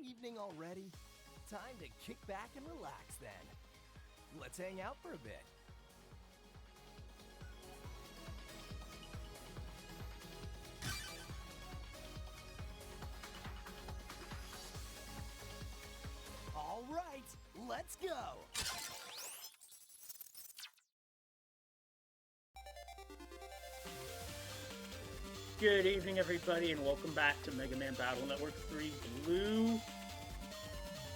evening already? Time to kick back and relax then. Let's hang out for a bit. All right, let's go! Good evening, everybody, and welcome back to Mega Man Battle Network 3 Blue.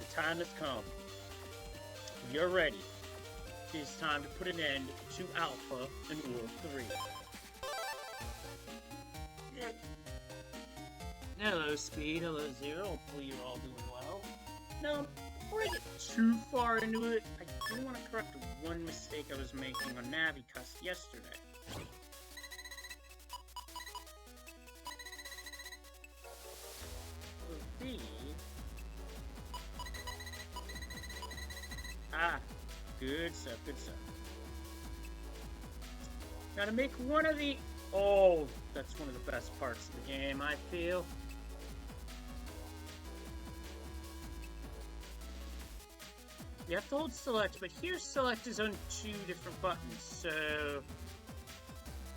The time has come. You're ready. It's time to put an end to Alpha in World 3. Hello, Speed. Hello, Zero. Hopefully you're all doing well. Now, before I get too far into it, I do want to correct one mistake I was making on Navicus yesterday. Good stuff, good stuff. Now to make one of the... Oh, that's one of the best parts of the game, I feel. You have to hold select, but here select is on 2 different buttons, so...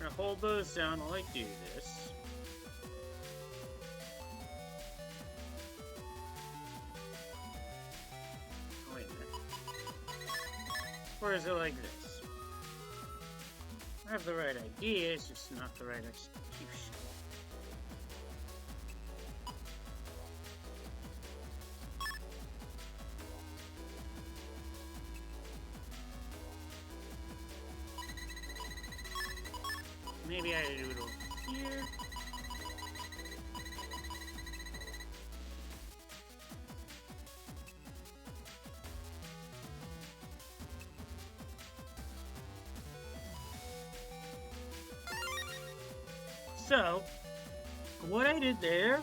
I'm gonna hold those down while I do this. Or is it like this? I have the right idea, it's just not the right execution. Maybe I do it over here. So, what I did there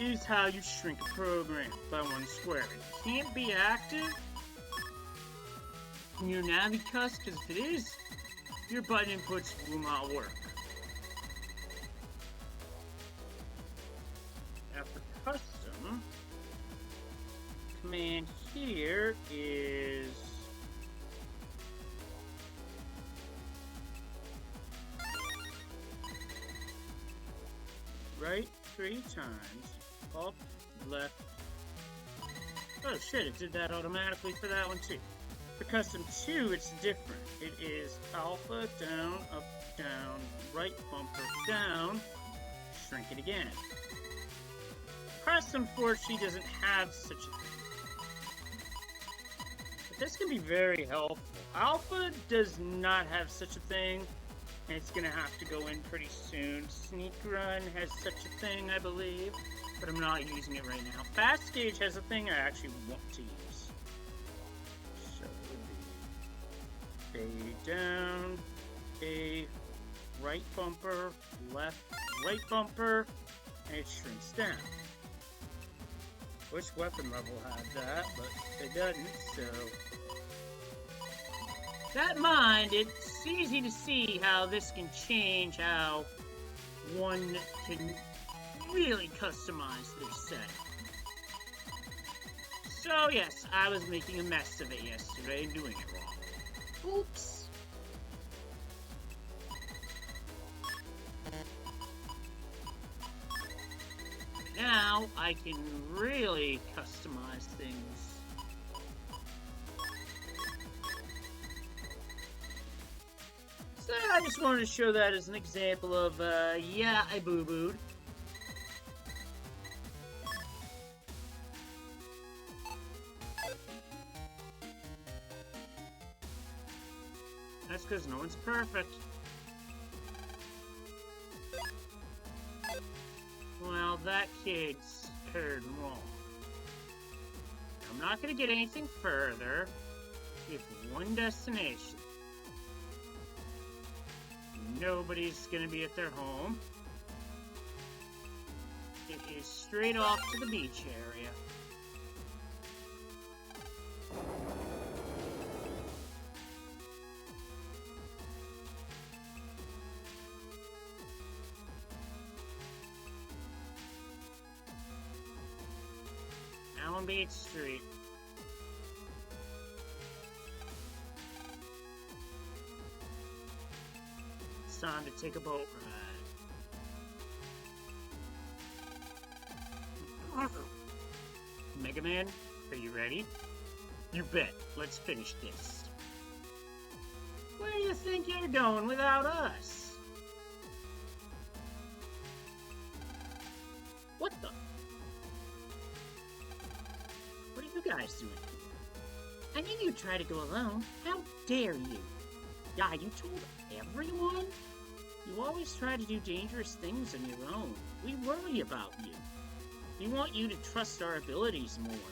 is how you shrink a program by 1 square. It can't be active in your Navicus, because if it is, your button inputs will not work. Now for custom, command here is right 3 times, up, left. Oh shit, it did that automatically for that one too. For custom 2, it's different. It is alpha, down, up, down, right bumper, down, shrink it again. Custom, fortunately, doesn't have such a thing. But this can be very helpful. Alpha does not have such a thing. And it's gonna have to go in pretty soon. Sneak Run has such a thing, I believe, but I'm not using it right now. Fast Gauge has a thing I actually want to use. So it would be A down, A right bumper, left right bumper, and it shrinks down. Which weapon level had that, but it doesn't, so... That in mind, it's easy to see how this can change how one can really customize their setting. So yes, I was making a mess of it yesterday and doing it wrong. Oops! Now I can really customize things. So I just wanted to show that as an example of, yeah, I boo-booed. That's because no one's perfect. Well, that kid's heard wrong. I'm not going to get anything further with one destination. Nobody's gonna be at their home. It is straight off to the beach area. Beach Street. It's time to take a boat ride. Mega Man, are you ready? You bet. Let's finish this. Where do you think you're going without us? What the? What are you guys doing? I knew you'd try to go alone. How dare you? Yeah, you told everyone? You always try to do dangerous things on your own. We worry about you. We want you to trust our abilities more.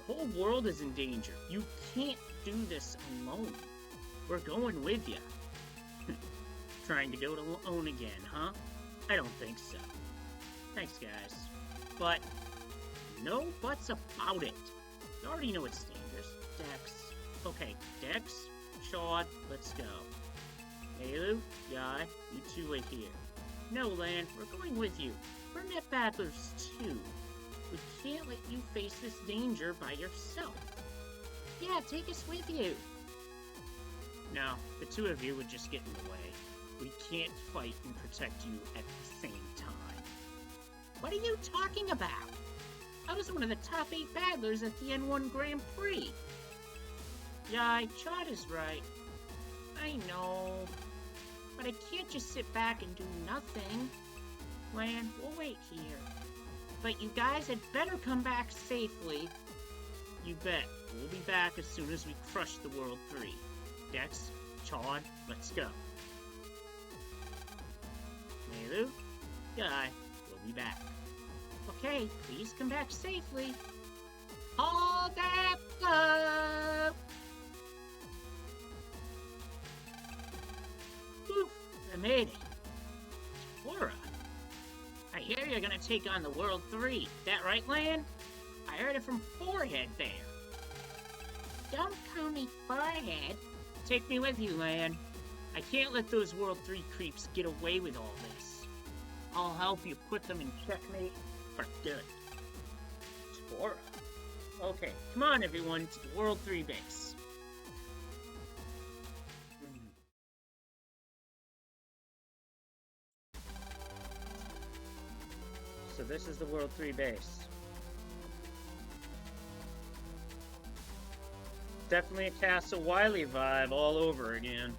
The whole world is in danger. You can't do this alone. We're going with you. Trying to go it alone again, huh? I don't think so. Thanks, guys. But no buts about it. You already know it's dangerous. Dex. Okay, Dex, Shaw, let's go. Malu, Guy, you two wait here. No, Lan, we're going with you. We're net battlers, too. We can't let you face this danger by yourself. Yeah, take us with you. No, the two of you would just get in the way. We can't fight and protect you at the same time. What are you talking about? I was one of the top 8 battlers at the N1 Grand Prix. Yeah, Chad is right. I know. But I can't just sit back and do nothing. Lan, we'll wait here. But you guys had better come back safely. You bet. We'll be back as soon as we crush the World 3. Dex, Chad, let's go. Malu, Guy, we'll be back. Okay, please come back safely. All that up! Whew, I made it. Tora, I hear you're gonna take on the World 3. That right, Lan? I heard it from Forehead there. Don't call me Forehead. Take me with you, Lan. I can't let those World 3 creeps get away with all this. I'll help you put them in checkmate for good. Tora. Okay, come on everyone to the World 3 base. So this is the World 3 base. Definitely a Castle Wily vibe all over again.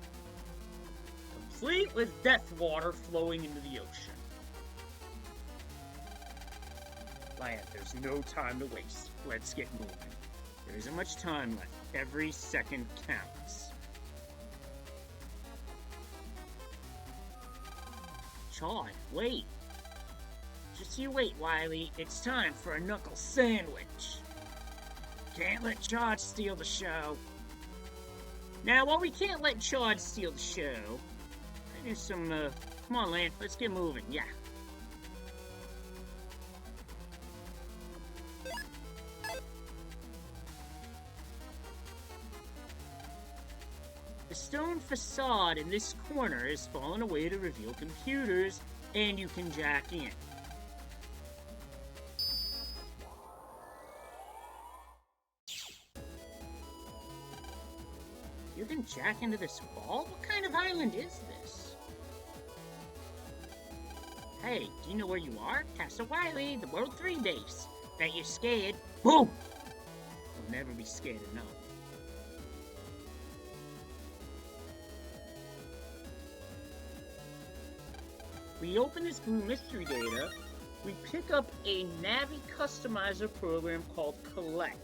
Complete with death water flowing into the ocean. Land, there's no time to waste. Let's get moving. There isn't much time left. Every second counts. Chad, wait. Just you wait, Wily. It's time for a knuckle sandwich. Can't let Chad steal the show. Now, while we can't let Chad steal the show, there's some, come on, Lan, let's get moving, yeah. The stone facade in this corner has fallen away to reveal computers, and you can jack in. You can jack into this wall? What kind of island is this? Hey, do you know where you are? Castle Wily, the World 3 base. Bet you're scared. Boom! You'll never be scared enough. We open this blue mystery data, we pick up a Navi customizer program called Collect.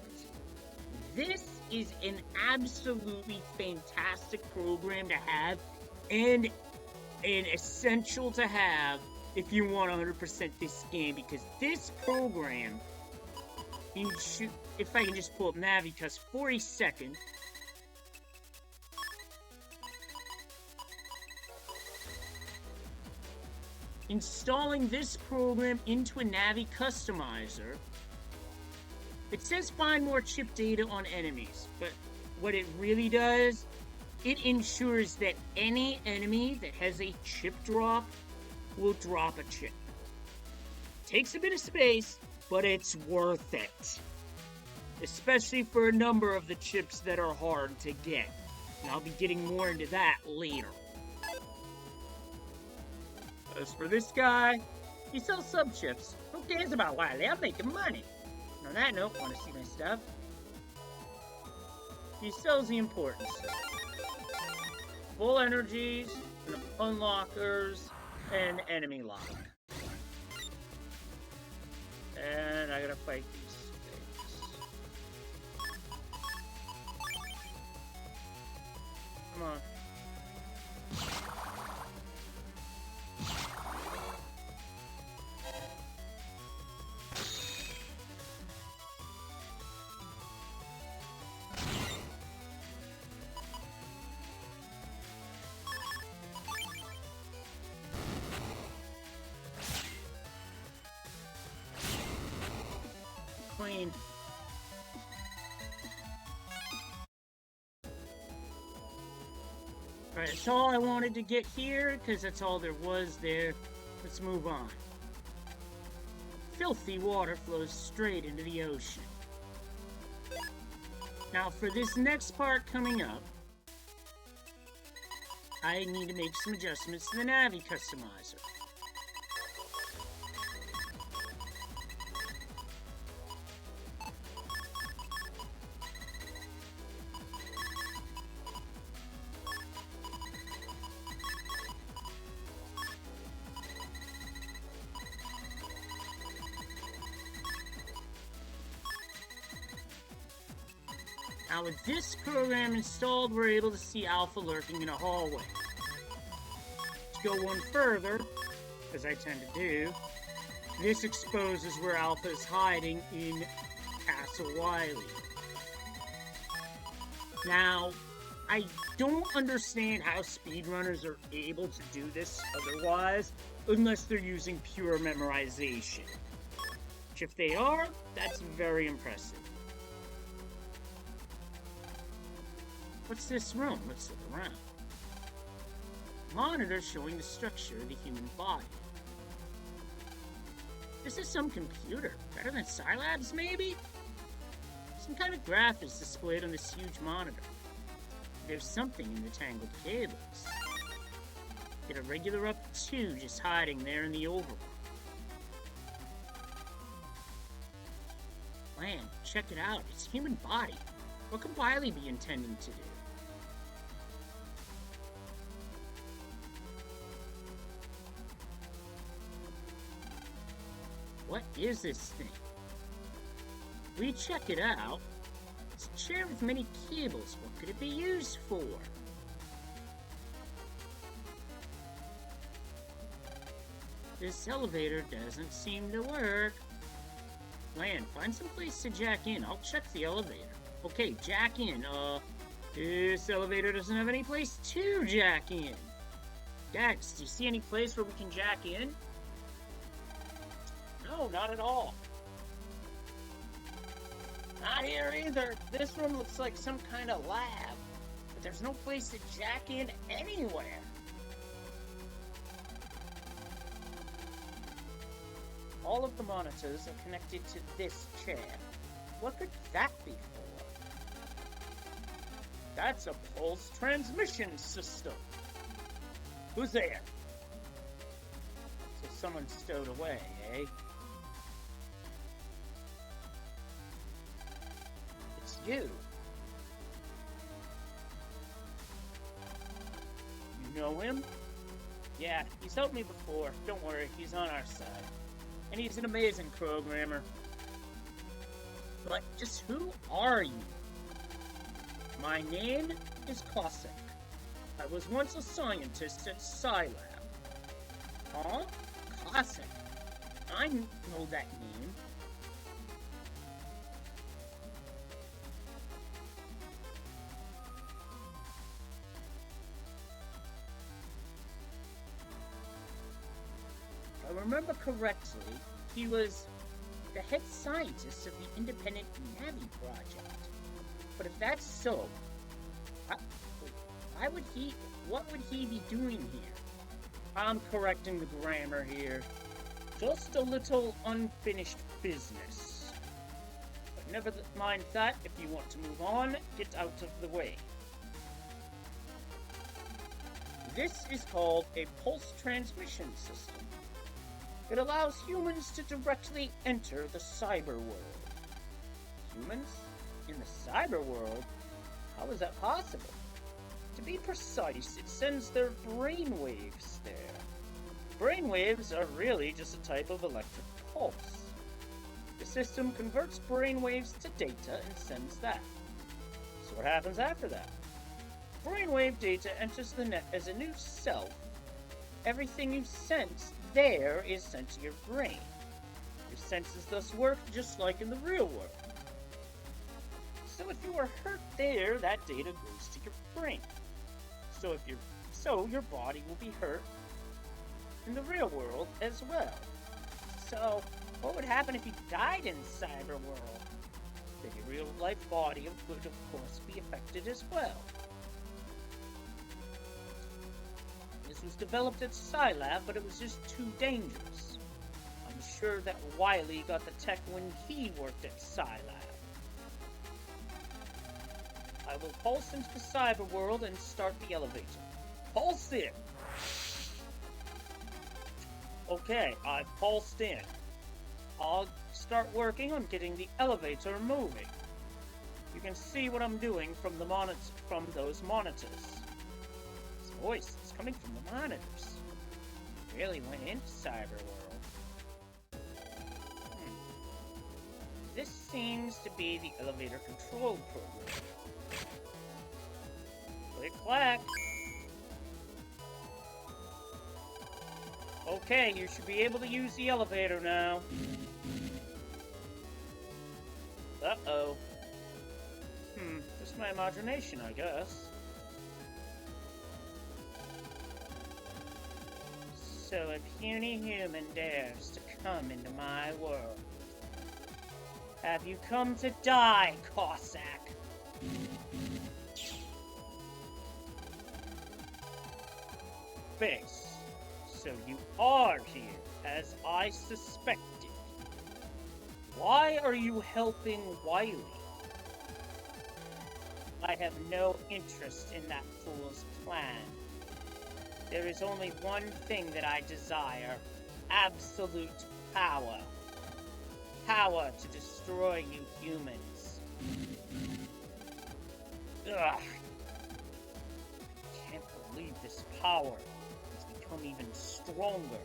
This is an absolutely fantastic program to have, and an essential to have if you want 100% this game, because this program, if I can just pull up Navicuss for a second. Installing this program into a Navi customizer, it says find more chip data on enemies, but what it really does, it ensures that any enemy that has a chip drop will drop a chip. Takes a bit of space, but it's worth it. especially for a number of the chips that are hard to get. And I'll be getting more into that later. As for this guy, he sells sub-chips. Who cares about Wily? I'm making money. And on that note, want to see my stuff? He sells the important stuff. Full energies, unlockers, and enemy lock. And I gotta fight these things. Come on. Queen. Alright, that's all I wanted to get here, because that's all there was there. Let's move on. Filthy water flows straight into the ocean. Now, for this next part coming up, I need to make some adjustments to the Navi customizer. Now with this program installed, we're able to see Alpha lurking in a hallway. To go one further, as I tend to do, this exposes where Alpha is hiding in Castle Wily. Now, I don't understand how speedrunners are able to do this otherwise, unless they're using pure memorization. Which if they are, that's very impressive. What's this room? Let's look around. Monitor showing the structure of the human body. This is some computer. Better than Scilab's, maybe? Some kind of graph is displayed on this huge monitor. There's something in the tangled cables. Get a regular up 2 just hiding there in the overworld. Man, check it out. It's a human body. What could Wily be intending to do? What is this thing? We check it out. It's a chair with many cables. What could it be used for? This elevator doesn't seem to work. Lan, find some place to jack in. I'll check the elevator. Okay, jack in. This elevator doesn't have any place to jack in. Dex, do you see any place where we can jack in? No, not at all. Not here either. This room looks like some kind of lab, but there's no place to jack in anywhere. All of the monitors are connected to this chair. What could that be for? That's a pulse transmission system. Who's there? So someone's stowed away, eh? It's you. You know him? Yeah, he's helped me before. Don't worry, he's on our side. And he's an amazing programmer. But just who are you? My name is Cossack. I was once a scientist at Scilab. Huh? Cossack? I know that name. If I remember correctly, he was the head scientist of the Independent Navi Project. But if that's so, what would he be doing here? I'm correcting the grammar here. Just a little unfinished business. But Never mind that. If you want to move on, get out of the way. This is called a pulse transmission system. It allows humans to directly enter the cyber world. Humans? In the cyber world? How is that possible? To be precise, it sends their brainwaves there. Brainwaves are really just a type of electric pulse. The system converts brainwaves to data and sends that. So what happens after that? Brainwave data enters the net as a new self. Everything you sense there is sent to your brain. Your senses thus work just like in the real world. So if you are hurt there, that data goes to your brain. So your body will be hurt in the real world as well. So what would happen if you died in the cyber world? Then your real life body would of course be affected as well. This was developed at Scilab, but it was just too dangerous. I'm sure that Wily got the tech when he worked at Scilab. I will pulse into the cyber world and start the elevator. Pulse in! Okay, I've pulsed in. I'll start working on getting the elevator moving. You can see what I'm doing from those monitors. This voice is coming from the monitors. Really went into cyber world. This seems to be the elevator control program. Click clack. Okay, you should be able to use the elevator now. Uh-oh. Just my imagination, I guess. So a puny human dares to come into my world. Have you come to die, Cossack? Face. So you are here, as I suspected. Why are you helping Wily? I have no interest in that fool's plan. There is only one thing that I desire. Absolute power. Power to destroy you humans. Ugh. I can't believe this power has become even stronger.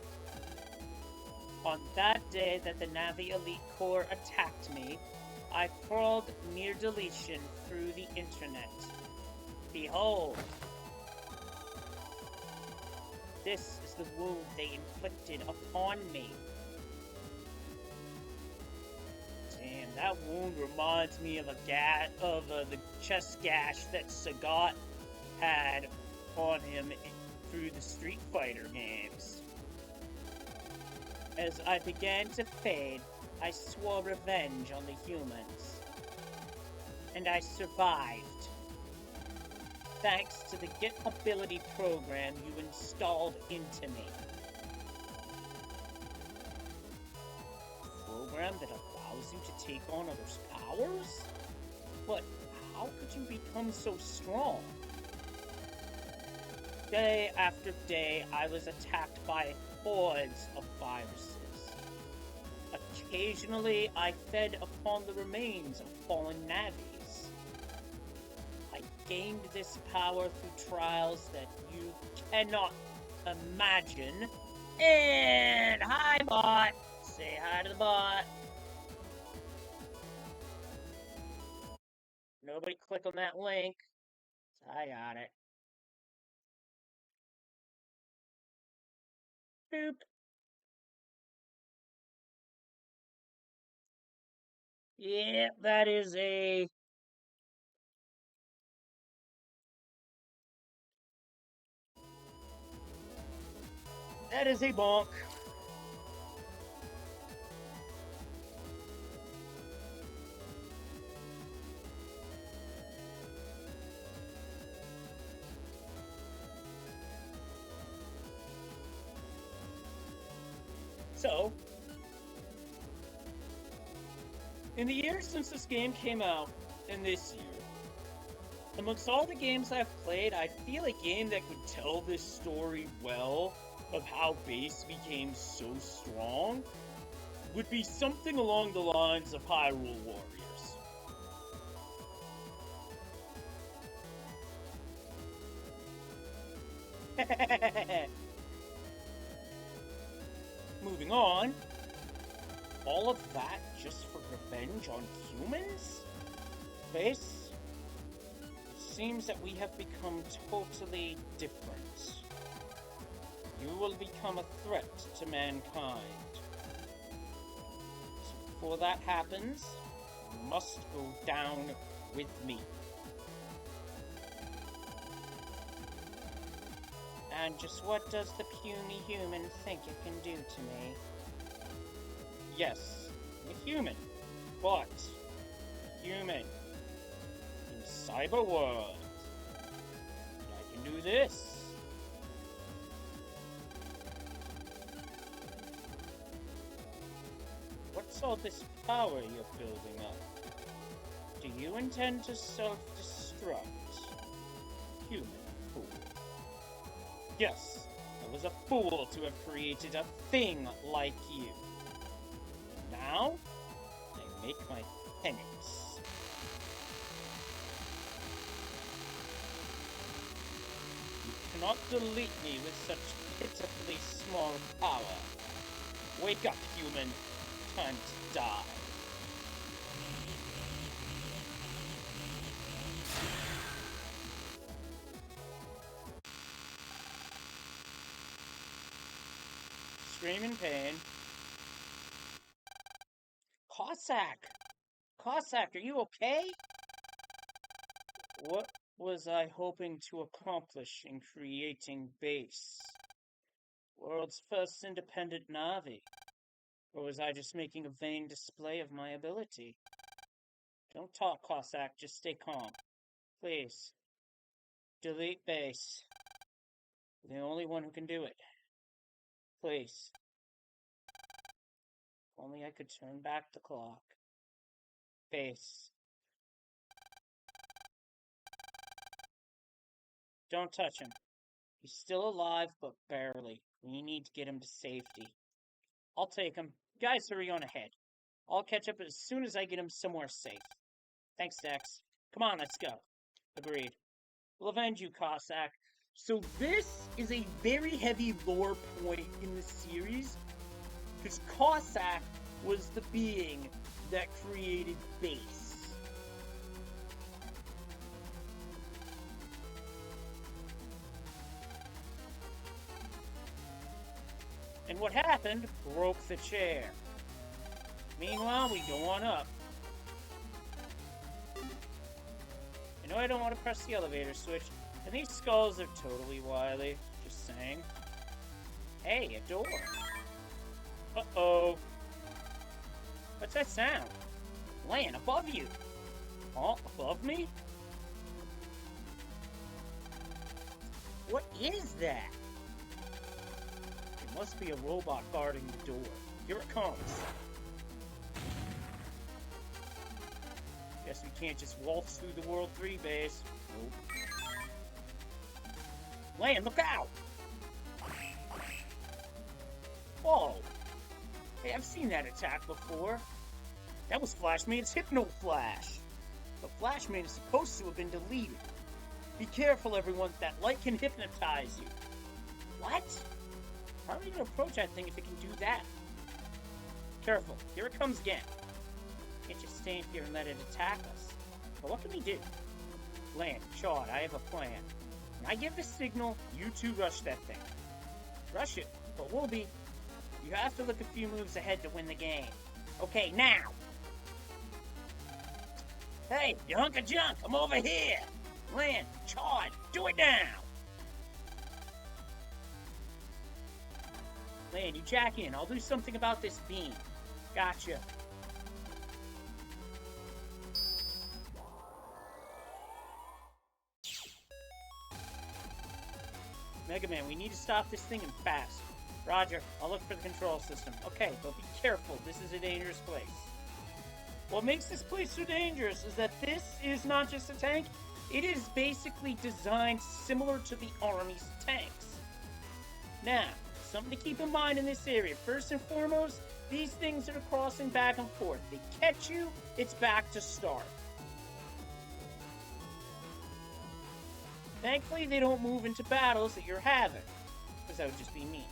On that day that the Navi Elite Corps attacked me, I crawled near deletion through the internet. Behold! This is the wound they inflicted upon me. Damn, that wound reminds me of the chest gash that Sagat had on him through the Street Fighter games. As I began to fade, I swore revenge on the humans. And I survived. Thanks to the Get Ability program you installed into me. A program that allows you to take on others' powers? But how could you become so strong? Day after day, I was attacked by hordes of viruses. Occasionally, I fed upon the remains of fallen navies. I gained this power through trials that you cannot imagine. And hi, bot! Say hi to the bot. Nobody click on that link. I got it. Boop. Yeah, that is a... That is a bonk. So, In the years since this game came out, and this year, amongst all the games I've played, I feel a game that could tell this story well of how base became so strong would be something along the lines of Hyrule Warriors. Moving on, all of that just for revenge on humans? Base, it seems that we have become totally different. You will become a threat to mankind. So before that happens, you must go down with me. And just what does the puny human think it can do to me? Yes, I'm a human, but a human in cyber world. I can do this. What's all this power you're building up? Do you intend to self-destruct? Human fool. Yes, I was a fool to have created a thing like you. Now, I make my penance. You cannot delete me with such pitifully small power. Wake up, human. Time to die. Scream in pain. Cossack! Cossack, are you okay? What was I hoping to accomplish in creating base? World's first independent Navi. Or was I just making a vain display of my ability? Don't talk, Cossack, just stay calm. Please. Delete base. You're the only one who can do it. Please. If only I could turn back the clock. Base. Don't touch him. He's still alive, but barely. We need to get him to safety. I'll take him. Guys, hurry on ahead. I'll catch up as soon as I get him somewhere safe. Thanks, Dex. Come on, let's go. Agreed. We'll avenge you, Cossack. So this is a very heavy lore point in the series, because Cossack was the being that created base. And what happened broke the chair. Meanwhile, we go on up. I know I don't want to press the elevator switch, and these skulls are totally Wily. Just saying. Hey, a door. Uh-oh. What's that sound? Land above you. Oh, above me? What is that? It must be a robot guarding the door. Here it comes. Guess we can't just waltz through the World 3 base. Nope. Land, look out! Whoa! Hey, I've seen that attack before. That was Flashman's Hypno Flash. But Flashman is supposed to have been deleted. Be careful, everyone. That light can hypnotize you. What? How are we going to approach that thing if it can do that? Careful. Here it comes again. Can't just stand here and let it attack us. But what can we do? Land, Chad, I have a plan. When I give the signal, you two rush that thing. Rush it, but we'll be... You have to look a few moves ahead to win the game. Okay, now! Hey, you hunk of junk, come over here! Land, Chad, do it now! Land, you jack in. I'll do something about this beam. Gotcha. Mega Man, we need to stop this thing and fast. Roger, I'll look for the control system. Okay, but be careful. This is a dangerous place. What makes this place so dangerous is that this is not just a tank, it is basically designed similar to the Army's tanks. Now, something to keep in mind in this area. First and foremost, these things are crossing back and forth. They catch you, it's back to start. Thankfully, they don't move into battles that you're having, because that would just be mean.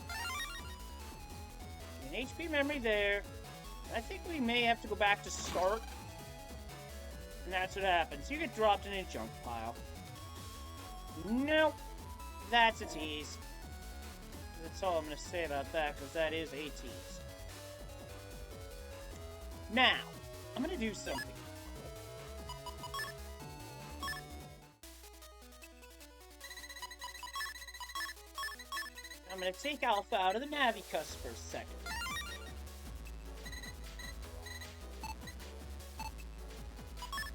An HP memory there. I think we may have to go back to start. And that's what happens. You get dropped in a junk pile. Nope. That's a tease. That's all I'm going to say about that, because that is a tease. Now, I'm going to do something. I'm going to take Alpha out of the Navicus for a second.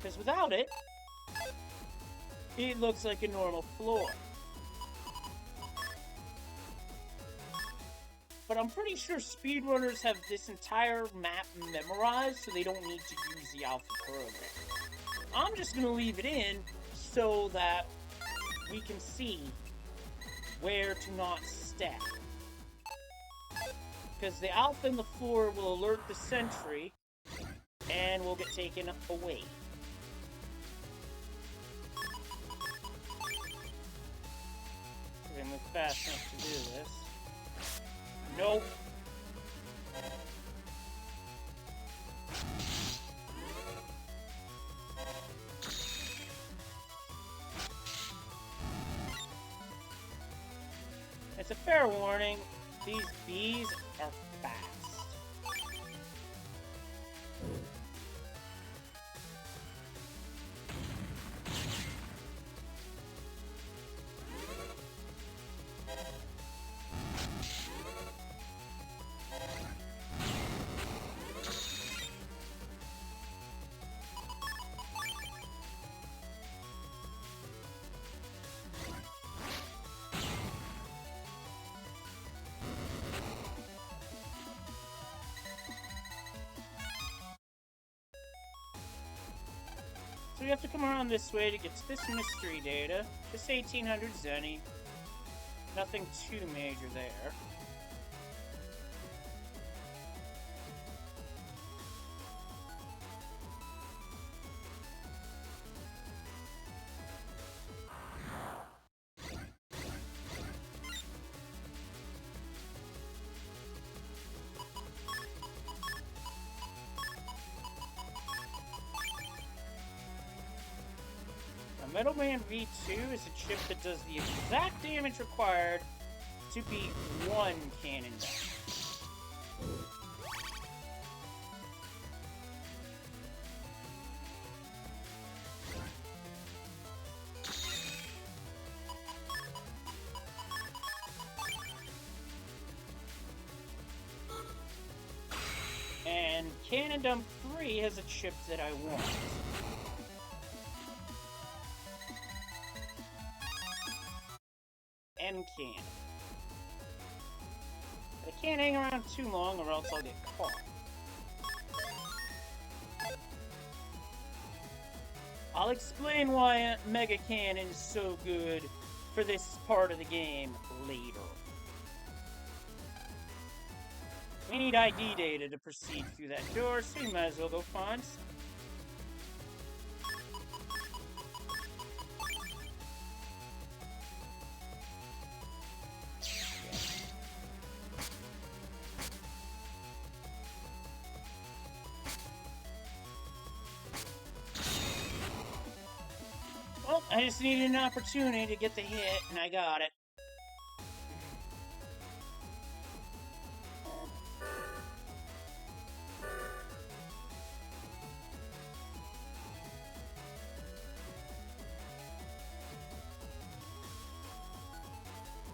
Because without it, it looks like a normal floor. But I'm pretty sure speedrunners have this entire map memorized, so they don't need to use the Alpha program. I'm just going to leave it in so that we can see where to not stack. Because the Alpha in the floor will alert the sentry, and will get taken away. We're going to move fast enough to do this. Nope. It's a fair warning, these bees are fast. So we have to come around this way to get to this mystery data. Just 1800 Zenny. Nothing too major there. Metal Man V2 is a chip that does the exact damage required to beat one cannon down. And Cannon Dump 3 has a chip that I want. Can. But I can't hang around too long or else I'll get caught. I'll explain why Mega Cannon is so good for this part of the game later. We need ID data to proceed through that door, so we might as well go find some. I just needed an opportunity to get the hit, and I got it.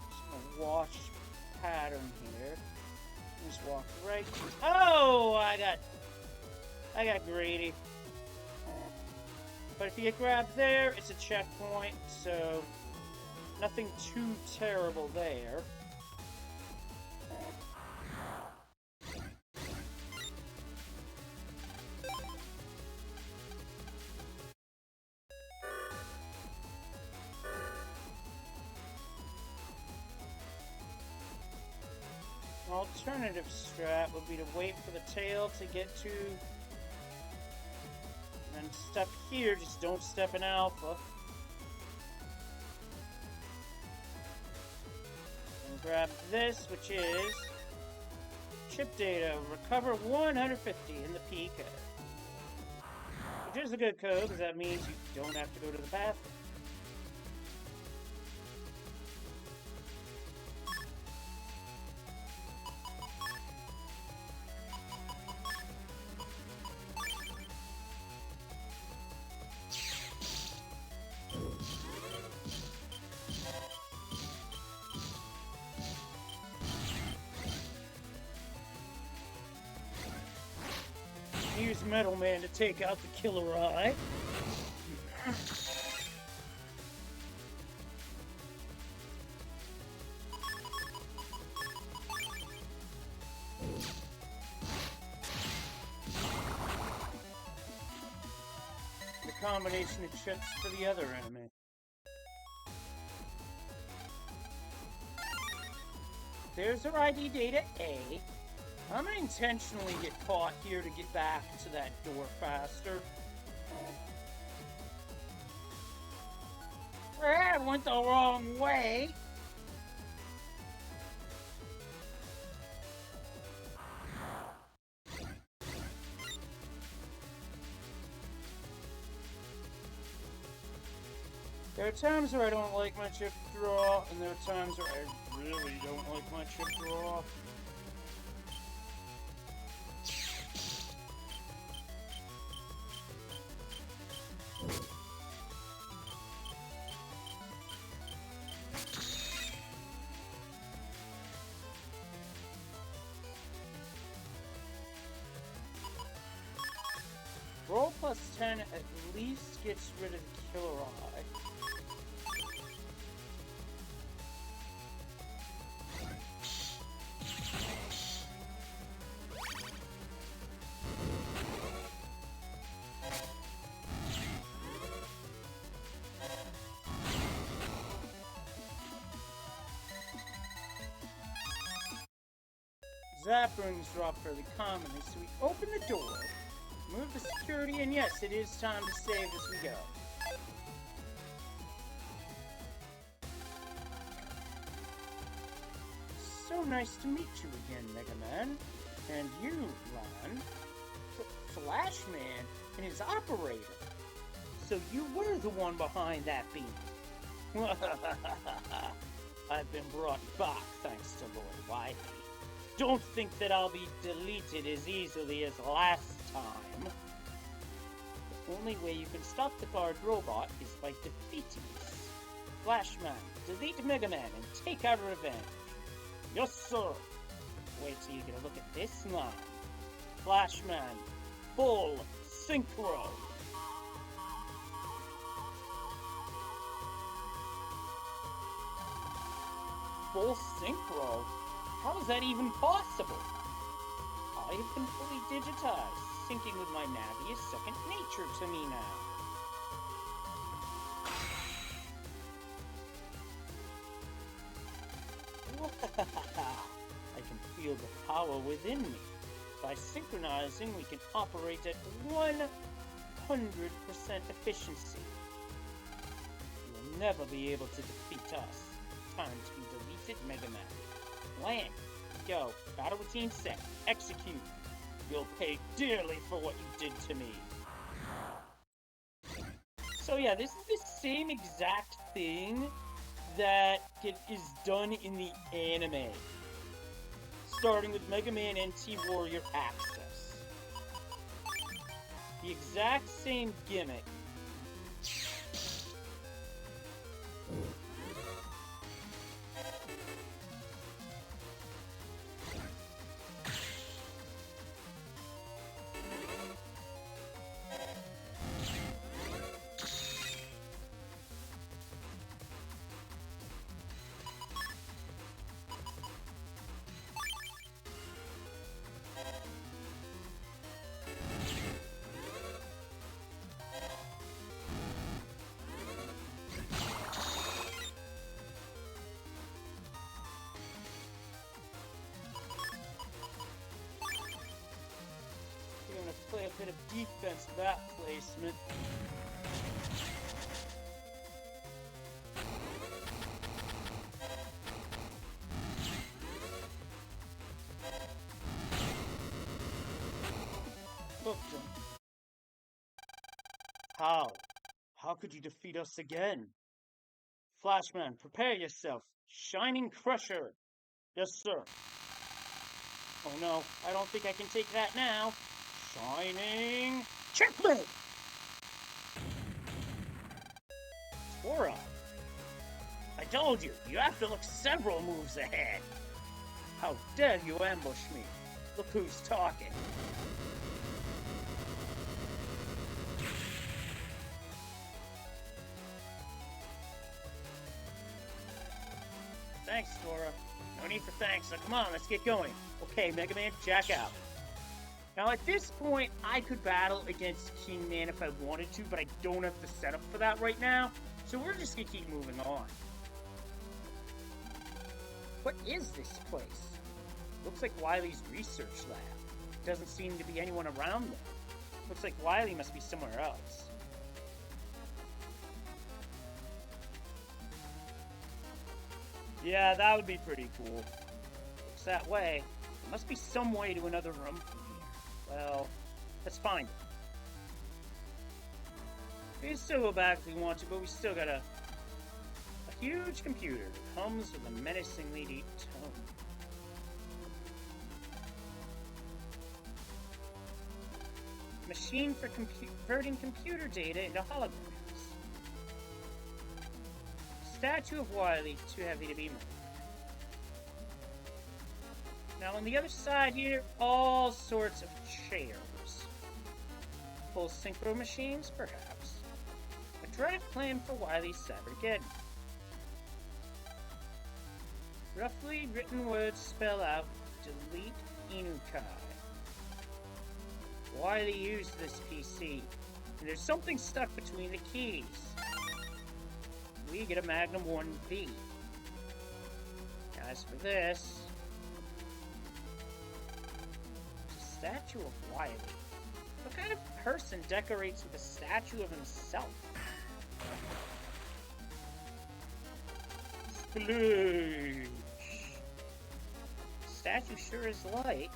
Just gonna watch pattern here. Just walk right. Oh, I got greedy. But if you get grabbed there, it's a checkpoint, so nothing too terrible there. Alternative strat would be to wait for the tail to get to... And then step here, just don't step in alpha. And grab this, which is... Chip data, recover 150 in the P code. Which is a good code, because that means you don't have to go to the bathroom. Use Metal Man to take out the killer eye. The combination of chips for the other enemy. There's our ID data A. I'm gonna intentionally get caught here to get back to that door faster. I went the wrong way. There are times where I don't like my chip draw, and there are times where I really don't like my chip draw. Roll plus 10 at least gets rid of the killer eye. Zap rings drop fairly commonly, so we open the door, move the security, and yes, it is time to save as we go. So nice to meet you again, Mega Man. And you, Lon. Flash Man and his operator. So you were the one behind that beam. I've been brought back thanks to Lord Wily. Don't think that I'll be deleted as easily as last time. The only way you can stop the guard robot is by defeating us. Flashman, delete Mega Man and take our revenge. Yes, sir. Wait till you get a look at this line. Flashman, full synchro. Full synchro? How is that even possible? I have been fully digitized. Syncing with my Navi is second nature to me now. I can feel the power within me. By synchronizing, we can operate at 100% efficiency. You will never be able to defeat us. Time to be deleted, Mega Man. Land. Go. Battle routine set. Execute. You'll pay dearly for what you did to me. So yeah, this is the same exact thing that is done in the anime. Starting with Mega Man NT Warrior Access. The exact same gimmick. Bit of defense with that placement. Hooked him. How? How could you defeat us again? Flashman, prepare yourself. Shining Crusher. Yes, sir. Oh no, I don't think I can take that now. Shining Checkmate! Tora! I told you, you have to look several moves ahead. How dare you ambush me? Look who's talking. Thanks, Tora. No need for thanks, so come on, let's get going. Okay, Mega Man, jack out. Now at this point, I could battle against King Man if I wanted to, but I don't have the setup for that right now, so we're just gonna keep moving on. What is this place? Looks like Wily's research lab. Doesn't seem to be anyone around there. Looks like Wily must be somewhere else. Yeah, that would be pretty cool. Looks that way. There must be some way to another room from here. Well, let's find it. We can still go back if we want to, but we still got a huge computer that hums with a menacingly deep tone. Machine for converting computer data into holograms. Statue of Wily, too heavy to be moved. Now on the other side here, all sorts of chairs. Full synchro machines, perhaps. A draft plan for Wily's Cybergeddon. Roughly written words spell out delete Inukai. Wily used this PC, and there's something stuck between the keys. We get a Magnum 1B. As for this, it's a statue of Wily. What kind of person decorates with a statue of himself? Sploosh! Statue sure is light.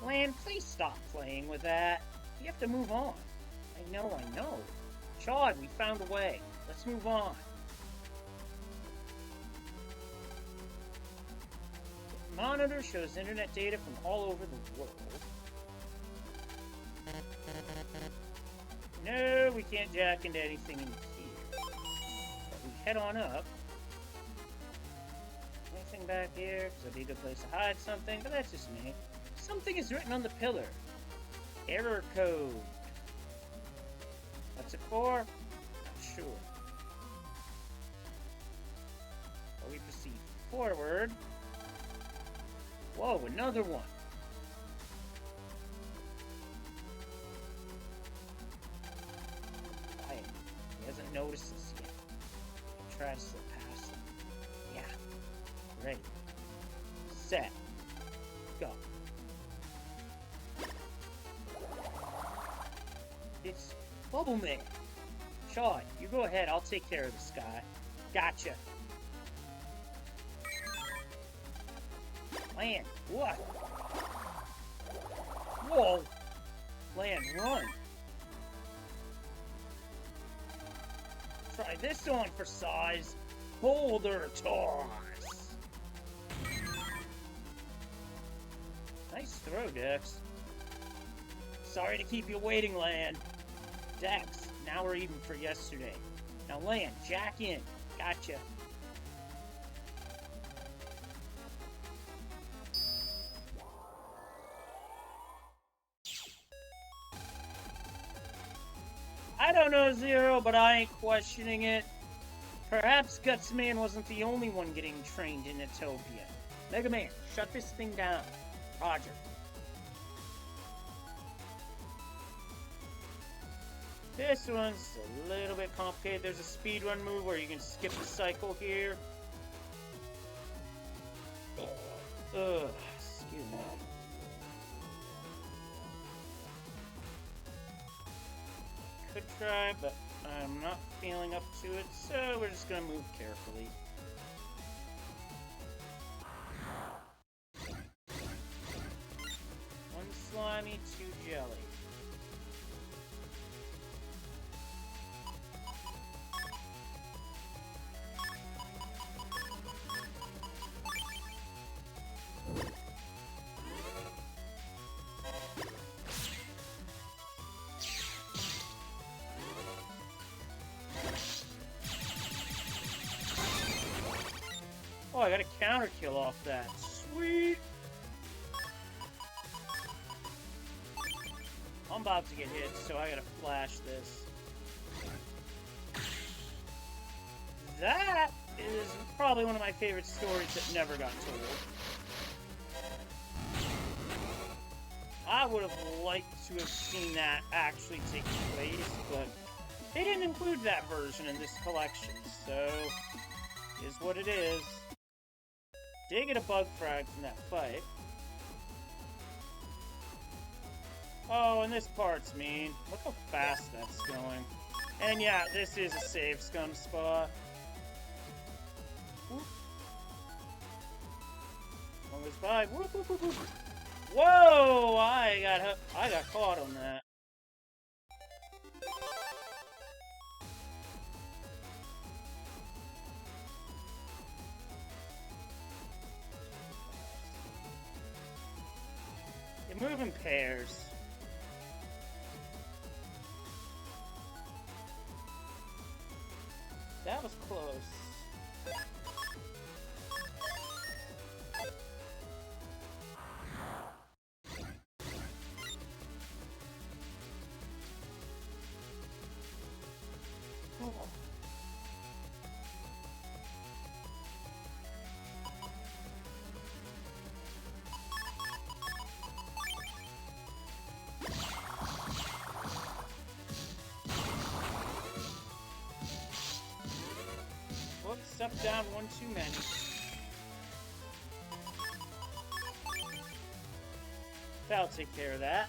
Lan, please stop playing with that. You have to move on. I know. Chad, we found a way. Let's move on. The monitor shows internet data from all over the world. No, we can't jack into anything in here. But we head on up. Anything back here? Because that'd be a good place to hide something, but that's just me. Something is written on the pillar. Error code. What's it for? Not sure. But we proceed forward. Whoa, another one. Quiet. He hasn't noticed us yet. I'll try to slip past him. Yeah. Ready. Set. Go. It's Bubble Man. Sean, you go ahead. I'll take care of this guy. Gotcha. Land, what? Whoa! Land, run! Try this on for size. Boulder toss! Nice throw, Dex. Sorry to keep you waiting, Land. Dex, now we're even for yesterday. Now, Land, jack in. Gotcha. I don't know, Zero, but I ain't questioning it. Perhaps Gutsman wasn't the only one getting trained in Utopia. Mega Man, shut this thing down. Roger. This one's a little bit complicated. There's a speedrun move where you can skip the cycle here. Ugh, excuse me. could try, but I'm not feeling up to it, so we're just gonna move carefully. One slimy, two jelly. Oh, I got a counter kill off that. Sweet! I'm about to get hit, so I gotta flash this. That is probably one of my favorite stories that never got told. I would have liked to have seen that actually take place, but they didn't include that version in this collection, so is what it is. Did get a bug frag from that fight. Oh, and this part's mean. Look how fast that's going. And yeah, this is a save scum spot. Whoop. One goes by. Whoop, whoop, whoop, whoop. Whoa! I got caught on that. They move in pairs. That was close. Step down one too many. That'll take care of that.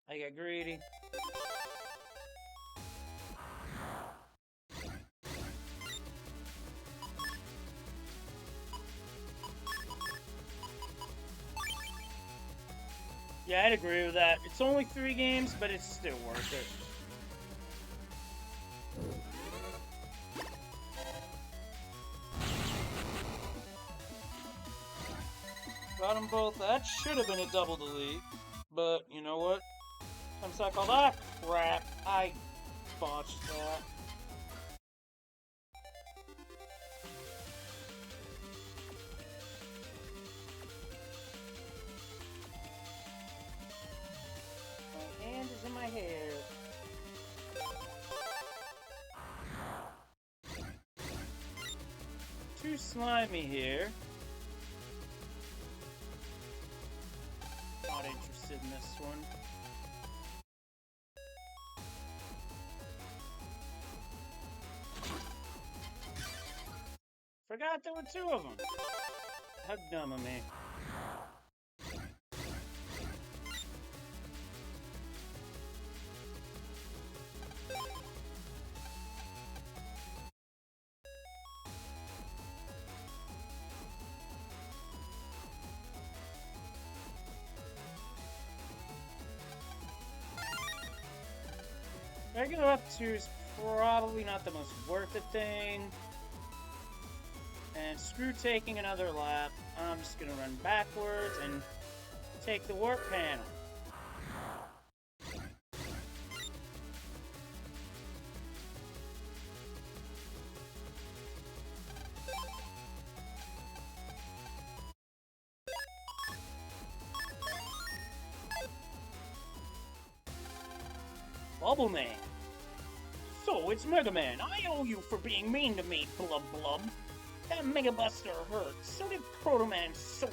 I got greedy. Yeah, I'd agree with that. It's only 3 games, but it's still worth it. Got them both. That should have been a double delete. But, you know what? I'm stuck on that crap. I botched that. In my hair. Too slimy here. Not interested in this one. Forgot there were 2 of them. How dumb of me. Regular up 2 is probably not the most worth it thing. And screw taking another lap. I'm just gonna run backwards and take the warp panel. Bubble Man. So, it's Mega Man. I owe you for being mean to me, Blub Blub. That Mega Buster hurt. So did Proto Man's sword.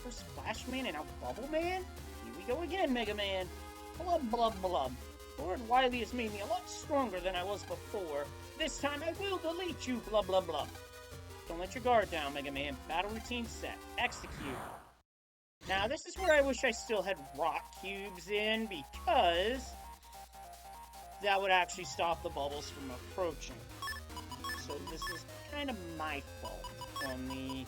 First Splash Man and now Bubble Man? Here we go again, Mega Man. Blub Blub Blub. Lord Wily has made me a lot stronger than I was before. This time I will delete you, blah blah blah. Don't let your guard down, Mega Man. Battle routine set. Execute. Now, this is where I wish I still had rock cubes in, because that would actually stop the bubbles from approaching. So this is kind of my fault on the...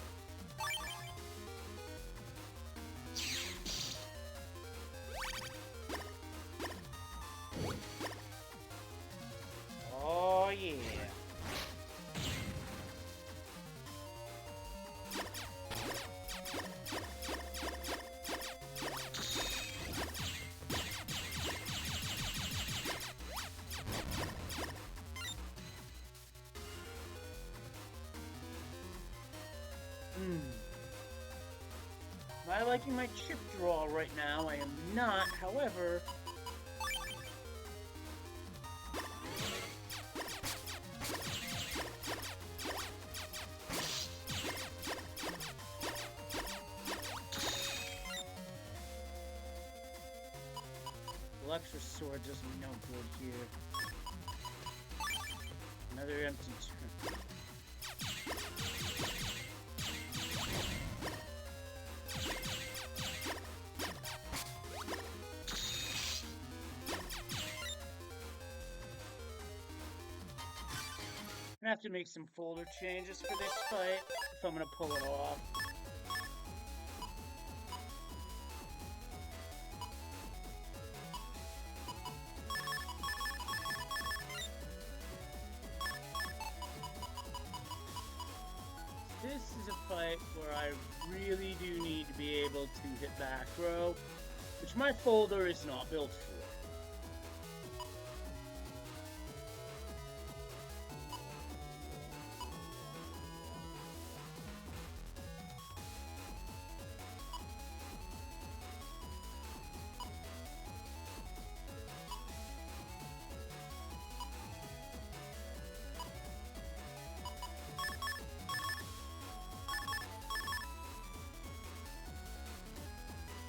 Oh, yeah. Am I liking my chip draw right now? I am not, however... Electro Sword does me no good here. Another empty turn. I'm gonna have to make some folder changes for this fight if I'm gonna pull it off. This is a fight where I really do need to be able to hit back row, which my folder is not built for.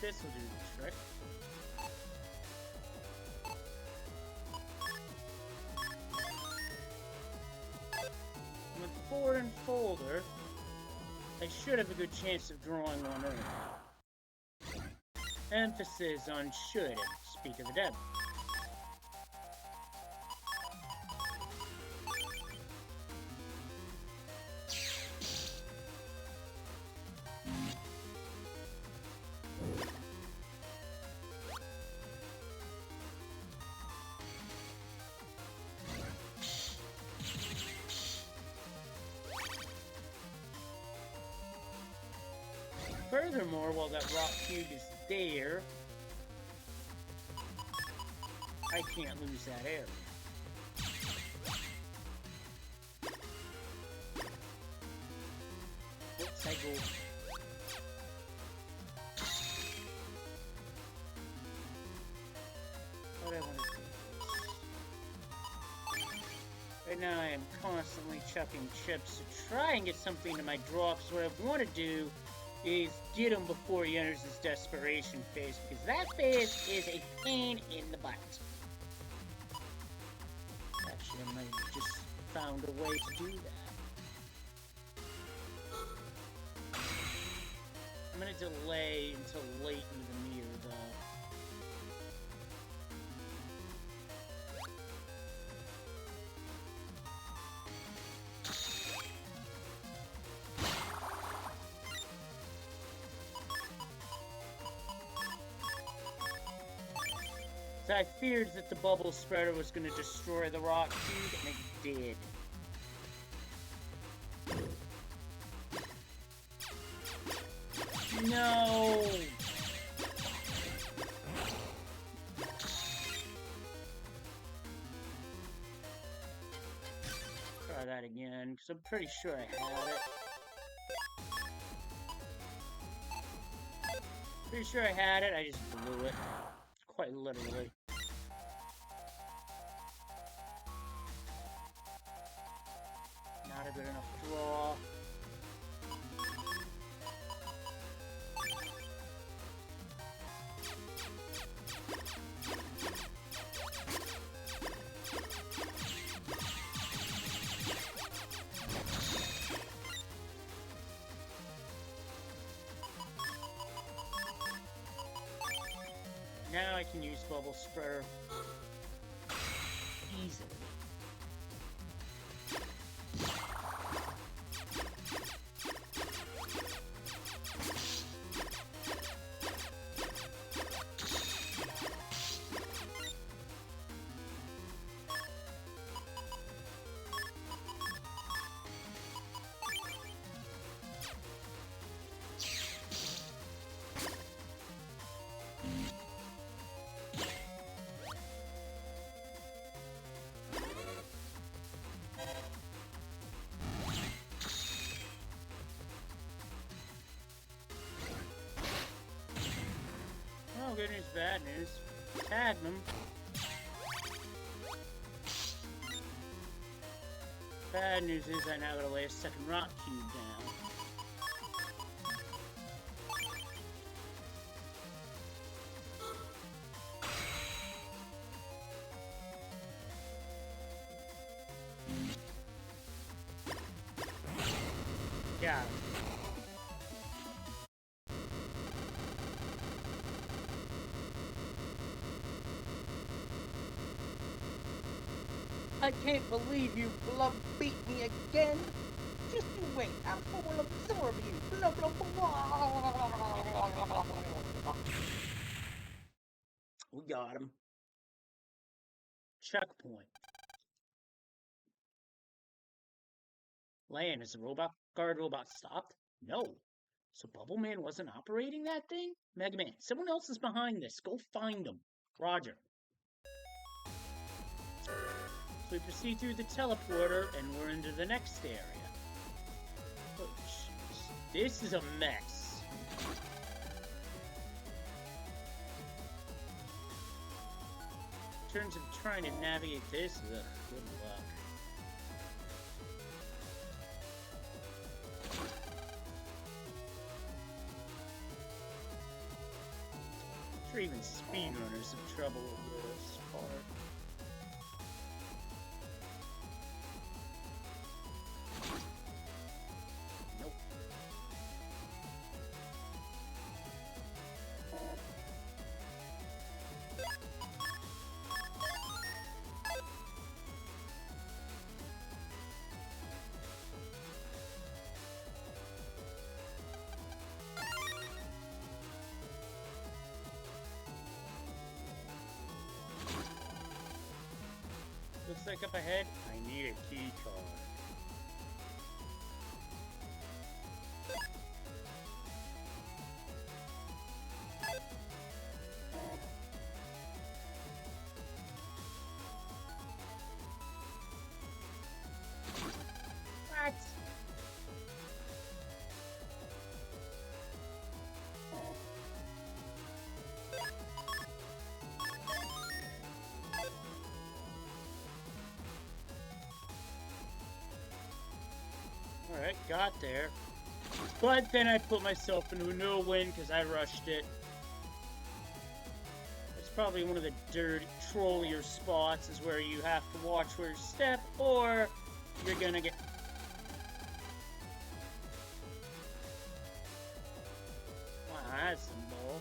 This will do the trick. With 4 in folder, I should have a good chance of drawing one in. Emphasis on should, speak of the devil. Furthermore, while that rock cube is there, I can't lose that area. Oops, I go. What I want to do is... Right now I am constantly chucking chips to try and get something to my drops. What I want to do is get him before he enters his desperation phase, because that phase is a pain in the butt. Actually, I might have just found a way to do that. I'm gonna delay until late into the meter, though. So I feared that the bubble spreader was going to destroy the rock cube, and it did. No! Try that again, because I'm pretty sure I had it. Pretty sure I had it, I just blew it. Quite literally. Not a good enough draw. Now I can use Bubble Spreader easily. Oh, good news, bad news. Tagged them. Bad news is I now gotta lay a second rock cube down. Got him. I can't believe you love beat me again. Just you wait, I will absorb you. Blah, blah, blah. We got him. Checkpoint. Lan, is the guard robot stopped? No. So Bubble Man wasn't operating that thing? Mega Man, someone else is behind this. Go find them. Roger. So we proceed through the teleporter, and we're into the next area. Oh, jeez. This is a mess. In terms of trying to navigate this, ugh, good luck. I'm sure even speedrunners have trouble with this part. Nope. Looks like up ahead, I need a key card. What? Alright, got there. But then I put myself into a no-win because I rushed it. It's probably one of the dirty, trollier spots is where you have to watch where you step or you're gonna get... Wow, that's some bull.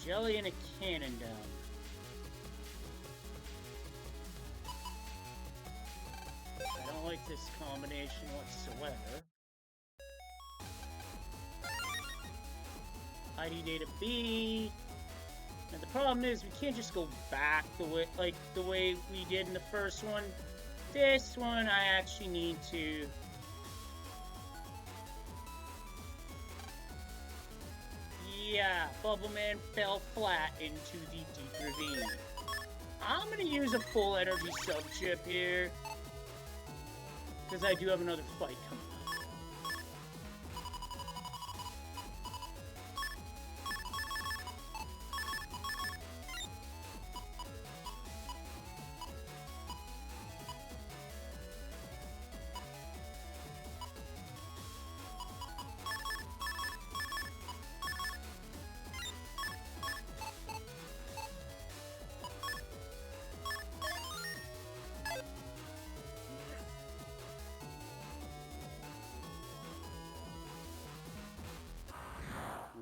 Jelly and a cannon down. I don't like this combination whatsoever. ID data B. And the problem is we can't just go back the way we did in the first one. This one I actually need to yeah, Bubble Man fell flat into the deep ravine. I'm gonna use a full energy sub chip here, because I do have another fight coming up.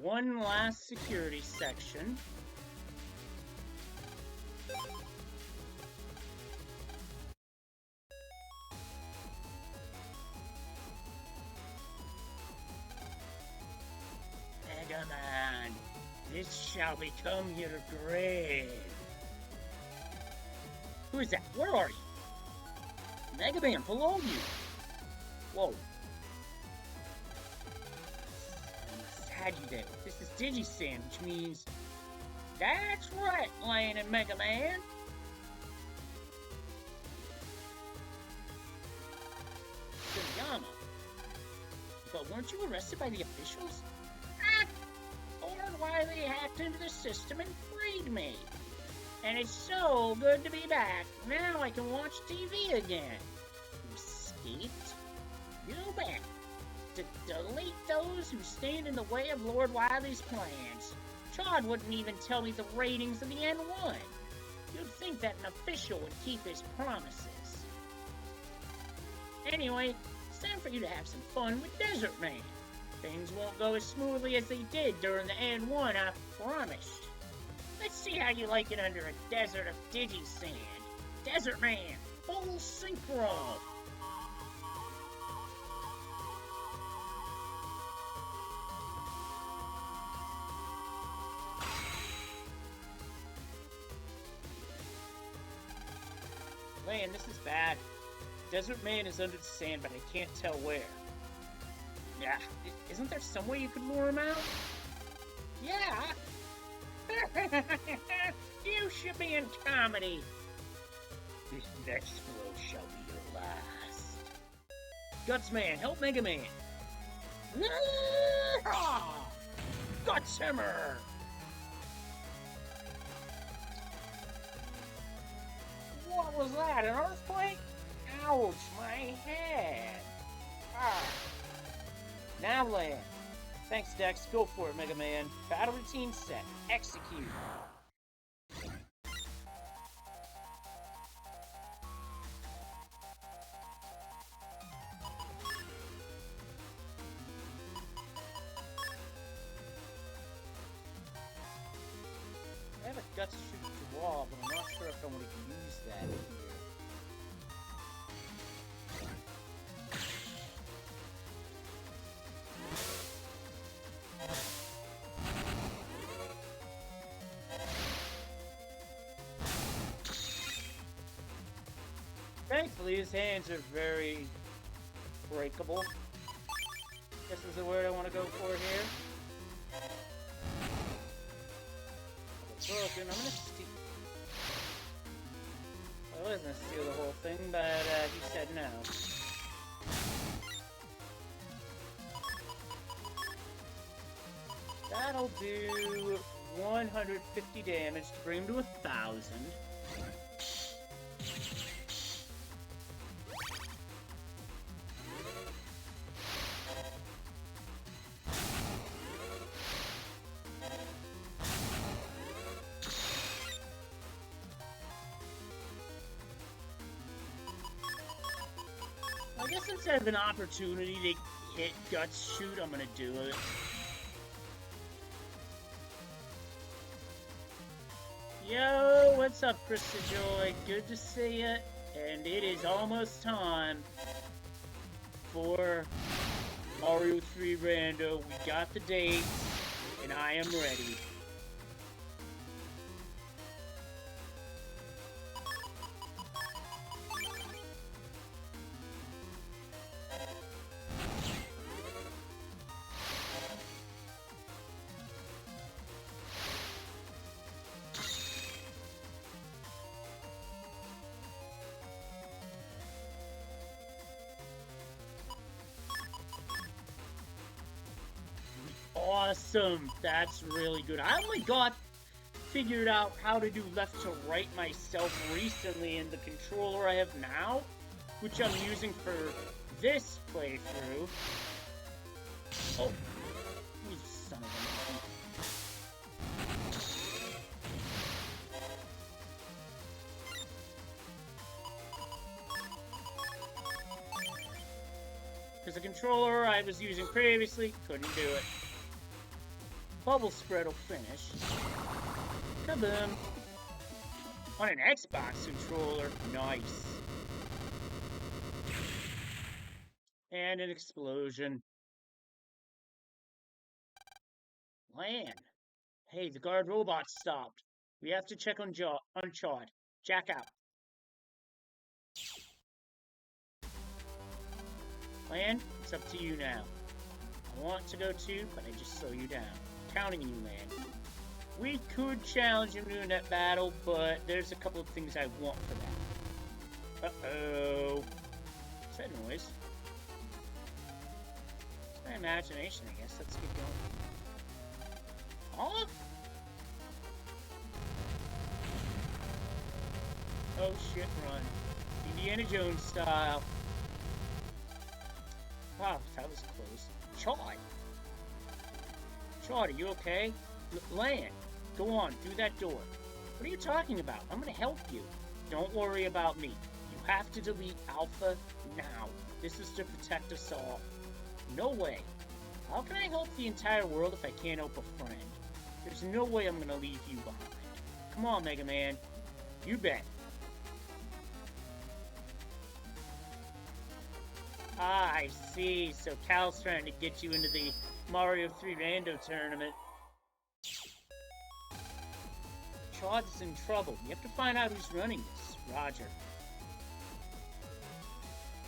one last security section. Mega Man, this shall become your grave. Who is that? Where are you? Mega Man, below you. Whoa. I must had you there. This is Digi-San, which means... That's right, Lane and Mega Man. Sugiyama. But weren't you arrested by the officials? Ah! Lord Wily hacked into the system and freed me. And it's so good to be back. Now I can watch TV again. You escaped? Go back. Delete those who stand in the way of Lord Wily's plans. Todd wouldn't even tell me the ratings of the N1. You'd think that an official would keep his promises. Anyway, it's time for you to have some fun with Desert Man. Things won't go as smoothly as they did during the N1, I promised. Let's see how you like it under a desert of Digi-Sand. Desert Man, full synchro. Man, this is bad. Desert Man is under the sand, but I can't tell where. Yeah, isn't there some way you could lure him out? Yeah! You should be in comedy. This next blow shall be your last. Gutsman, help Mega Man. Guts Hammer! What was that, an earthquake? Ouch, my head. Ah. Now land. Thanks, Dex. Go for it, Mega Man. Battle routine set. Execute. I have a guts shoot draw, but I'm not sure if I want to use that here. Thankfully, his hands are very breakable. This is the word I want to go for here. Broken. I'm gonna steal. I was gonna steal the whole thing, but he said no. That'll do 150 damage to bring him to 1,000. I guess since I have an opportunity to hit Guts Shoot, I'm gonna do it. Yo, what's up, Krista Joy? Good to see ya. And it is almost time for Mario 3 Rando. We got the dates, and I am ready. Awesome, that's really good. I only figured out how to do left to right myself recently in the controller I have now, which I'm using for this playthrough. Oh, you son of a... Because the controller I was using previously couldn't do it. bubble spread will finish. Kaboom! On an Xbox controller. Nice. And an explosion. Land. Hey, the guard robot stopped. We have to check on Chad. Jack out. Land, it's up to you now. I want to go too, but I just slow you down. Counting you, Land. We could challenge him to a net battle, but there's a couple of things I want for that. Uh-oh. What's that noise? It's my imagination, I guess. Let's get going. Huh? Oh shit, run. Indiana Jones style. Wow, that was close. Chad! Chad, are you okay? Land! Go on, through that door. What are you talking about? I'm gonna help you. Don't worry about me. You have to delete Alpha now. This is to protect us all. No way. How can I help the entire world if I can't help a friend? There's no way I'm gonna leave you behind. Come on, Mega Man. You bet. Ah, I see. So Cal's trying to get you into the Mario 3 Rando tournament. Chad's in trouble. You have to find out who's running this. Roger.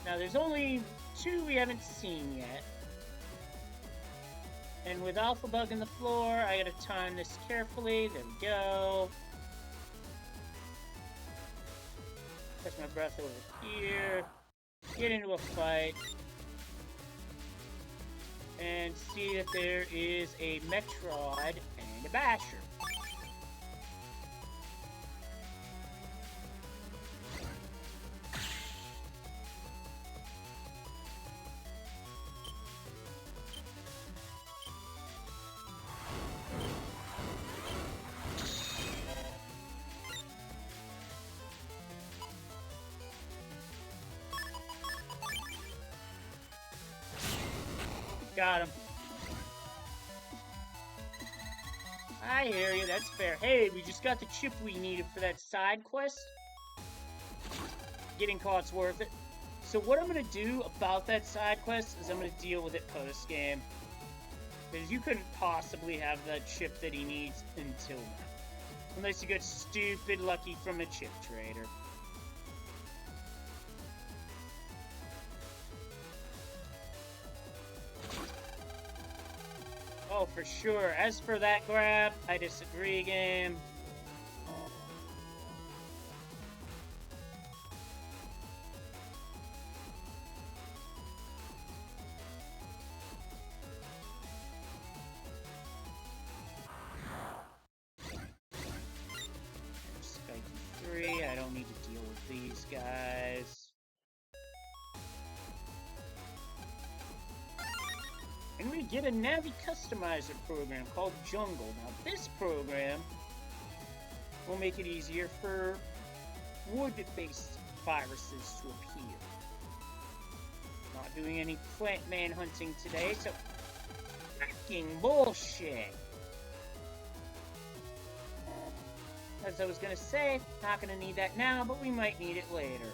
Now, there's only 2 we haven't seen yet. And with Alpha Bug in the floor, I gotta time this carefully. There we go. Catch my breath over here. Get into a fight. And see that there is a Metroid and a Basher. Got him. I hear you, that's fair. Hey, we just got the chip we needed for that side quest. Getting caught's worth it. So what I'm going to do about that side quest is I'm going to deal with it post-game. Because you couldn't possibly have that chip that he needs until now. Unless you get stupid lucky from a chip trader. Oh, for sure. As for that grab, I disagree, game. Spiky 3, I don't need to deal with these guys. And we get a Navi customizer program called Jungle. Now this program will make it easier for wood-based viruses to appear. Not doing any plant man hunting today, so fucking bullshit. As I was gonna say, not gonna need that now, but we might need it later.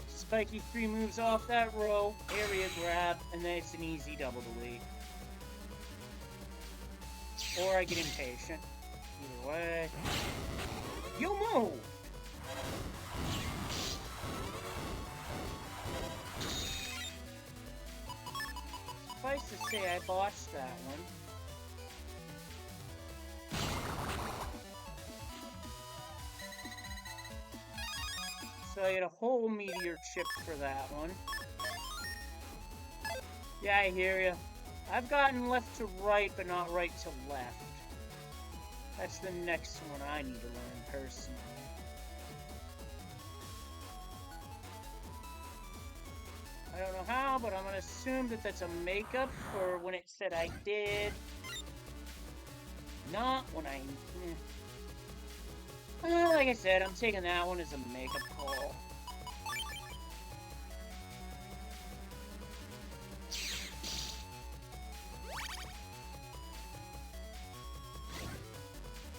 Spiky 3 moves off that row, area grab, and then it's an easy double delete. Or I get impatient. Either way. You move! Suffice to say, I botched that one. So I get a whole meteor chip for that one. Yeah, I hear ya. I've gotten left to right, but not right to left. That's the next one I need to learn personally. I don't know how, but I'm gonna assume that that's a makeup for when it said I did. not when I... Well, like I said, I'm taking that one as a makeup call.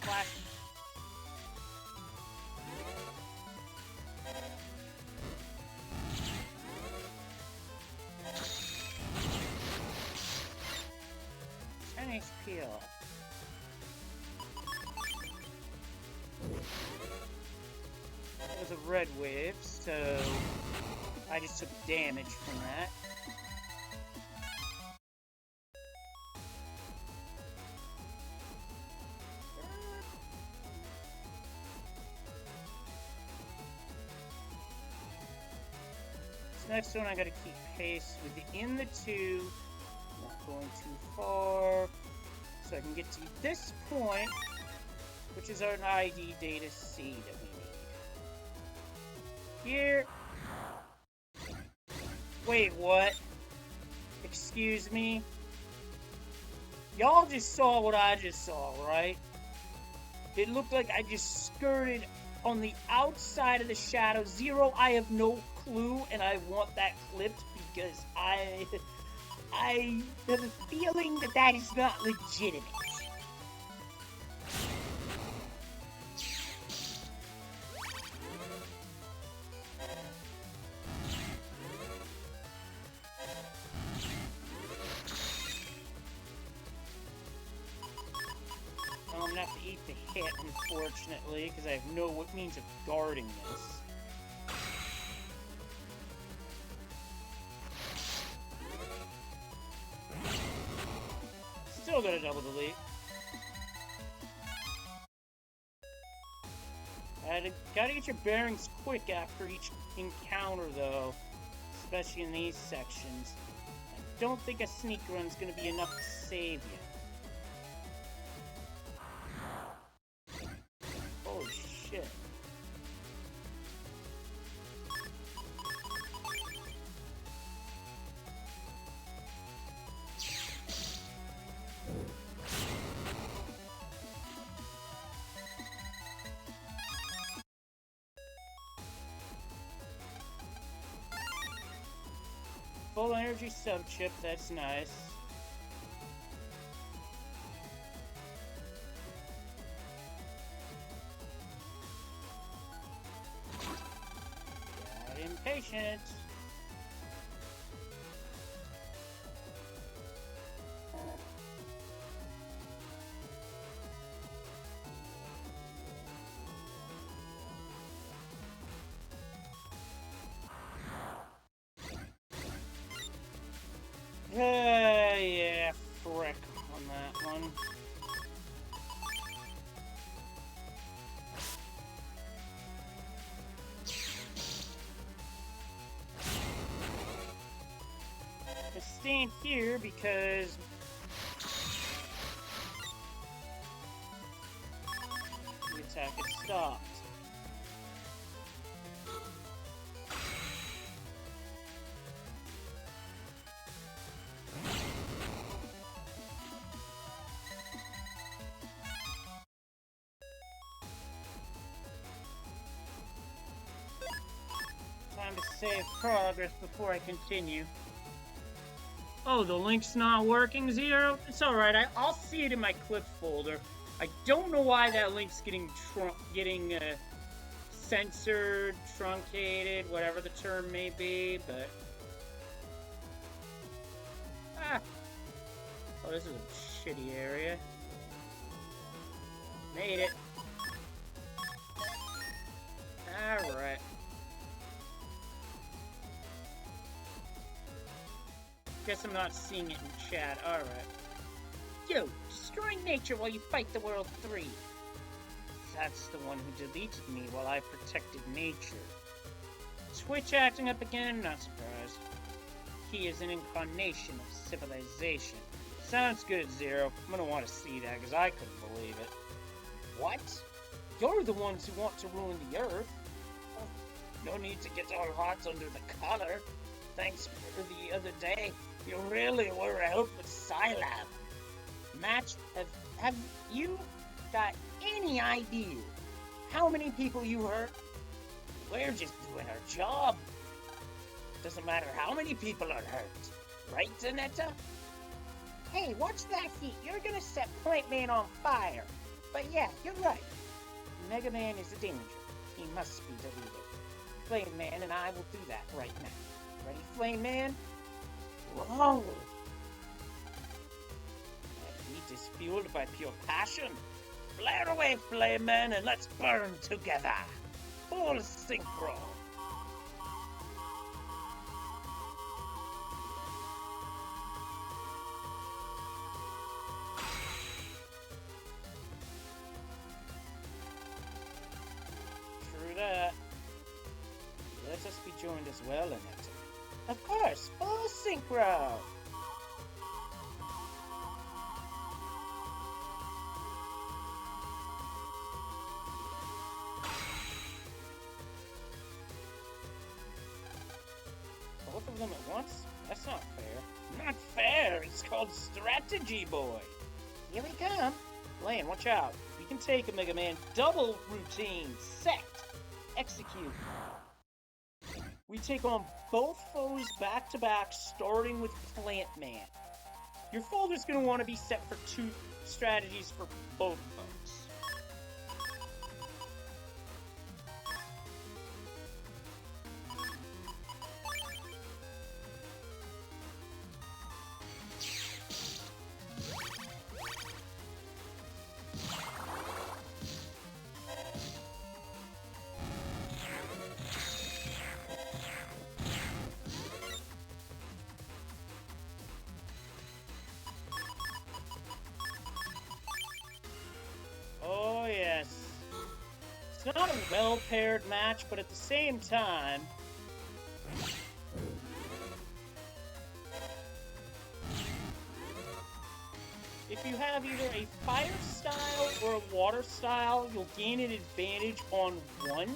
Flash. HP off. That was a red wave, so I just took damage from that. This next one I gotta keep pace within the two. Not going too far. So I can get to this point, which is our ID data C that we need. Here. Wait, what? Excuse me? Y'all just saw what I just saw, right? It looked like I just skirted on the outside of the shadow. Zero, I have no clue, and I want that clipped because I have a feeling that that is not legitimate. Well, I'm gonna have to eat the hit, unfortunately, because I have no means of guarding this. Still got a double delete. Gotta get your bearings quick after each encounter, though. Especially in these sections. I don't think a sneak run's gonna be enough to save you. Holy shit. Full energy sub chip, that's nice. Got impatient. Yeah, frick on that one. I stand here because the attack is stopped. Time to save progress before I continue. Oh, the link's not working, Zero? It's alright, I'll see it in my clip folder. I don't know why that link's getting censored, truncated, whatever the term may be, but... Ah! Oh, this is a shitty area. Made it. Alright. Guess I'm not seeing it in chat. Alright. Yo, destroying nature while you fight the World 3. That's the one who deleted me while I protected nature. Twitch acting up again? Not surprised. He is an incarnation of civilization. Sounds good, Zero. I'm gonna want to see that, because I couldn't believe it. What? You're the ones who want to ruin the Earth. Oh, no need to get our hearts under the collar. Thanks for the other day. You really were a help with Scilab. match. Have you got any idea how many people you hurt? We're just doing our job. Doesn't matter how many people are hurt. Right, Zanetta? Hey, watch that heat. You're gonna set Plant Man on fire. But yeah, you're right. Mega Man is a danger. He must be deleted. Flame Man and I will do that right now. Ready, Flame Man? Whoa! That heat is fueled by pure passion. Flare away, Flame Man, and let's burn together. Full synchro. True that. Let us be joined as well in it. Of course, full synchro. Both of them at once? That's not fair. Not fair! It's called strategy, boy. Here we come. Lane, watch out. We can take a Mega Man double routine. Set. Execute. We take on both foes back to back, starting with Plant Man. Your folder's going to want to be set for 2 strategies for both foes. Oh, yes. It's not a well-paired match, but at the same time... if you have either a fire style or a water style, you'll gain an advantage on one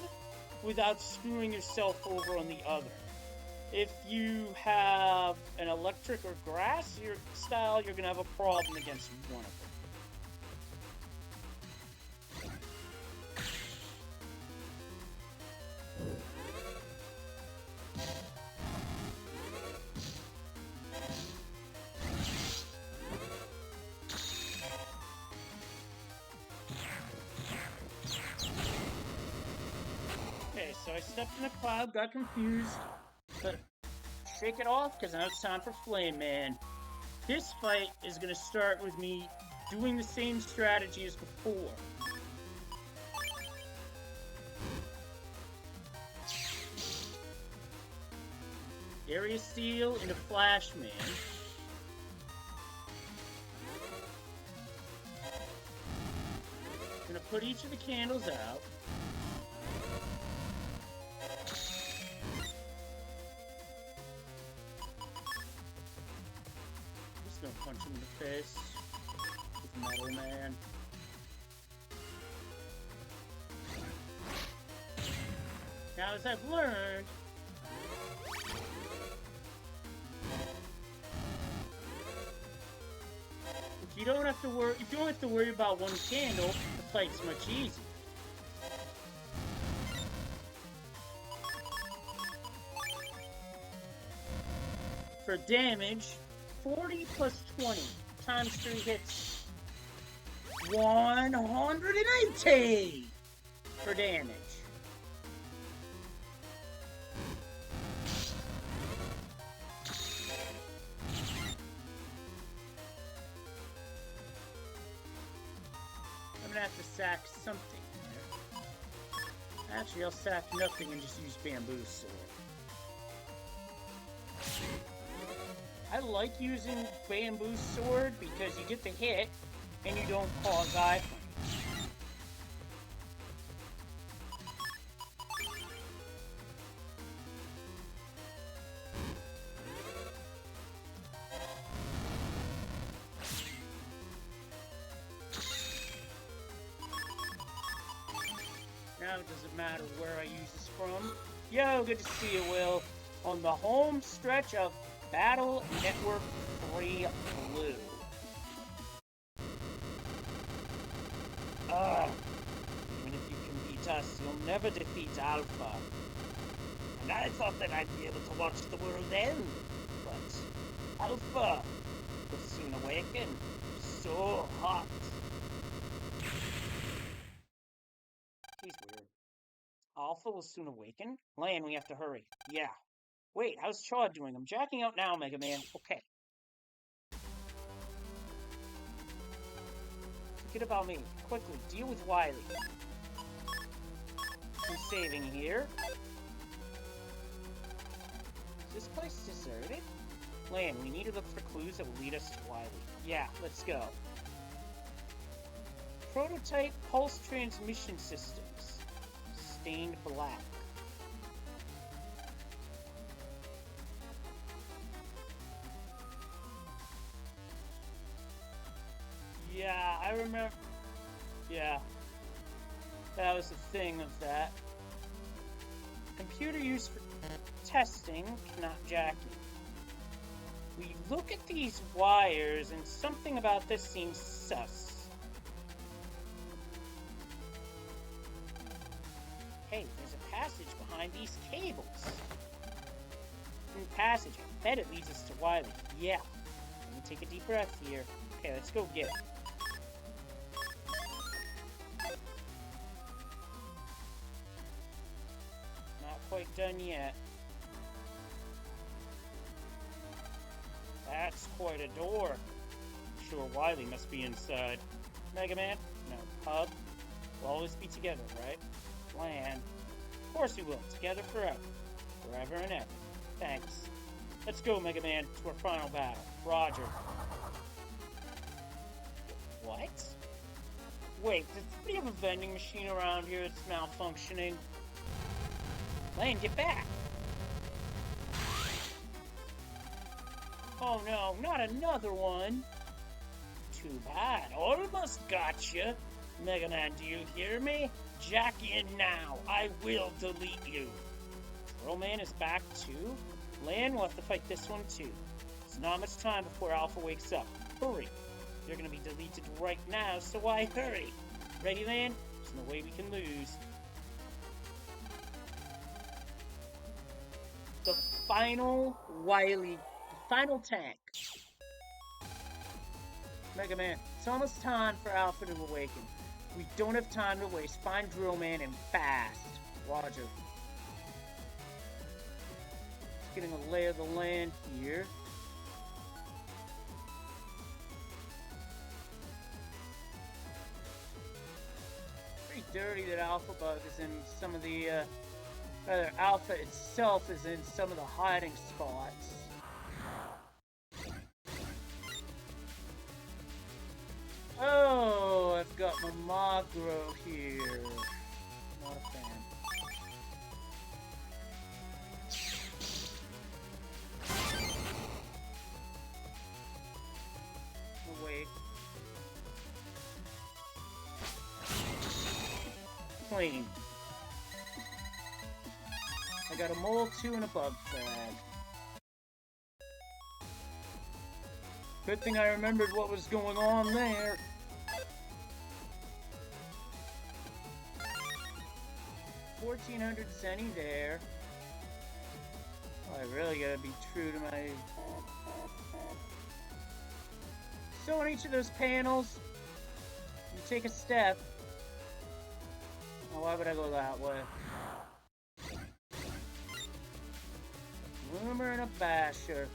without screwing yourself over on the other. If you have an electric or grass style, you're going to have a problem against one of them. Okay, so I stepped in a cloud, got confused, but shake it off because now it's time for Flame Man. This fight is going to start with me doing the same strategy as before. Area Steel into Flash Man. Gonna put each of the candles out. Just gonna punch him in the face with Metal Man. Now, as I've learned, if you don't have to worry about one candle, the fight's much easier. For damage, 40 plus 20 times 3 hits. 180 for damage. I'm gonna have to sack something there. Actually, I'll sack nothing and just use Bamboo Sword. I like using Bamboo Sword because you get the hit and you don't cause iframes. Now it doesn't matter where I use this from. Yo, good to see you, Will. On the home stretch of Battle Network 3 Blue. never defeat Alpha. And I thought that I'd be able to watch the world end. But Alpha will soon awaken. So hot. He's weird. Alpha will soon awaken? Lan, we have to hurry. Yeah. Wait, how's Chad doing? I'm jacking out now, Mega Man. Okay. Forget about me. Quickly, deal with Wily. I'm saving here. Is this place deserted? Lan, we need to look for clues that will lead us to Wily. Yeah, let's go. Prototype pulse transmission systems. Stained black. Yeah, I remember. Yeah. That was the thing of that. Computer used for testing, not jacking. We look at these wires and something about this seems sus. Hey, there's a passage behind these cables. Passage. I bet it leads us to Wily. Yeah. Let me take a deep breath here. Okay, let's go get it. Not quite done yet. That's quite a door. I'm sure Wily must be inside. Mega Man? No. Hub? We'll always be together, right? Plan. Of course we will. Together forever. Forever and ever. Thanks. Let's go, Mega Man, to our final battle. Roger. What? Wait, does somebody have a vending machine around here that's malfunctioning? Lane, get back! Oh no, not another one! Too bad. Almost got you. Mega Man, do you hear me? Jack in now. I will delete you. Troll Man is back too? Lan, we'll have to fight this one too. There's not much time before Alpha wakes up. Hurry. You're gonna be deleted right now, so why hurry? Ready, Lan? There's no way we can lose. The final Wily. The final tank. Mega Man, it's almost time for Alpha to awaken. We don't have time to waste. Find Drill Man and fast. Roger. Getting a lay of the land here. Pretty dirty that Alpha Bug is in some of the, rather, Alpha itself is in some of the hiding spots. Oh, I've got my Magro here. Not a fan. Wait. Clean. I got a mole 2 and a bug frag. Good thing I remembered what was going on there. $1,400 Zenny there. Oh, I really gotta be true to my... So on each of those panels, you take a step. Oh, why would I go that way? Rumor and a basher.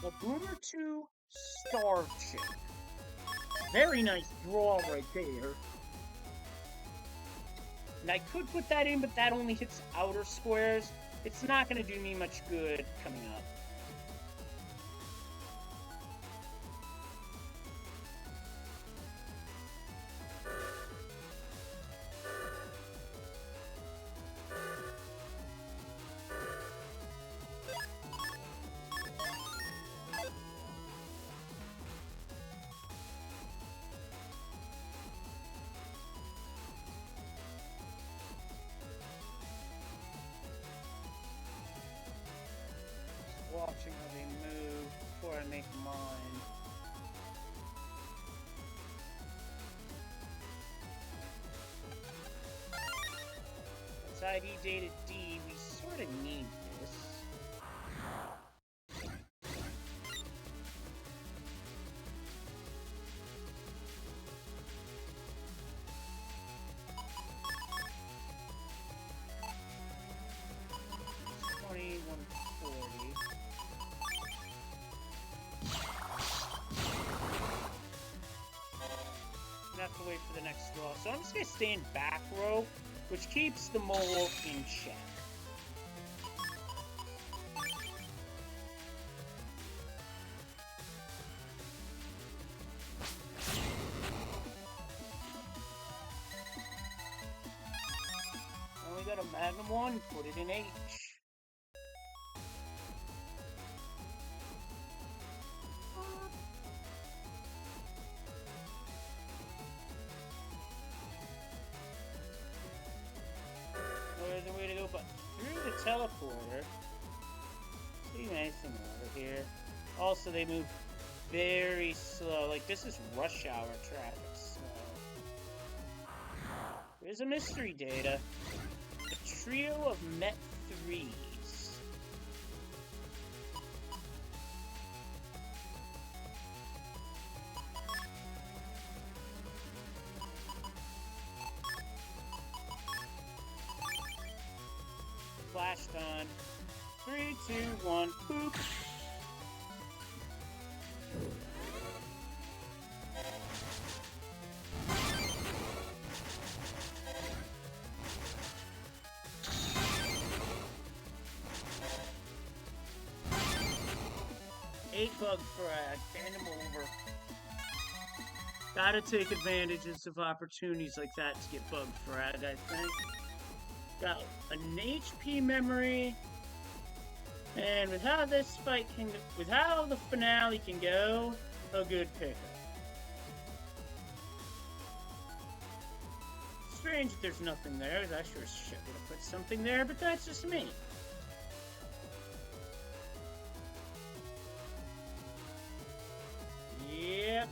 The Boomer 2 Star Chip. Very nice draw right there. And I could put that in, but that only hits outer squares. It's not going to do me much good coming up. watching how they move before I make mine. It's ID data D. We sort of need this. Have to wait for the next draw. So I'm just going to stay in back row, which keeps the mole in check. Only got a Magnum 1, put it in H. There's a way to go, but through the teleporter. Pretty nice and over here. Also, they move very slow. Like, this is rush hour traffic slow. There's a mystery data. A trio of Met 3s. Flash time. 3, 2, 1, boop. Eight bug frag. Band them over. Gotta take advantages of opportunities like that to get bug frag, I think. Got an HP memory, and with how this fight can, with how the finale can go, a good pickup. Strange that there's nothing there, because I sure as shit would have put something there, but that's just me. Yep.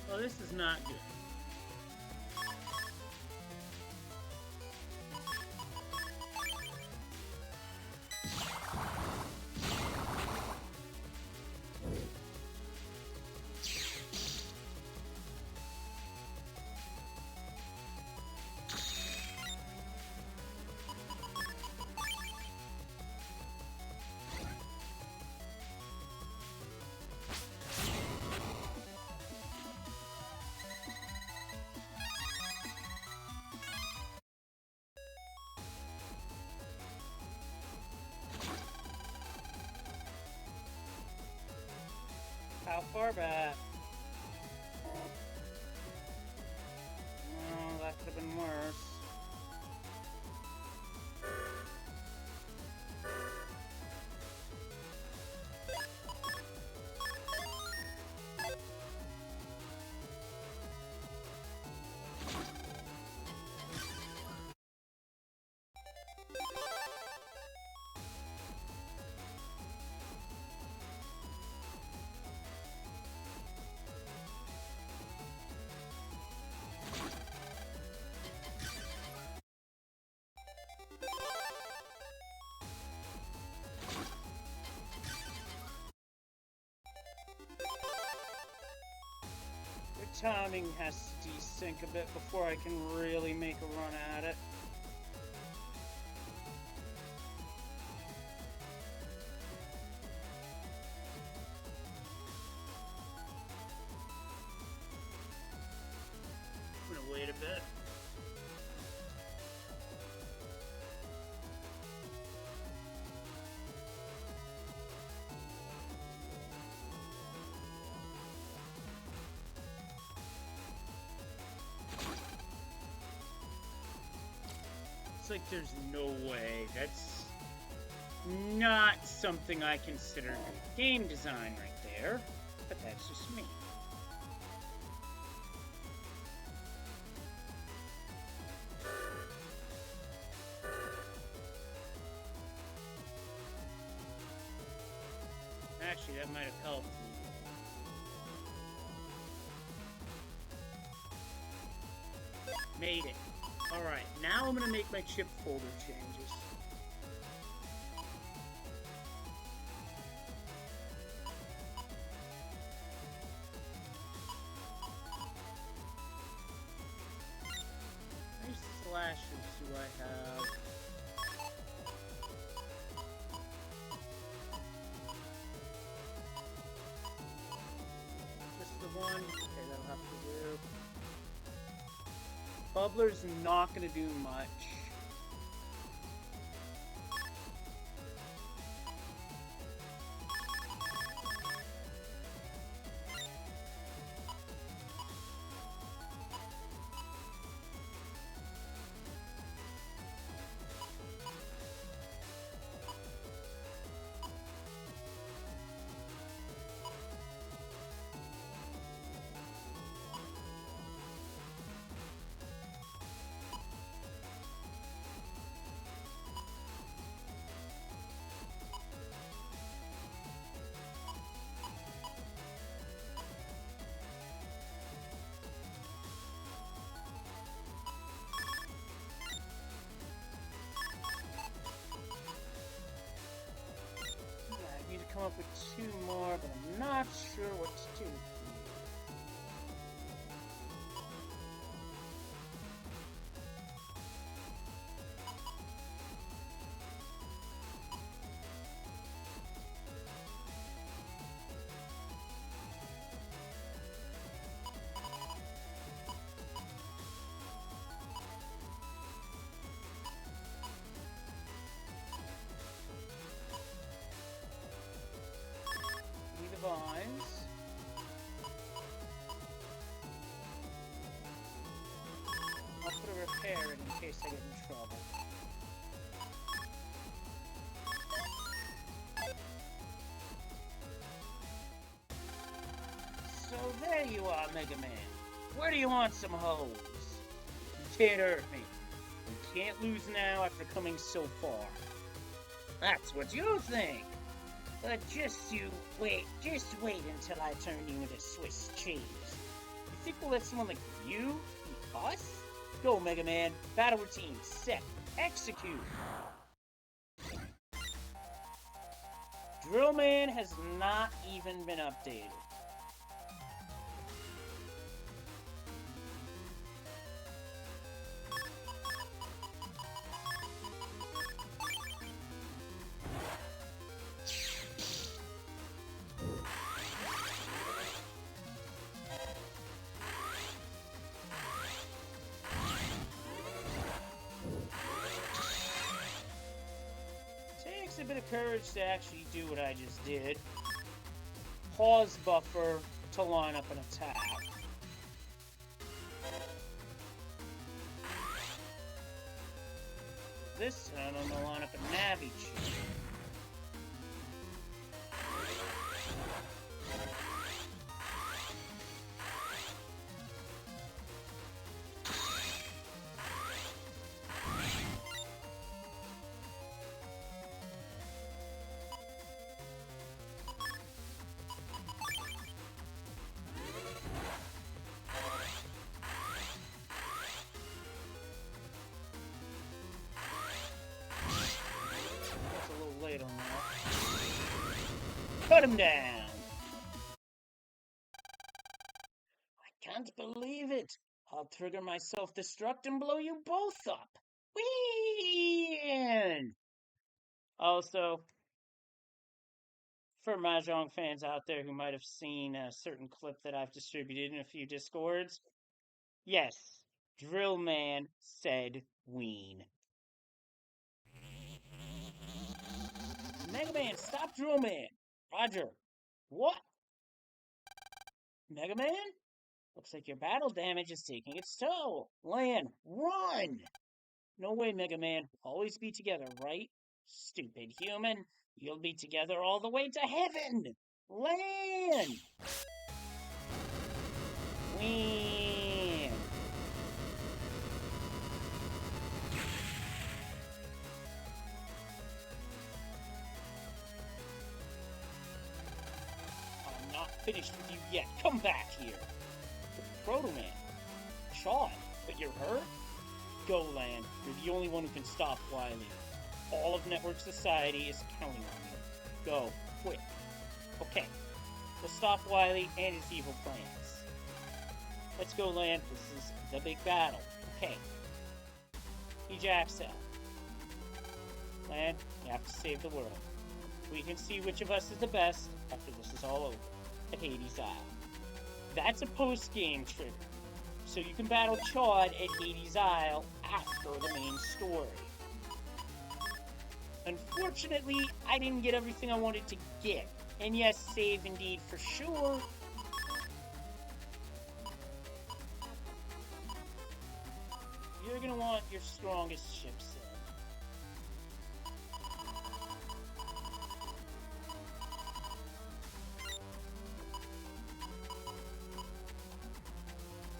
Well, this is not good. How far back? Oh, that could have been worse. The timing has to desync a bit before I can really make a run at it. I'm gonna wait a bit. like there's no way. That's not something I consider game design right there. But that's just me. Actually, that might have helped me. Made it. Alright, now I'm gonna make my chip folder changes. How many slashers do I have? Just the one? Okay, that'll have to do. Bubbler's not gonna do much. Come up with 2 more, but I'm not sure what to do. Vines. I'll put a repair in case I get in trouble. So there you are, Mega Man. Where do you want some hoes? You can't hurt me. You can't lose now after coming so far. That's what you think. But just wait until I turn you into Swiss cheese. You think we'll let someone like you beat us? Go, Mega Man. Battle routine set. Execute. Drill Man has not even been updated. A bit of courage to actually do what I just did. Pause buffer to line up an attack. This time I'm gonna line up a Navi chip. Cut him down! I can't believe it! I'll trigger my self-destruct and blow you both up! Whee! Also, for Mahjong fans out there who might have seen a certain clip that I've distributed in a few Discords, yes, Drill Man said ween. Mega Man, stop Drill Man! Roger. What? Mega Man? Looks like your battle damage is taking its toll. Lan, run! No way, Mega Man. Always be together, right? Stupid human. You'll be together all the way to heaven. Land! Win! I'm not finished with you yet. Come back here. Proto Man. Chad, but you're hurt? Go, Land. You're the only one who can stop Wily. All of Network Society is counting on you. Go, quick. Okay, we'll stop Wily and his evil plans. Let's go, Land. This is the big battle. Okay. Ejacks out. Land, you have to save the world. We can see which of us is the best after this is all over at Hades Isle. That's a post-game trigger, so you can battle Chad at Hades Isle after the main story. Unfortunately, I didn't get everything I wanted to get. And yes, save indeed for sure. You're gonna want your strongest ship set.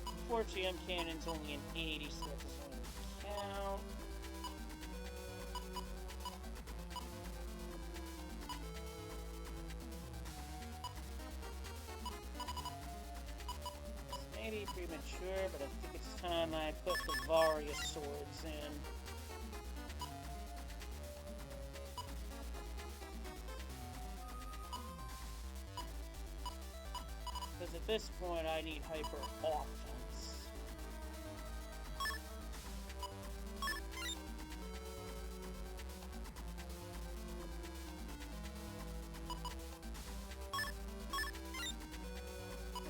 Unfortunately, M-Cannon's only an 80, so that doesn't really count. Maybe premature, but I think it's time I put the Varia swords in. Because at this point I need hyper offense.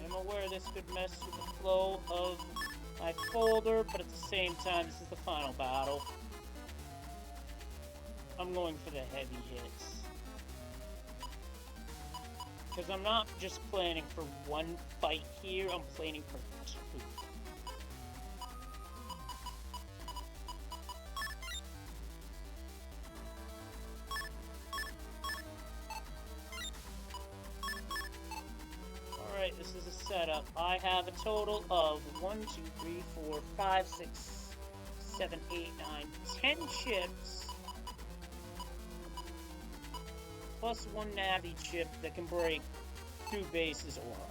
I'm aware this could mess with the flow of my folder, but at the same time, this is the final battle. I'm going for the heavy hits. Because I'm not just planning for one fight here, I'm planning for two. Alright, this is a setup. I have a total of 1, 2, 3, 4, 5, 6, 7, 8, 9, 10 chips. Plus one Navi chip that can break 2 bases aura.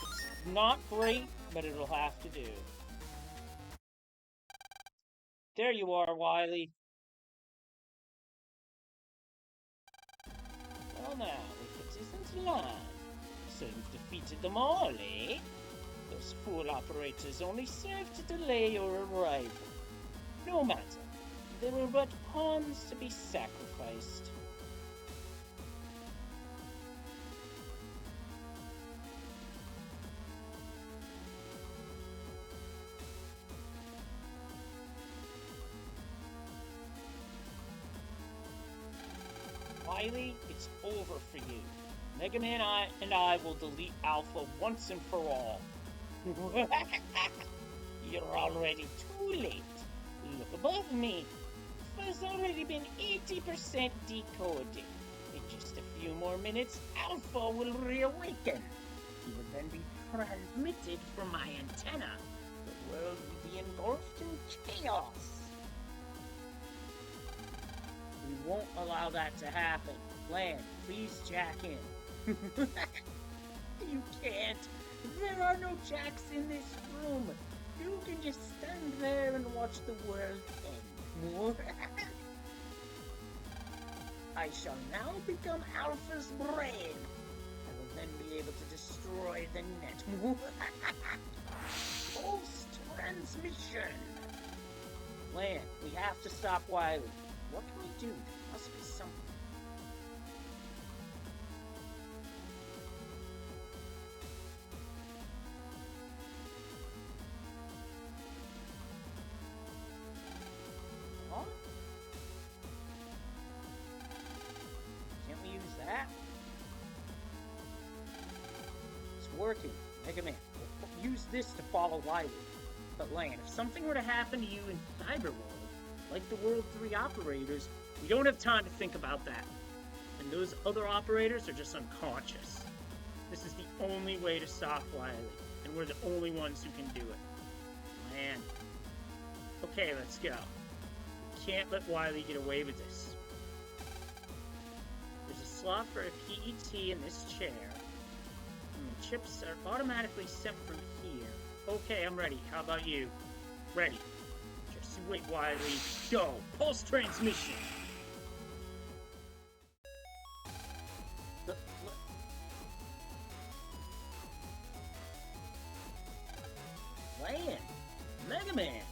It's not great, but it'll have to do. There you are, Wily. Well now, if it isn't line. So you've defeated them all, eh? Those fool operators only serve to delay your arrival. No matter. They were but pawns to be sacrificed. Wily, it's over for you. Mega Man and I will delete Alpha once and for all. You're already too late. Look above me. Alpha's already been 80% decoded. In just a few more minutes, Alpha will reawaken. He will then be transmitted from my antenna. The world will be engulfed in chaos. We won't allow that to happen. Land, please jack in. You can't. There are no jacks in this room. You can just stand there and watch the world end. I shall now become Alpha's brain. I will then be able to destroy the net. Post-transmission. Land, we have to stop Wily. What can we do? There must be something. Huh? Can't we use that? It's working. Mega Man, use this to follow Wily. But Lan, if something were to happen to you in Cyberworld, like the World 3 operators, we don't have time to think about that. And those other operators are just unconscious. This is the only way to stop Wily, and we're the only ones who can do it. Man. Okay, let's go. We can't let Wily get away with this. There's a slot for a PET in this chair. And the chips are automatically sent from here. Okay, I'm ready. How about you? Ready. Just wait, Wily. Go! Pulse transmission! Lan! Mega Man!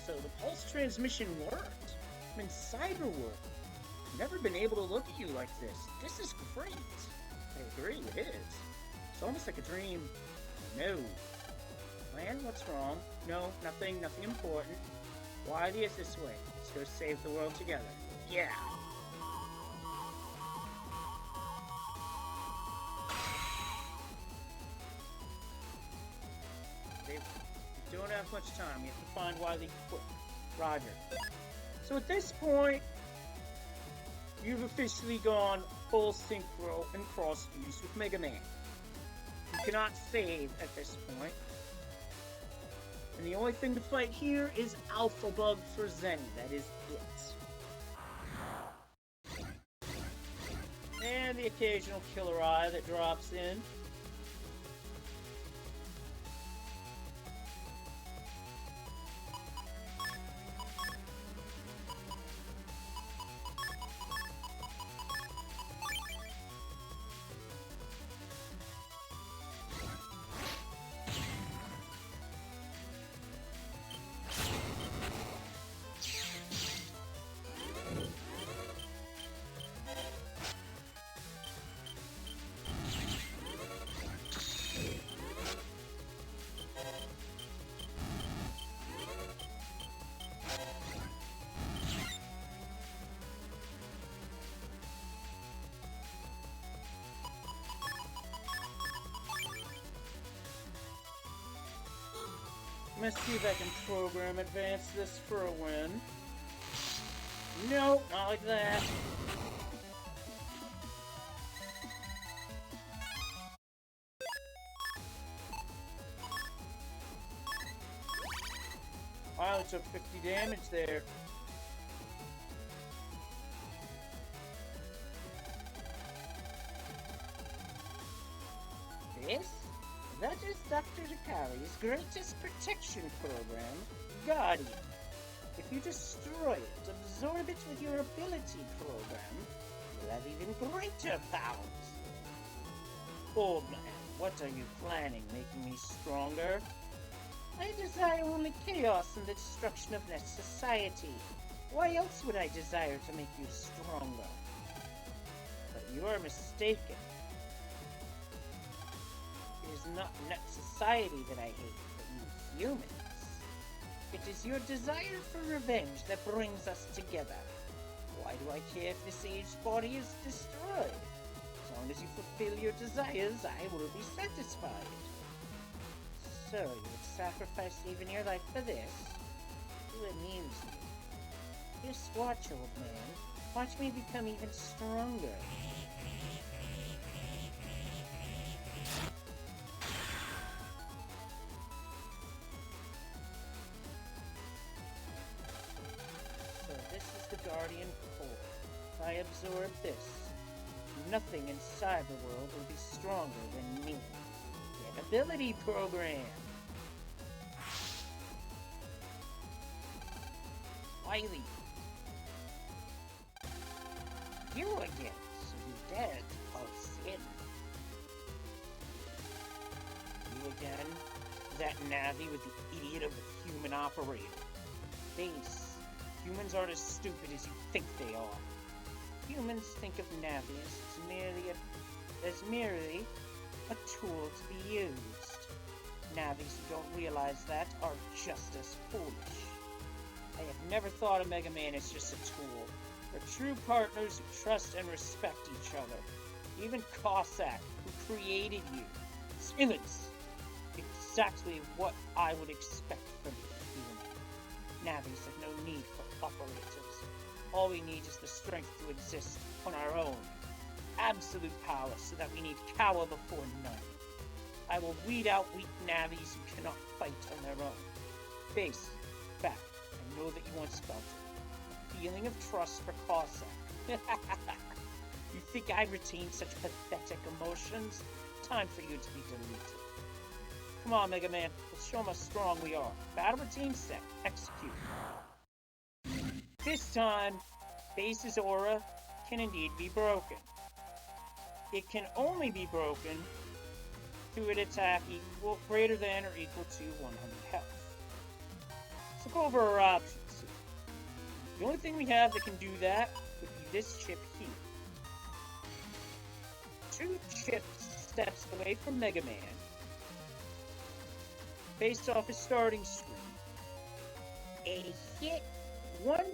So the pulse transmission worked. I'm in Cyberworld. Never been able to look at you like this. This is great. I agree, it is. It's almost like a dream. No. Lan, what's wrong? No, nothing important. Wily is this way. Let's go save the world together. Yeah! We don't have much time. We have to find Wily quick. Roger. So at this point, you've officially gone full synchro and cross fuse with Mega Man. You cannot save at this point. And the only thing to fight here is Alpha Bug for Zenny. That is it. And the occasional killer eye that drops in. Let's see if I can program advance this for a win. Nope, not like that. Wow, it took 50 damage there. This? That is Dr. Zakari's greatest protection program, Guardian. If you destroy it, absorb it with your ability program, you'll have even greater powers. Old man, what are you planning, making me stronger? I desire only chaos and the destruction of this society. Why else would I desire to make you stronger? But you are mistaken. It is not net society that I hate, but you humans. It is your desire for revenge that brings us together. Why do I care if this aged body is destroyed? As long as you fulfill your desires, I will be satisfied. So, you would sacrifice even your life for this? You amuse me. Just watch, old man. Watch me become even stronger. So this is the Guardian Core. If I absorb this, nothing in Cyberworld will be stronger than me. Get ability program! Wily! You again, so you dared to pulse in. You again? That Navi with the idiot of a human operator. Base. Humans aren't as stupid as you think they are. Humans think of Navi as merely a tool to be used. Navis who don't realize that are just as foolish. I have never thought of Mega Man as just a tool. They're true partners who trust and respect each other. Even Cossack, who created you. Silence! It's exactly what I would expect from you. Navis have no need for operators. All we need is the strength to exist on our own. Absolute power so that we need cower before none. I will weed out weak navies who cannot fight on their own. Face, back, I know that you once felt it. A feeling of trust for Cossack. You think I retain such pathetic emotions? Time for you to be deleted. Come on, Mega Man. Let's show them how strong we are. Battle routine set. Execute. This time, Base's aura can indeed be broken. It can only be broken through an attack greater than or equal to 100 health. So go over our options. The only thing we have that can do that would be this chip here. 2 chip steps away from Mega Man, based off his starting screen. One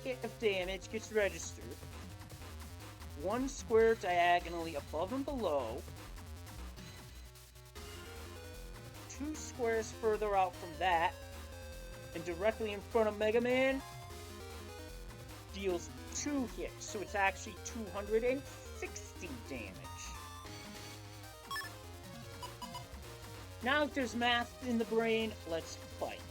hit of damage gets registered. 1 square diagonally above and below. 2 squares further out from that, and directly in front of Mega Man, deals 2 hits, so it's actually 260 damage. Now that there's math in the brain, let's fight.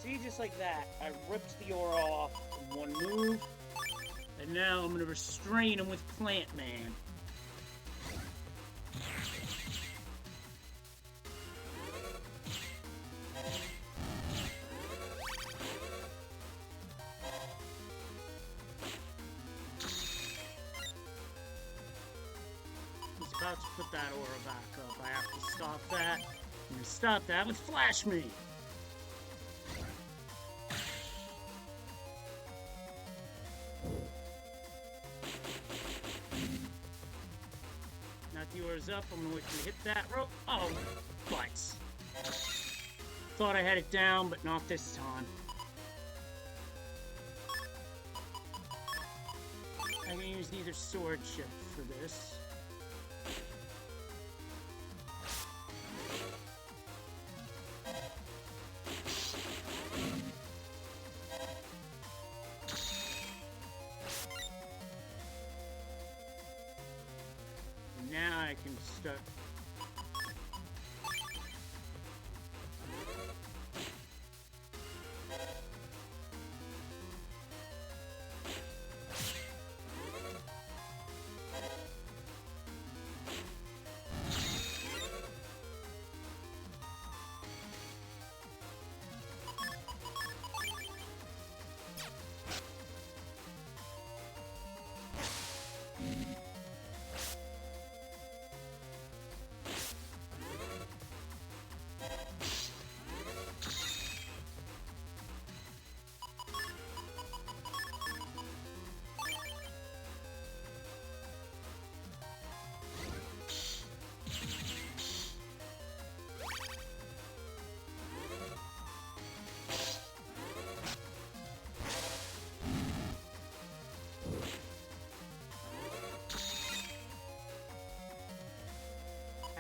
See, just like that, I ripped the aura off in 1 move, and now I'm going to restrain him with Plant Man. He's about to put that aura back up. I have to stop that. I'm going to stop that with Flash Me. Up, I'm gonna wait to hit that rope. Oh, butts. Thought I had it down, but not this time. I can use either sword chip for this. Now I can start.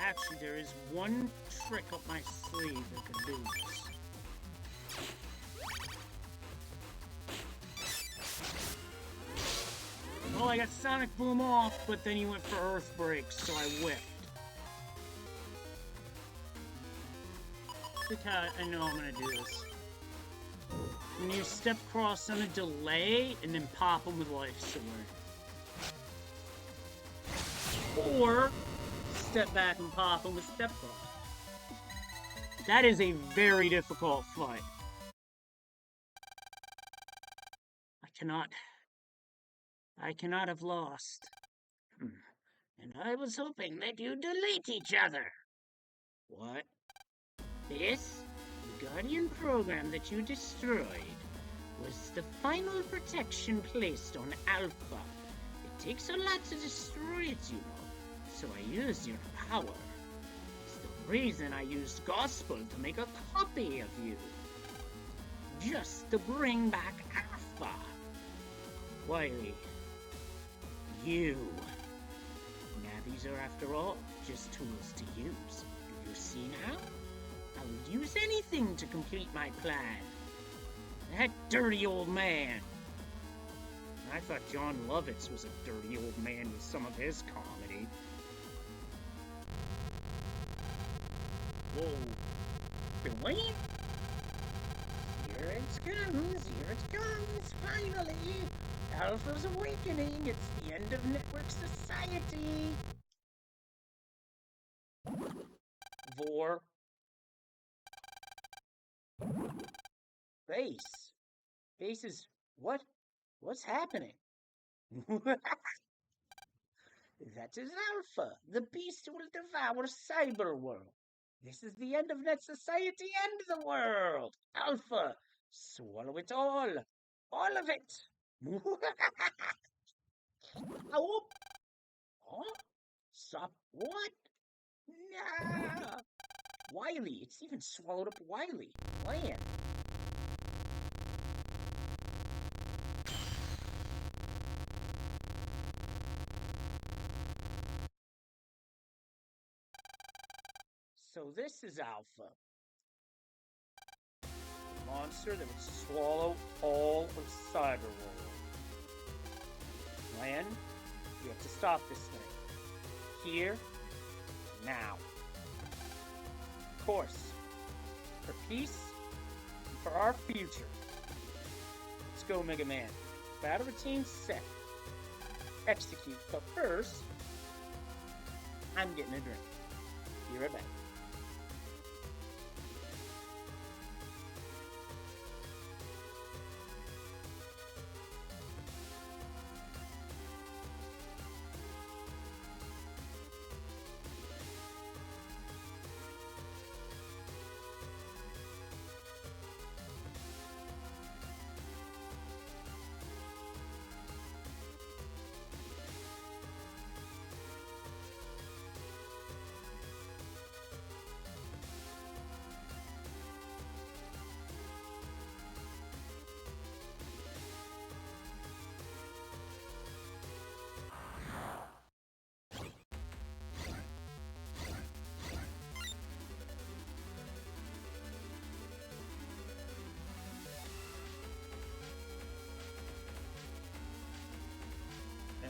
Actually, there is one trick up my sleeve that can do this. Well, I got Sonic Boom off, but then he went for Earth Break, so I whiffed. Look how I know I'm gonna do this. When you step cross on a delay, and then pop him with Life Sword. Or step back and pop him with Step Cross. That is a very difficult fight. I cannot have lost. And I was hoping that you'd delete each other. What? This, the Guardian program that you destroyed, was the final protection placed on Alpha. It takes a lot to destroy it, you know, so I used your power. It's the reason I used Gospel to make a copy of you. Just to bring back Alpha. Wily, you. Now these are, after all, just tools to use. Do you see now? I would use anything to complete my plan. That dirty old man. I thought John Lovitz was a dirty old man with some of his comedy. Whoa. Billy? Here it comes, finally! Alpha's awakening, it's the end of network society! Vor. Base. Base is... what? What's happening? That is Alpha. The beast will devour Cyberworld. This is the end of net society and the world. Alpha, swallow it all. All of it. Oh. Huh? Stop. What? Nah. Wily. It's even swallowed up Wily. Land. So this is Alpha. The monster that would swallow all of Cyberworld. Lan, we have to stop this thing. Here, now. Of course. For peace, and for our future. Let's go, Mega Man. Battle routine set. Execute. But first, I'm getting a drink. Be right back.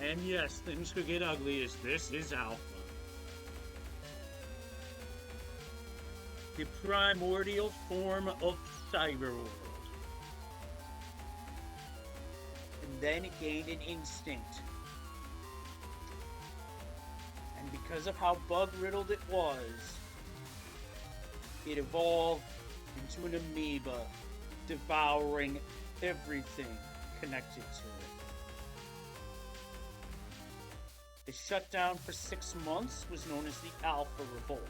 And yes, things could get ugly as this is Alpha. The primordial form of Cyberworld. And then it gained an instinct. And because of how bug-riddled it was, it evolved into an amoeba, devouring everything connected to it. The shutdown for 6 months was known as the Alpha Revolt.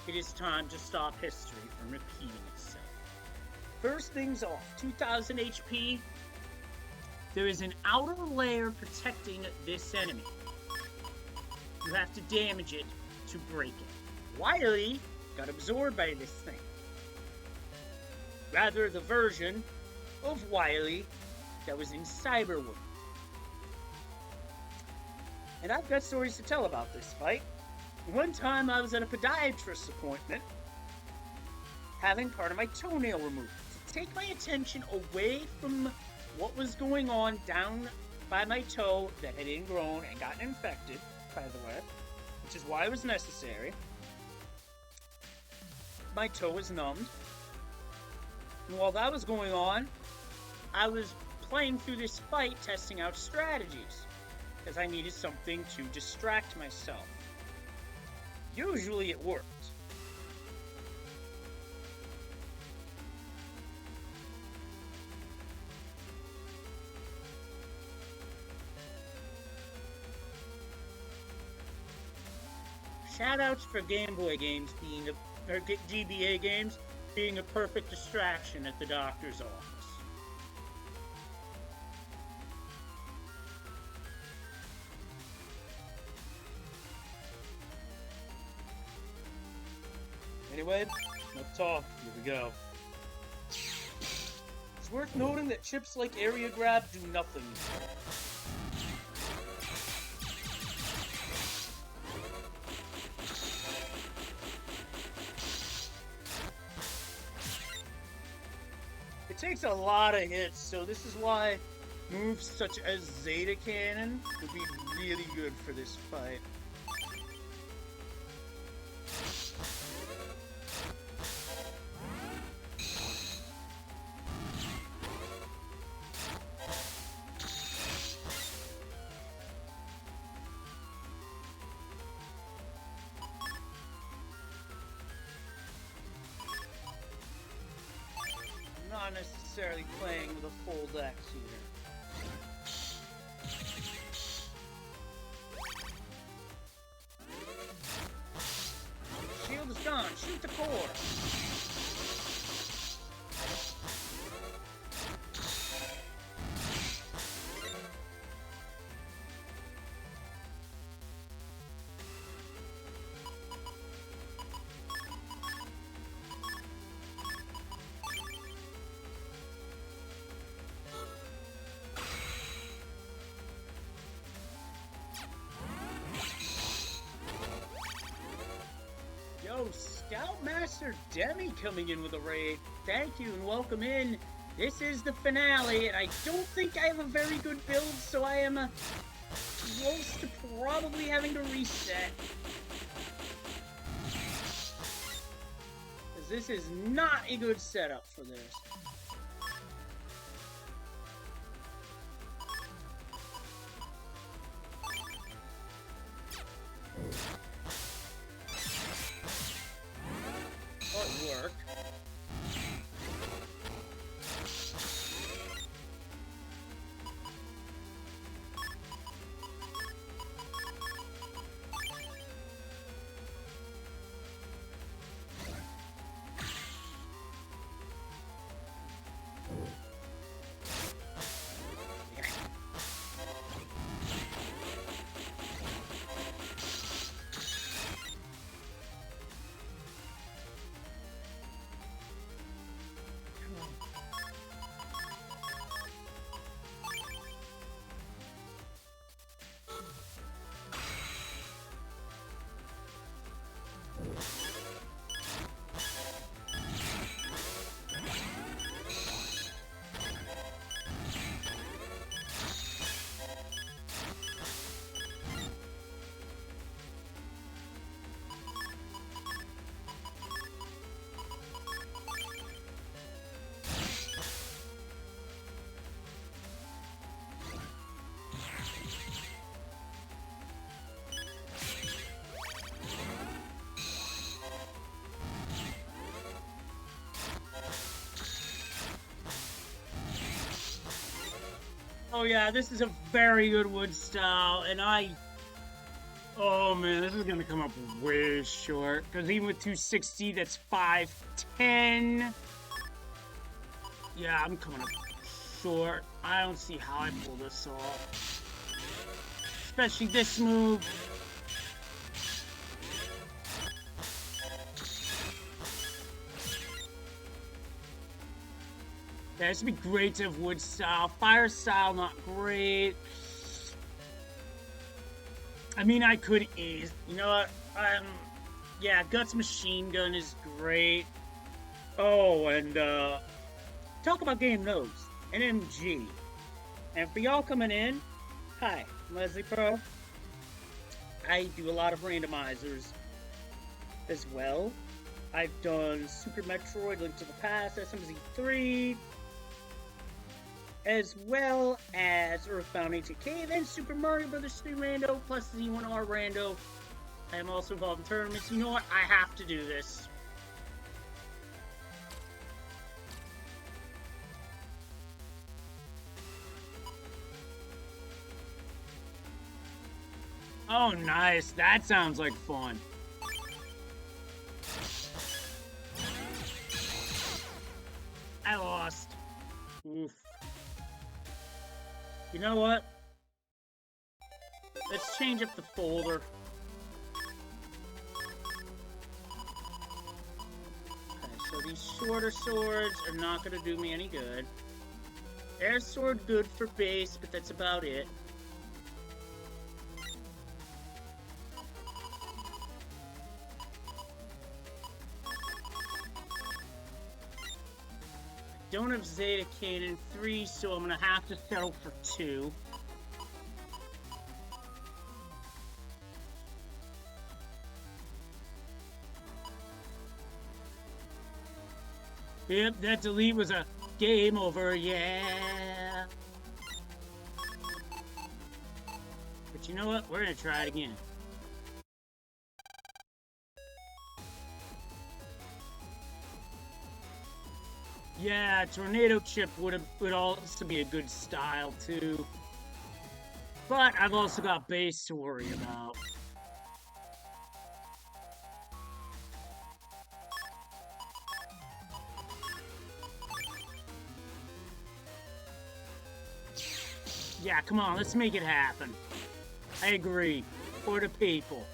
It is time to stop history from repeating itself. First things off, 2000 HP. There is an outer layer protecting this enemy. You have to damage it to break it. Wily got absorbed by this thing. Rather, the version of Wily that was in Cyberworld. And I've got stories to tell about this fight. One time I was at a podiatrist's appointment, having part of my toenail removed. To take my attention away from what was going on down by my toe that had ingrown and gotten infected, by the way, which is why it was necessary. My toe was numbed. And while that was going on, I was playing through this fight, testing out strategies, because I needed something to distract myself. Usually it worked. shoutouts for Game Boy games being or GBA games being a perfect distraction at the doctor's office. Anyway, enough talk. Here we go. It's worth noting that chips like area grab do nothing. It takes a lot of hits, so this is why moves such as Zeta Cannon would be really good for this fight. Not necessarily playing with a full dex here. Shield is gone. Shoot the core. Yo, Scoutmaster Demi coming in with a raid. Thank you and welcome in. This is the finale, and I don't think I have a very good build, so I am close to probably having to reset. Because this is not a good setup for this. Work. Oh yeah, this is a very good wood style, and oh man, this is gonna come up way short, because even with 260, that's 510. Yeah, I'm coming up short. I don't see how I pull this off. Especially this move. Yeah, this would be great to have wood style. Fire style, not great. I mean, I could ease. You know what? Yeah, Guts Machine Gun is great. Oh, and, talk about game notes. NMG. And for y'all coming in, hi, I'm Leslie Pro. I do a lot of randomizers as well. I've done Super Metroid, Link to the Past, SMZ3, as well as Earthbound Ancient Cave and Super Mario Bros. 3 Rando, plus Z1R Rando. I am also involved in tournaments. You know what? I have to do this. Oh, nice. That sounds like fun. Oof. You know what? Let's change up the folder. Okay, so these shorter swords are not going to do me any good. Air sword good for base, but that's about it. Don't have Zeta Cannon 3, so I'm gonna have to settle for 2. Yep, that delete was a game over, yeah. But you know what? We're gonna try it again. Yeah, Tornado Chip would also be a good style too. But I've also got base to worry about. Yeah, come on, let's make it happen. I agree. For the people.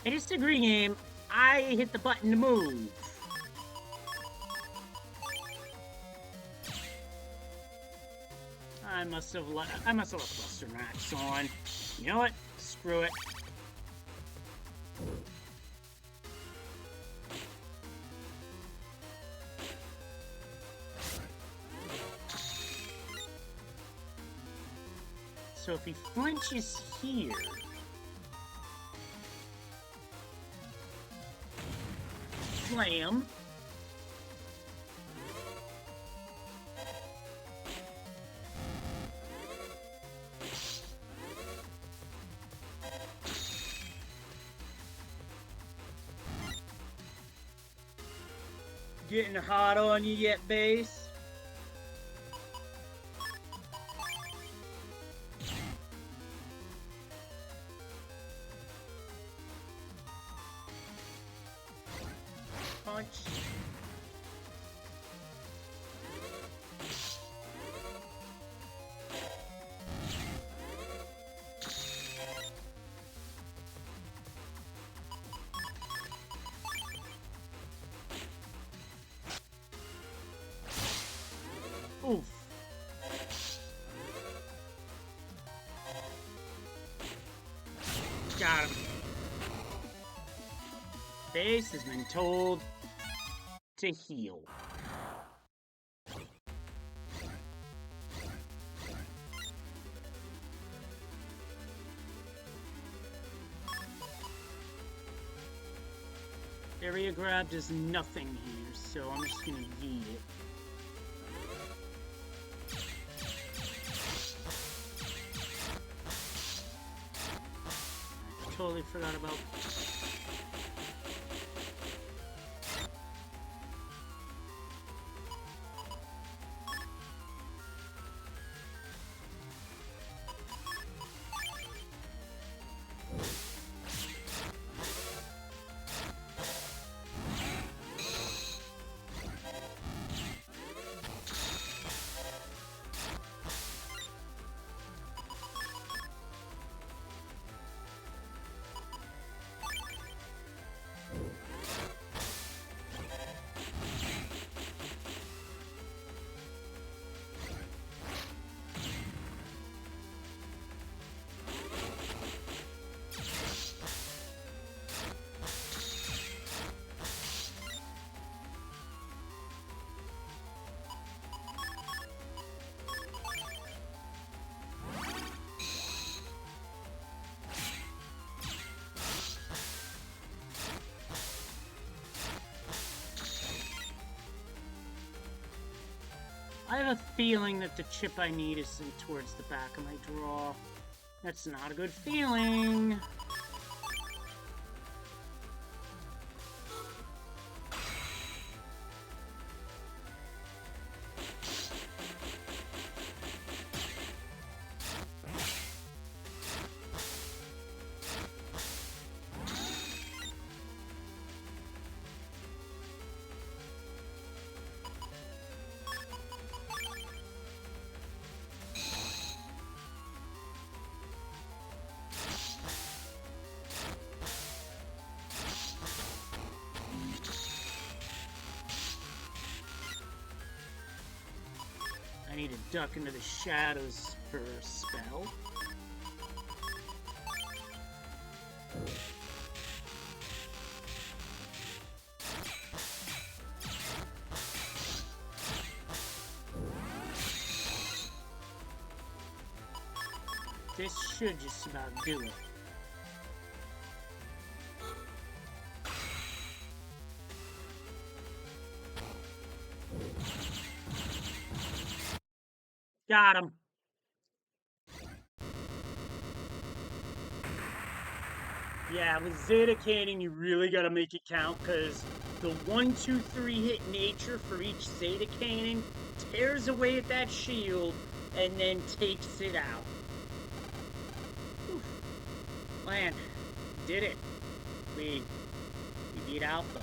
I disagree, game. I hit the button to move. I must have left Buster Max on. You know what? Screw it. So if he flinches here, slam. Getting hot on you yet, base? Punch. Oof. Got him. Base has been told to heal. Area grab does nothing here, so I'm just gonna yeet it. I totally forgot about. I have a feeling that the chip I need is in towards the back of my draw. That's not a good feeling. need to duck into the shadows for a spell. This should just about do it. Got him. Yeah, with Zeta Cannon, you really gotta make it count, because the 1, 2, 3 hit nature for each Zeta Cannon tears away at that shield and then takes it out. Whew. Man, did it. We beat Alpha.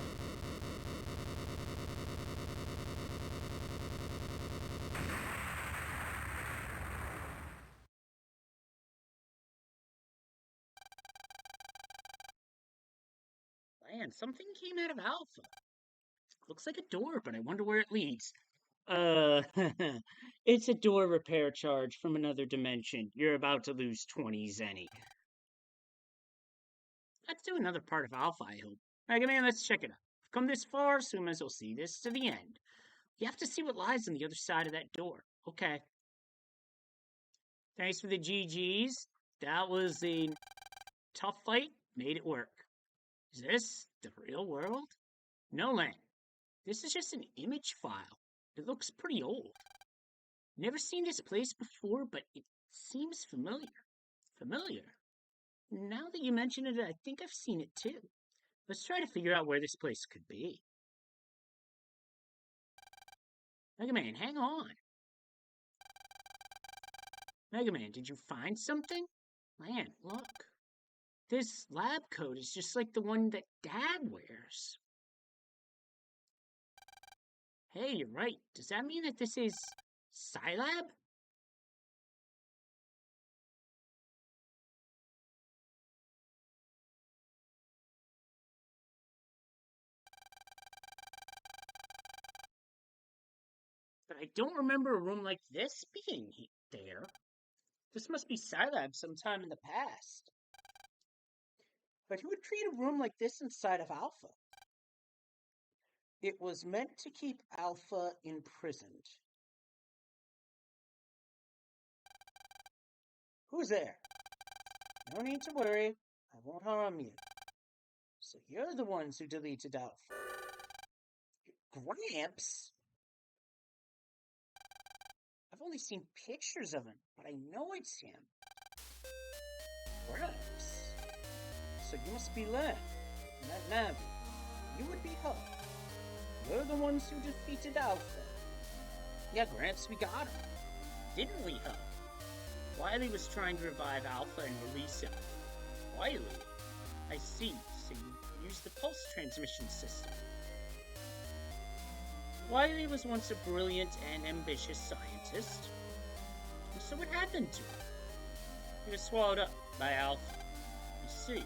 Man, something came out of Alpha. Looks like a door, but I wonder where it leads. It's a door repair charge from another dimension. You're about to lose 20 Zenny. Let's do another part of Alpha, I hope. Mega Man, let's check it out. We've come this far, so we might as well see this to the end. You have to see what lies on the other side of that door. Okay. Thanks for the GGs. That was a tough fight. Made it work. Is this the real world? No, Len. This is just an image file. It looks pretty old. Never seen this place before, but it seems familiar. Familiar? Now that you mention it, I think I've seen it too. Let's try to figure out where this place could be. Mega Man, hang on. Mega Man, did you find something? Man, look. This lab coat is just like the one that Dad wears. Hey, you're right. Does that mean that this is Scilab? But I don't remember a room like this being there. This must be Scilab sometime in the past. But who would treat a room like this inside of Alpha? It was meant to keep Alpha imprisoned. Who's there? No need to worry. I won't harm you. So you're the ones who deleted Alpha. Gramps? I've only seen pictures of him, but I know it's him. Gramps? So you must be Len, not Navi. You would be Hub. You're the ones who defeated Alpha. Yeah, Gramps, we got him. Didn't we, Hub? Wily was trying to revive Alpha and release him. Wily? I see, so you used the pulse transmission system. Wily was once a brilliant and ambitious scientist. And so what happened to him? He was swallowed up by Alpha. You see,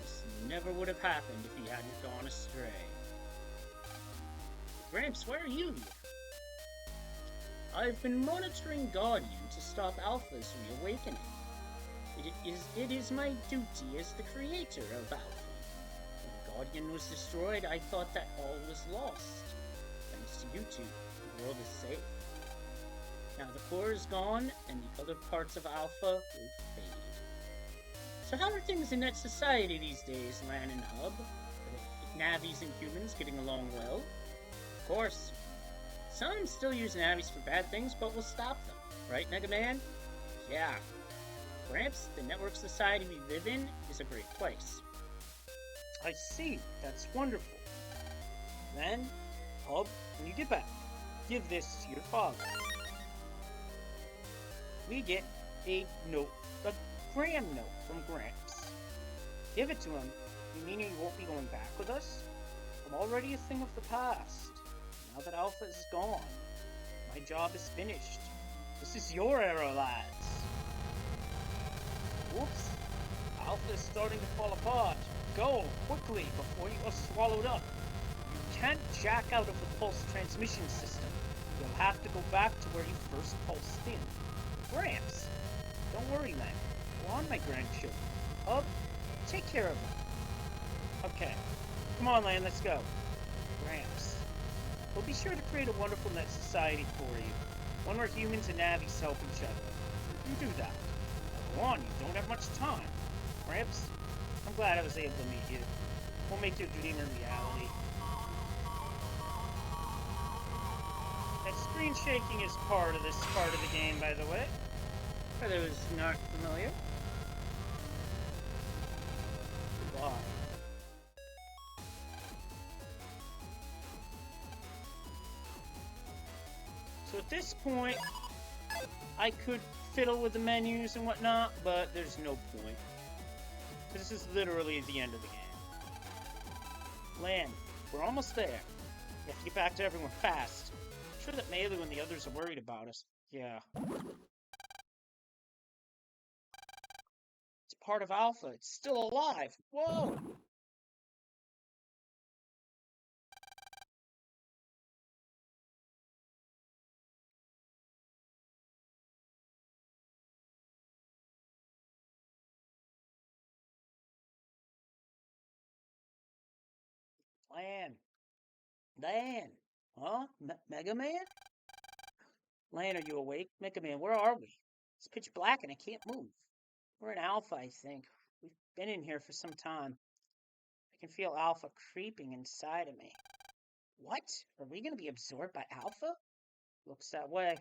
this never would have happened if he hadn't gone astray. Gramps, why are you here? I've been monitoring Guardian to stop Alpha's reawakening. It is my duty as the creator of Alpha. When Guardian was destroyed, I thought that all was lost. Thanks to you two, the world is safe. Now the core is gone, and the other parts of Alpha will fade. So how are things in that society these days, Lan and Hub? Are the Navis and humans getting along well? Of course. Some still use Navis for bad things, but we'll stop them. Right, Mega Man? Yeah. Gramps, the network society we live in is a great place. I see. That's wonderful. Then, Hub, when you get back, give this to your father. We get a note, a gram note from Gramps. Give it to him. You mean you won't be going back with us? I'm already a thing of the past. Now that Alpha is gone, my job is finished. This is your era, lads. Whoops. Alpha is starting to fall apart. Go, quickly, before you are swallowed up. You can't jack out of the pulse transmission system. You'll have to go back to where you first pulsed in. Gramps, don't worry, man. Go on, my grandchildren. Take care of them. Okay. Come on, Lan, let's go. Gramps, we'll be sure to create a wonderful net society for you. One where humans and navies help each other. You do that. Go on, you don't have much time. Gramps, I'm glad I was able to meet you. We'll make your dream a reality. That screen shaking is part of this part of the game, by the way. For those not familiar. Goodbye. So at this point, I could fiddle with the menus and whatnot, but there's no point. This is literally the end of the game. Lan, we're almost there. We have to get back to everyone fast. I'm sure that Melee and the others are worried about us. Yeah. It's part of Alpha. It's still alive. Whoa! Lan. Huh? Mega Man? Lan, are you awake? Mega Man, where are we? It's pitch black and I can't move. We're in Alpha, I think. We've been in here for some time. I can feel Alpha creeping inside of me. What? Are we going to be absorbed by Alpha? Looks that way.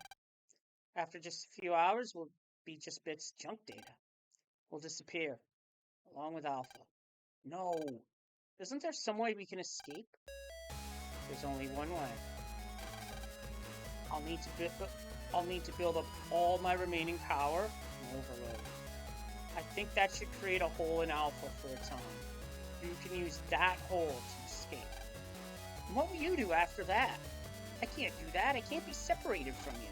After just a few hours, we'll be just bits of junk data. We'll disappear, along with Alpha. No. Isn't there some way we can escape? There's only one way. I'll need to build up all my remaining power and overload. I think that should create a hole in Alpha for a time. You can use that hole to escape. And what will you do after that? I can't do that. I can't be separated from you.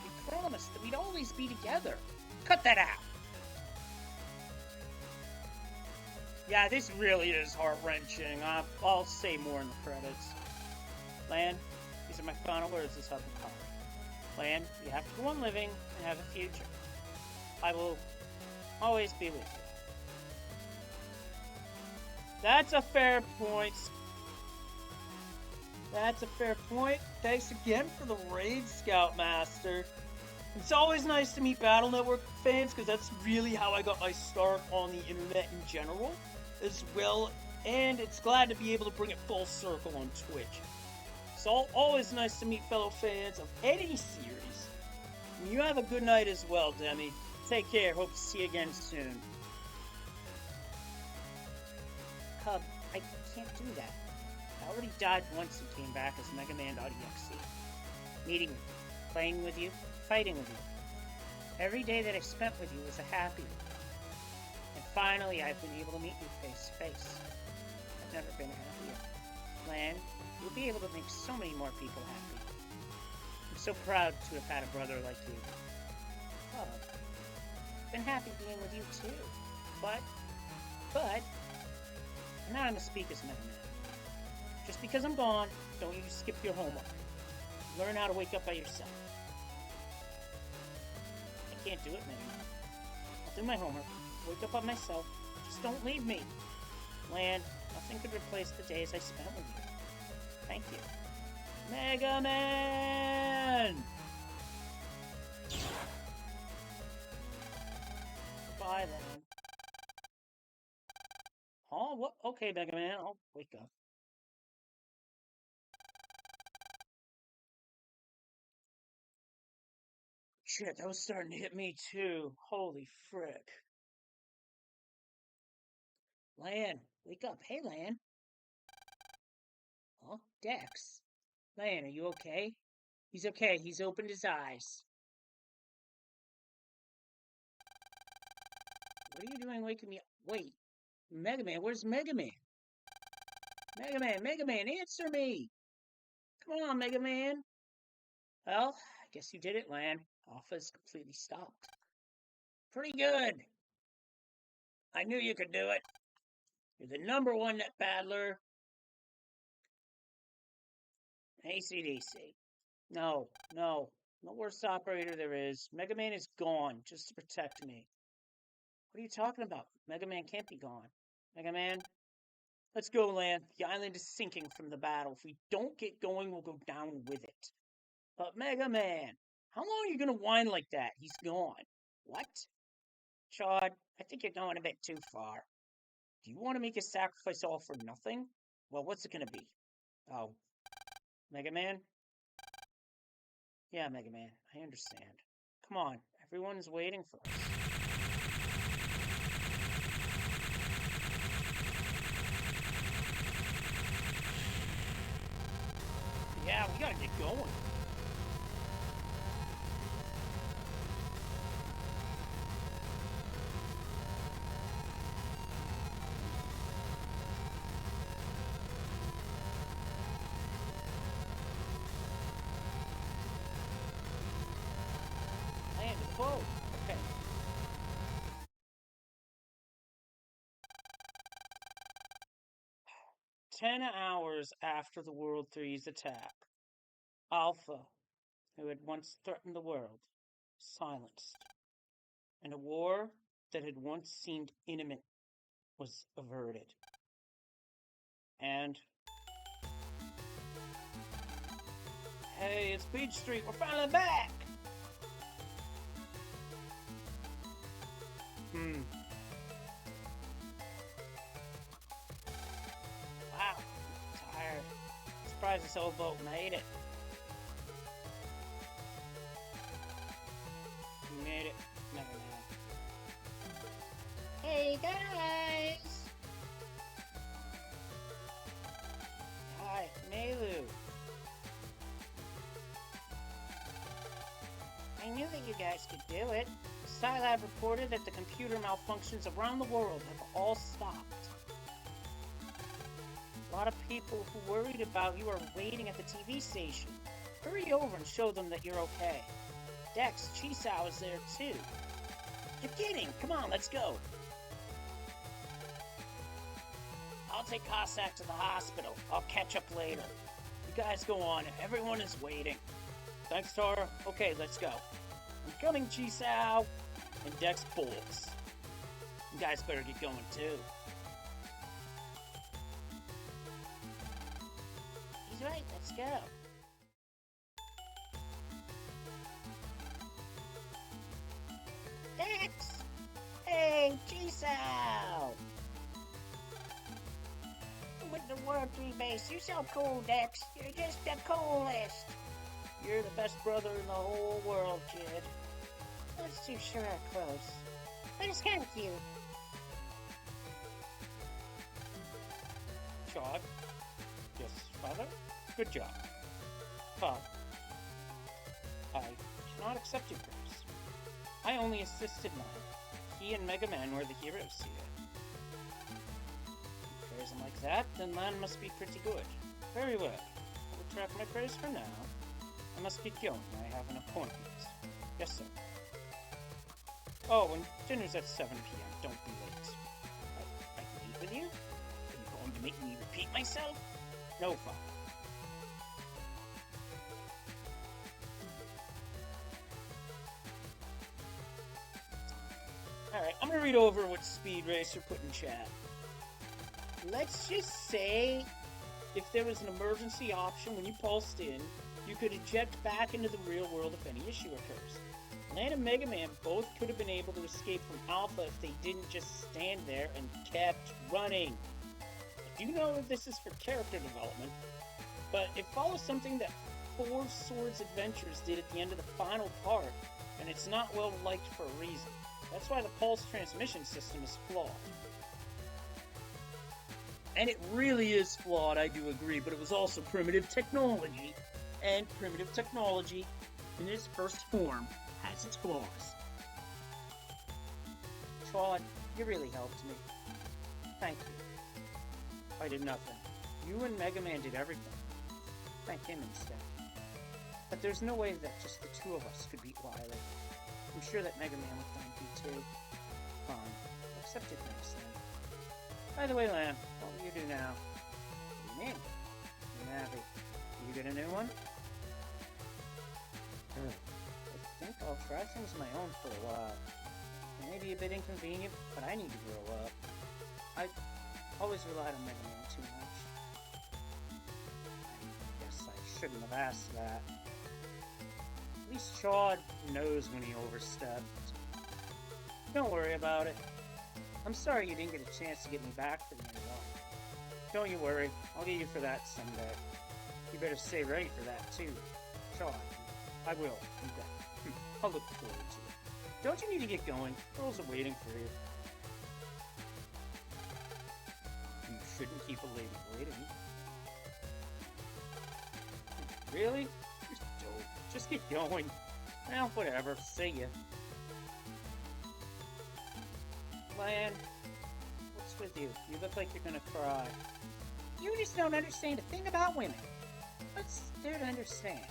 We promised that we'd always be together. Cut that out. Yeah, this really is heart-wrenching. I'll say more in the credits. Lan, these are my final words as Hub Power. Lan, you have to go on living and have a future. I will always be with you. That's a fair point. That's a fair point. Thanks again for the raid, Scoutmaster. It's always nice to meet Battle Network fans because that's really how I got my start on the internet in general as well. And it's glad to be able to bring it full circle on Twitch. It's always nice to meet fellow fans of any series. And you have a good night as well, Demi. Take care. Hope to see you again soon. Cub, I can't do that. I already died once and came back as Mega Man.exe. Meeting you, playing with you, fighting with you. Every day that I spent with you was a happy one. And finally, I've been able to meet you face to face. I've never been happier. Lan, you'll be able to make so many more people happy. I'm so proud to have had a brother like you. Cub, I've been happy being with you too. But, now I must speak as Mega Man. Just because I'm gone, don't you skip your homework. Learn how to wake up by yourself. I can't do it, Mega Man. I'll do my homework, wake up by myself. Just don't leave me. Lan, nothing could replace the days I spent with you. Thank you. Mega Man! Bye, Lan. Oh, what? Okay, Mega Man, I'll wake up. Shit, that was starting to hit me too. Holy frick. Lan, wake up. Hey, Lan. Oh, Dex. Lan, are you okay? He's okay. He's opened his eyes. What are you doing waking me up? Wait. Mega Man, where's Mega Man? Mega Man, answer me! Come on, Mega Man. Well, I guess you did it, Lan. Alpha's completely stopped. Pretty good. I knew you could do it. You're the #1 net battler. AC/DC. No, no. No worst operator there is. Mega Man is gone just to protect me. What are you talking about? Mega Man can't be gone. Mega Man? Let's go, Lan. The island is sinking from the battle. If we don't get going, we'll go down with it. But Mega Man, how long are you gonna whine like that? He's gone. What? Chad, I think you're going a bit too far. Do you want to make a sacrifice all for nothing? Well, what's it gonna be? Oh, Mega Man? Yeah, Mega Man, I understand. Come on, everyone's waiting for us. Yeah, we gotta get going. Land the boat. Okay. Ten hours after the World 3's attack, Alpha, who had once threatened the world, silenced, and a war that had once seemed imminent was averted. And hey, it's Beach Street. We're finally back. Wow, I'm tired. Surprised this old boat made it. We made it. Never mind. Hey guys! Hi, Melu. I knew that you guys could do it. Scilab reported that the computer malfunctions around the world have all stopped. A lot of people who worried about you are waiting at the TV station. Hurry over and show them that you're okay. Dex, Chisao is there too. You're kidding! Come on, let's go! I'll take Cossack to the hospital. I'll catch up later. You guys go on. Everyone is waiting. Thanks, Tara. Okay, let's go. I'm coming, Chisao. And Dex bolts. You guys better get going too. He's right, let's go. Dex! Hey, Chisao! With the World 3 base, you're so cool, Dex. You're just the coolest. You're the best brother in the whole world, kid. Those two sure are close. But it's kind of cute. Chad? Yes, father? Good job. Father, I cannot accept your praise. I only assisted mine. He and Mega Man were the heroes here. If you praise him like that, then Lan must be pretty good. Very well. I retract my praise for now. I must get going. I have an appointment. Yes, sir. Oh, and dinner's at 7 p.m. Don't be late. I can eat with you? Are you going to make me repeat myself? No, Father. Alright, I'm gonna read over what Speed Racer put in chat. Let's just say, if there was an emergency option when you pulsed in, you could eject back into the real world if any issue occurs. Lan and Mega Man both could have been able to escape from Alpha if they didn't just stand there and kept running. I do know that this is for character development, but it follows something that Four Swords Adventures did at the end of the final part, and it's not well liked for a reason. That's why the pulse transmission system is flawed. And it really is flawed, I do agree, but it was also primitive technology. And primitive technology, in its first form, has its flaws. Claude, you really helped me. Thank you. I did nothing. You and Mega Man did everything. Thank him instead. But there's no way that just the two of us could beat Wily. I'm sure that Mega Man would thank you too. Fine. I'll accept it next time. By the way, Lan, what will you do now? What do you mean? I'm happy. You get a new one? I'll try things on my own for a while. It may be a bit inconvenient, but I need to grow up. I always relied on Mega Man too much. I guess I shouldn't have asked that. At least Shaw knows when he overstepped. Don't worry about it. I'm sorry you didn't get a chance to get me back for the end one. Don't you worry, I'll get you for that someday. You better stay ready for that too. Shaw, I will, you bet. I'll look forward to it. Don't you need to get going? Girls are waiting for you. You shouldn't keep a lady waiting. Really? You're dope. Just get going. Well, whatever. See ya. Lan, what's with you? You look like you're gonna cry. You just don't understand a thing about women. What's there to understand?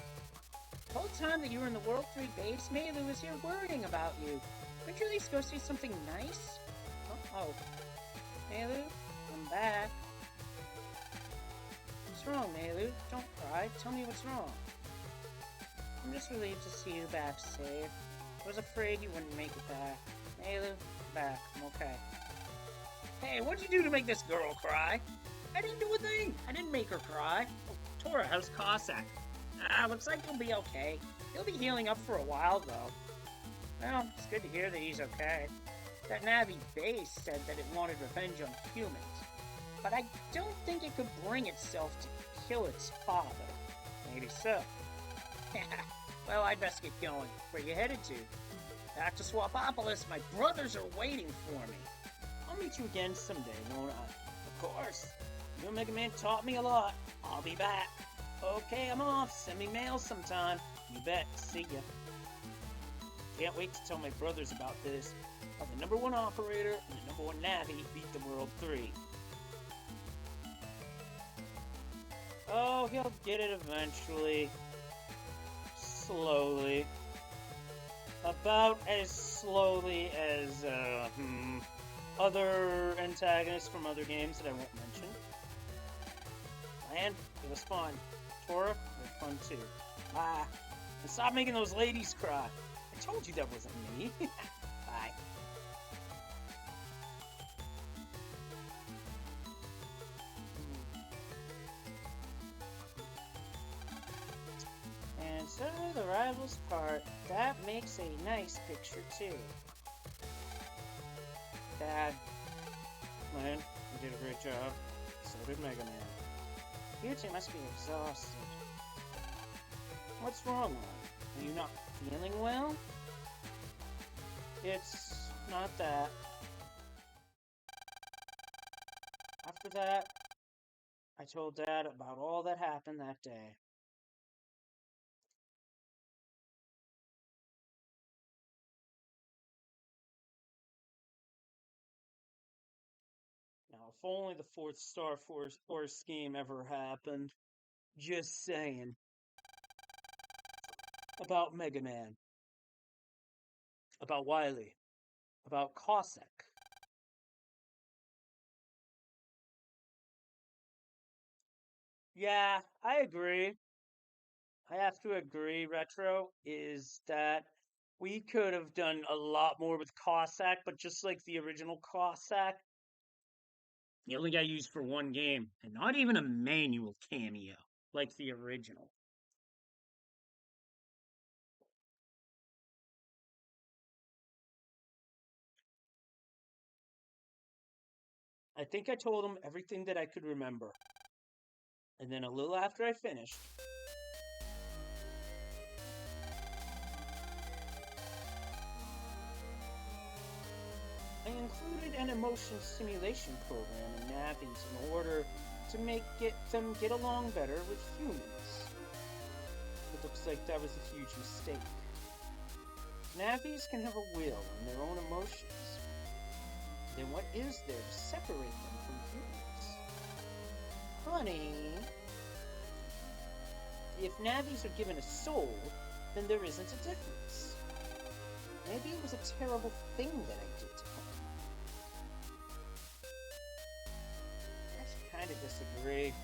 The whole time that you were in the World 3 base, Meilu was here worrying about you. Couldn't you at least go see something nice? Uh-oh. Meilu, I'm back. What's wrong, Meilu? Don't cry. Tell me what's wrong. I'm just relieved to see you back safe. I was afraid you wouldn't make it back. Meilu, I'm back. I'm okay. Hey, what'd you do to make this girl cry? I didn't do a thing. I didn't make her cry. Oh, Tora, how's Cossack? Looks like he'll be okay. He'll be healing up for a while, though. Well, it's good to hear that he's okay. That Navi base said that it wanted revenge on humans, but I don't think it could bring itself to kill its father. Maybe so. Well, I'd best get going. Where you headed to? Back to Swapopolis. My brothers are waiting for me. I'll meet you again someday, won't I? Of course. Your Mega Man taught me a lot. I'll be back. Okay, I'm off. Send me mail sometime. You bet. See ya. Can't wait to tell my brothers about this. How the #1 operator and the #1 Navi beat the World 3. Oh, he'll get it eventually. Slowly. About as slowly as, other antagonists from other games that I won't mention. And it was fun. Tora, it was fun too. Bye. And stop making those ladies cry. I told you that wasn't me. Bye. And so the rivals part. That makes a nice picture too. Dad. Man, you did a great job. So did Mega Man. You two must be exhausted. What's wrong, Lon? Are you not feeling well? It's not that. After that, I told Dad about all that happened that day. Now, if only the 4th Star Force game ever happened. Just saying. About Mega Man. About Wily. About Cossack. Yeah, I agree. I have to agree, Retro, is that we could have done a lot more with Cossack, but just like the original Cossack, he only got used for one game, and not even a manual cameo, like the original. I think I told him everything that I could remember. And then a little after I finished, I included an emotion simulation program in Navi's in order to get them get along better with humans. It looks like that was a huge mistake. Navis can have a will and their own emotions. Then what is there to separate them from humans? Honey, if Navis are given a soul, then there isn't a difference. Maybe it was a terrible thing that I did to him. I kind of disagree.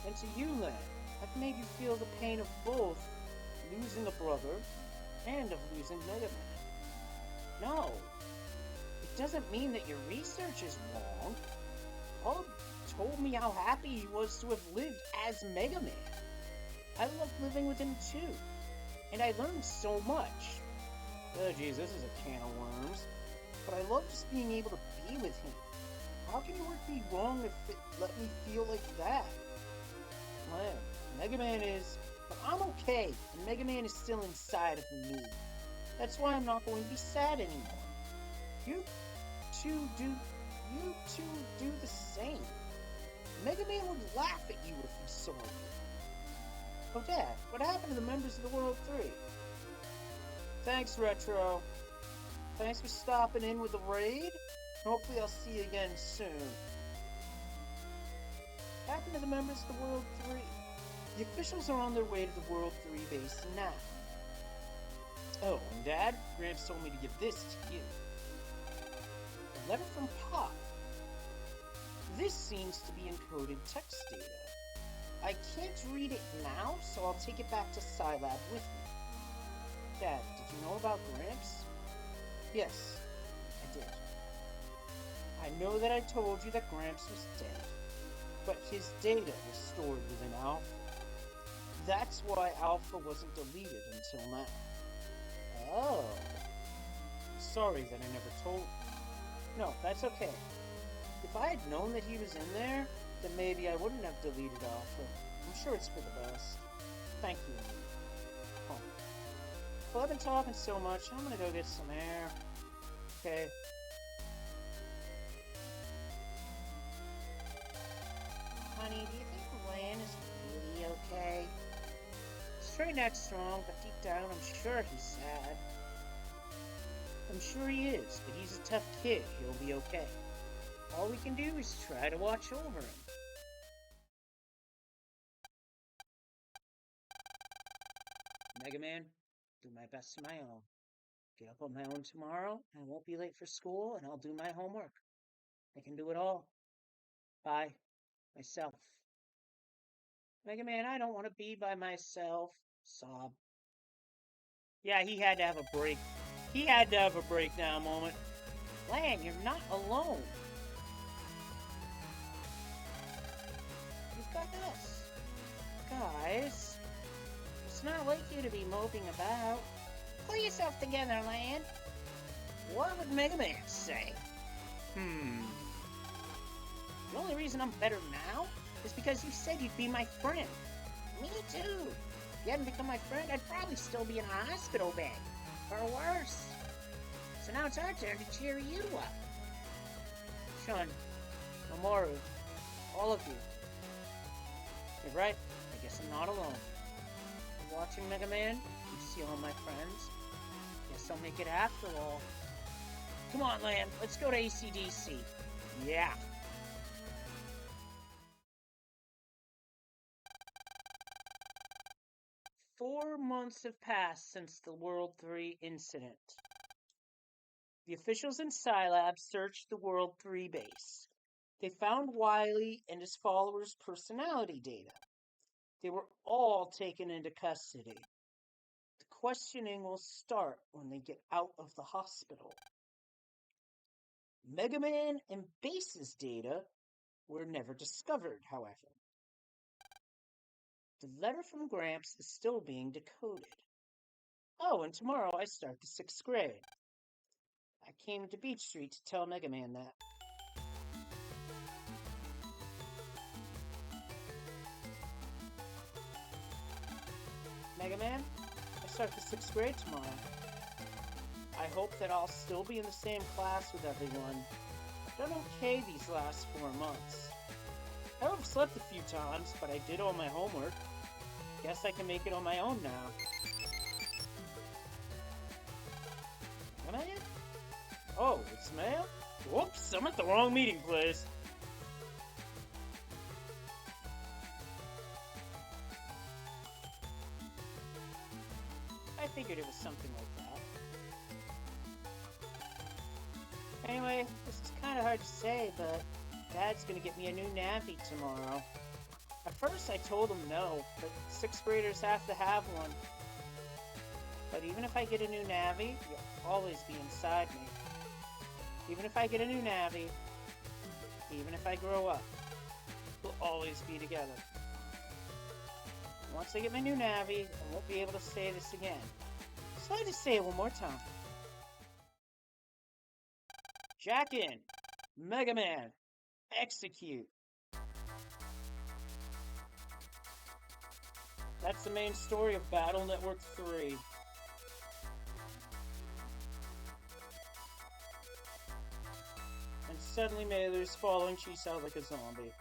And to you, Len, I've made you feel the pain of both losing a brother and of losing Mega Man. No, it doesn't mean that your research is wrong. Hub told me how happy he was to have lived as Mega Man. I loved living with him too, and I learned so much. Oh geez, this is a can of worms. But I love just being able to be with him. How can your work be wrong if it let me feel like that? Well, Mega Man is, but I'm okay, and Mega Man is still inside of me. That's why I'm not going to be sad anymore. You two do the same. Mega Man would laugh at you if he saw you. Oh Dad, what happened to the members of the World 3? Thanks, Retro. Thanks for stopping in with the raid. Hopefully I'll see you again soon. What happened to the members of the World 3? The officials are on their way to the World 3 base now. Oh, and Dad, Gramps told me to give this to you. A letter from Pop. This seems to be encoded text data. I can't read it now, so I'll take it back to Scilab with me. Dad, did you know about Gramps? Yes, I did. I know that I told you that Gramps was dead, but his data was stored within Alpha. That's why Alpha wasn't deleted until now. Oh. I'm sorry that I never told you. No, that's okay. If I had known that he was in there, then maybe I wouldn't have deleted Alpha. I'm sure it's for the best. Thank you. Oh. Well, I've been talking so much, I'm gonna go get some air. Okay. Honey, do you think Lan is really okay? Straight out strong, but deep down I'm sure he's sad. I'm sure he is, but he's a tough kid. He'll be okay. All we can do is try to watch over him. Mega Man, do my best on my own. Get up on my own tomorrow, and I won't be late for school, and I'll do my homework. I can do it all. By myself. Mega Man, I don't want to be by myself. Sob. Yeah, he had to have a break. He had to have a breakdown moment. Lan, you're not alone. You've got us. Guys, it's not like you to be moping about. Pull yourself together, Lan. What would Mega Man say? The only reason I'm better now is because you said you'd be my friend. Me too. If you hadn't become my friend, I'd probably still be in a hospital bed. Or worse. So now it's our turn to cheer you up. Shun, Mamoru, all of you. You're right. I guess I'm not alone. You're watching Mega Man? You see all my friends? Guess I'll make it after all. Come on, Lan. Let's go to AC/DC. Yeah. Four months have passed since the World 3 incident. The officials in Scilab searched the World 3 base. They found Wily and his followers' personality data. They were all taken into custody. The questioning will start when they get out of the hospital. Mega Man and Base's data were never discovered, however. The letter from Gramps is still being decoded. Oh, and tomorrow I start the 6th grade. I came to Beach Street to tell Mega Man that. Mega Man, I start the 6th grade tomorrow. I hope that I'll still be in the same class with everyone. I've done okay these last 4 months. I have slept a few times, but I did all my homework. Guess I can make it on my own now. Mega Man? Oh, it's mail? Whoops, I'm at the wrong meeting place. I figured it was something like that. Anyway, this is kind of hard to say, but Dad's gonna get me a new nappy tomorrow. At first I told him no, but 6th graders have to have one. But even if I get a new Navi, you'll always be inside me. Even if I get a new Navi, even if I grow up, we'll always be together. Once I get my new Navi, I won't be able to say this again. So I just say it one more time. Jack in. Mega Man. Execute. That's the main story of Battle Network 3. And suddenly Mailer's following Chisao like a zombie.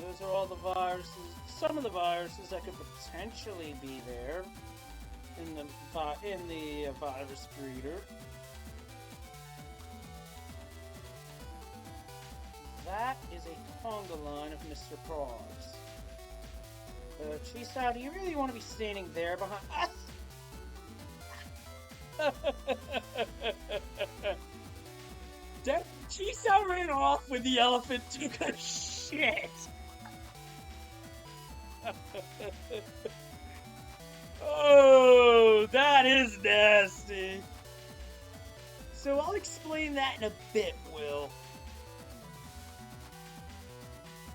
Those are all the viruses, some of the viruses that could potentially be there in the virus breeder. That is a conga line of Mr. Claus. Chisao, do you really want to be standing there behind us? Chisao ran off with the elephant took a shit. Oh, that is nasty. So I'll explain that in a bit, Will.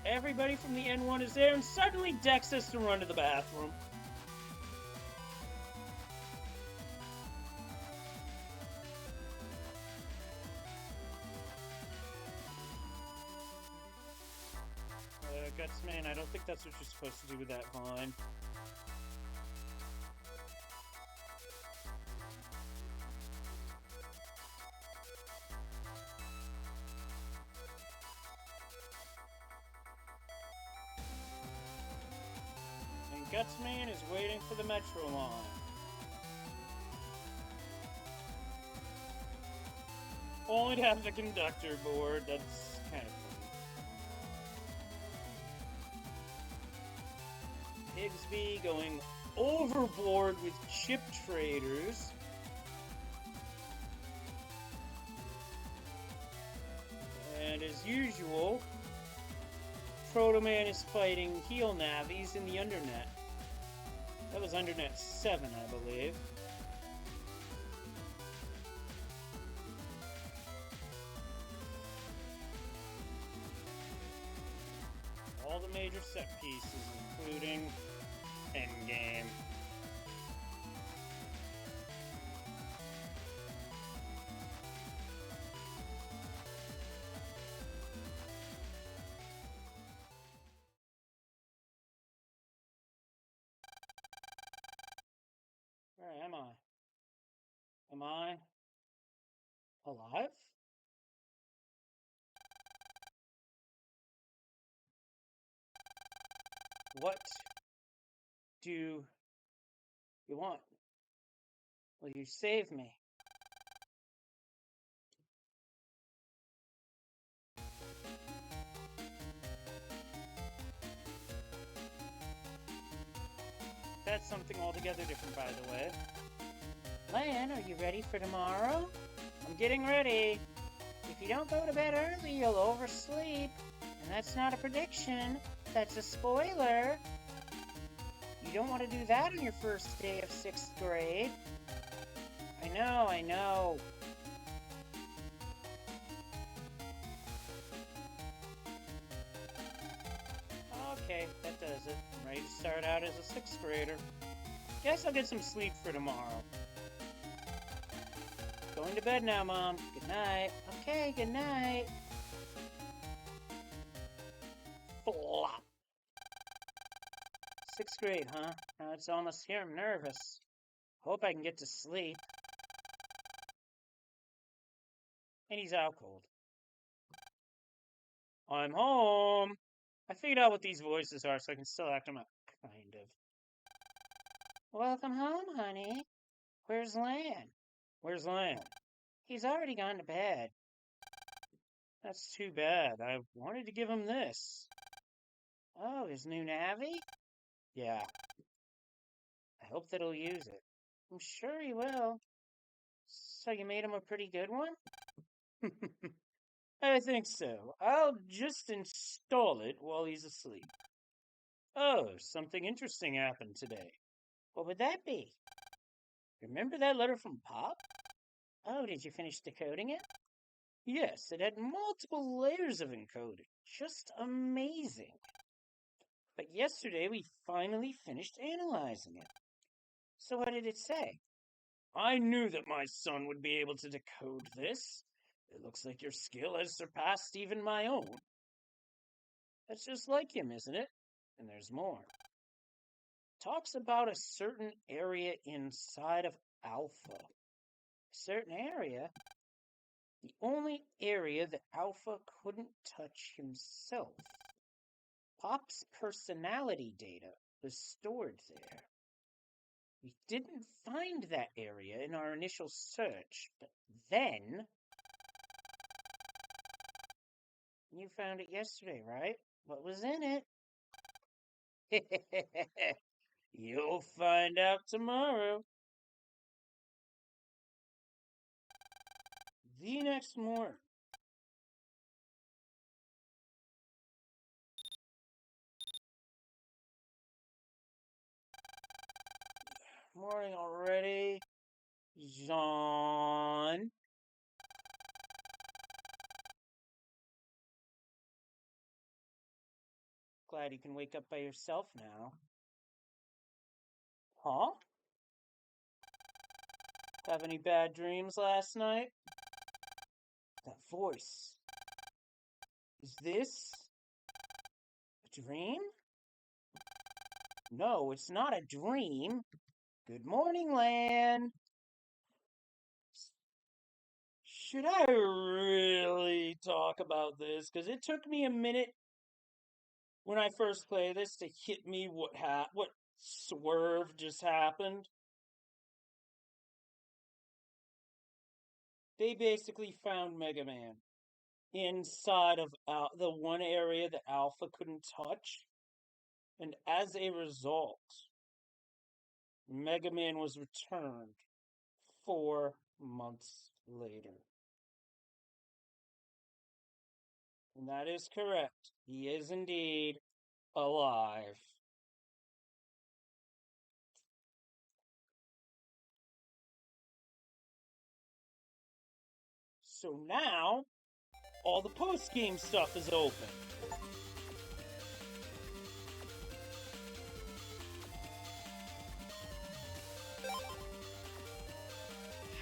Everybody from the N1 is there, and suddenly Dex has to run to the bathroom. Gutsman, I don't think that's what you're supposed to do with that vine. And Gutsman is waiting for the Metro line. Only to have the conductor board, that's kind of Higsby going overboard with chip traders. And as usual, Proto Man is fighting heel navies in the Undernet. That was Undernet 7, I believe. All the major set pieces, including Endgame. Where am I? Am I alive? What do you want? Will you save me? That's something altogether different, by the way. Lan, are you ready for tomorrow? I'm getting ready. If you don't go to bed early, you'll oversleep. And that's not a prediction. That's a spoiler. You don't want to do that on your first day of 6th grade. I know. Okay, that does it. I'm ready to start out as a 6th grader. Guess I'll get some sleep for tomorrow. Going to bed now, Mom. Good night. Okay, good night. Flop. 6th grade, huh? Now it's almost here. I'm nervous. Hope I can get to sleep. And he's out cold. I'm home. I figured out what these voices are so I can still act them out, kind of. Welcome home, honey. Where's Lan? Where's Lan? He's already gone to bed. That's too bad. I wanted to give him this. Oh, his new Navi? Yeah. I hope that he'll use it. I'm sure he will. So you made him a pretty good one? I think so. I'll just install it while he's asleep. Oh, something interesting happened today. What would that be? Remember that letter from Pop? Oh, did you finish decoding it? Yes, it had multiple layers of encoding. Just amazing. But yesterday we finally finished analyzing it. So what did it say? I knew that my son would be able to decode this. It looks like your skill has surpassed even my own. That's just like him, isn't it? And there's more. Talks about a certain area inside of Alpha. A certain area? The only area that Alpha couldn't touch himself. Pop's personality data was stored there. We didn't find that area in our initial search, but then... You found it yesterday, right? What was in it? You'll find out tomorrow. The next morning. Morning already. Jean. Glad you can wake up by yourself now. Huh? Have any bad dreams last night? That voice. Is this a dream? No, it's not a dream. Good morning, Lan. Should I really talk about this? Because it took me a minute when I first played this to hit me what swerve just happened. They basically found Mega Man inside of the one area that Alpha couldn't touch. And as a result, Mega Man was returned 4 months later. And that is correct. He is indeed alive. So now, all the post-game stuff is open.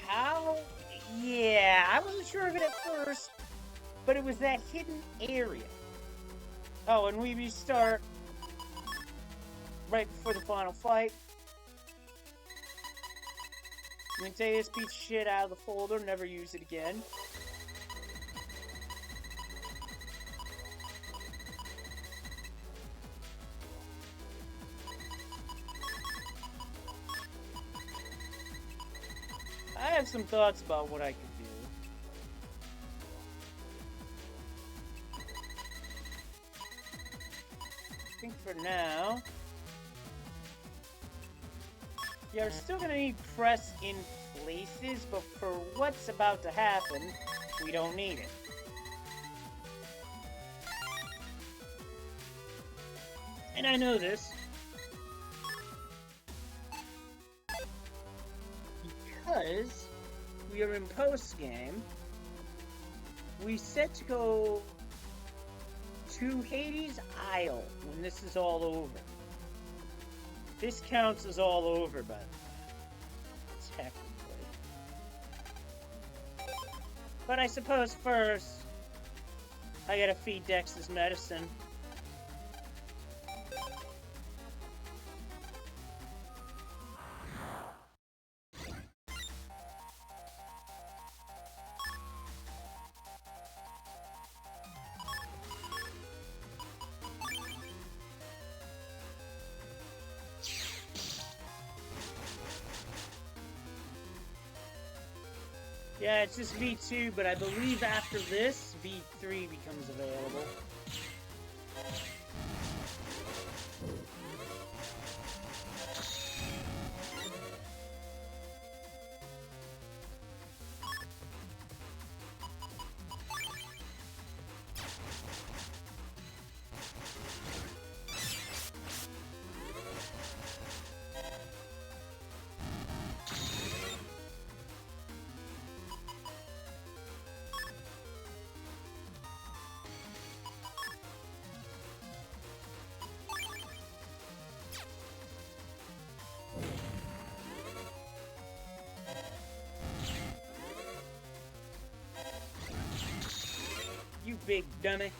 How? Yeah, I wasn't sure of it at first, but it was that hidden area. Oh, and we restart right before the final fight. I'm gonna take this piece of shit out of the folder, never use it again. I have some thoughts about what I could do. I think for now... You're still gonna need press in places, but for what's about to happen, we don't need it. And I know this. Because we are in post-game, we set to go to Hades Isle when this is all over. This counts as all over, but technically. But I suppose first, I gotta feed Dex his medicine. Yeah, it's just V2, but I believe after this, V3 becomes available. You big dummy.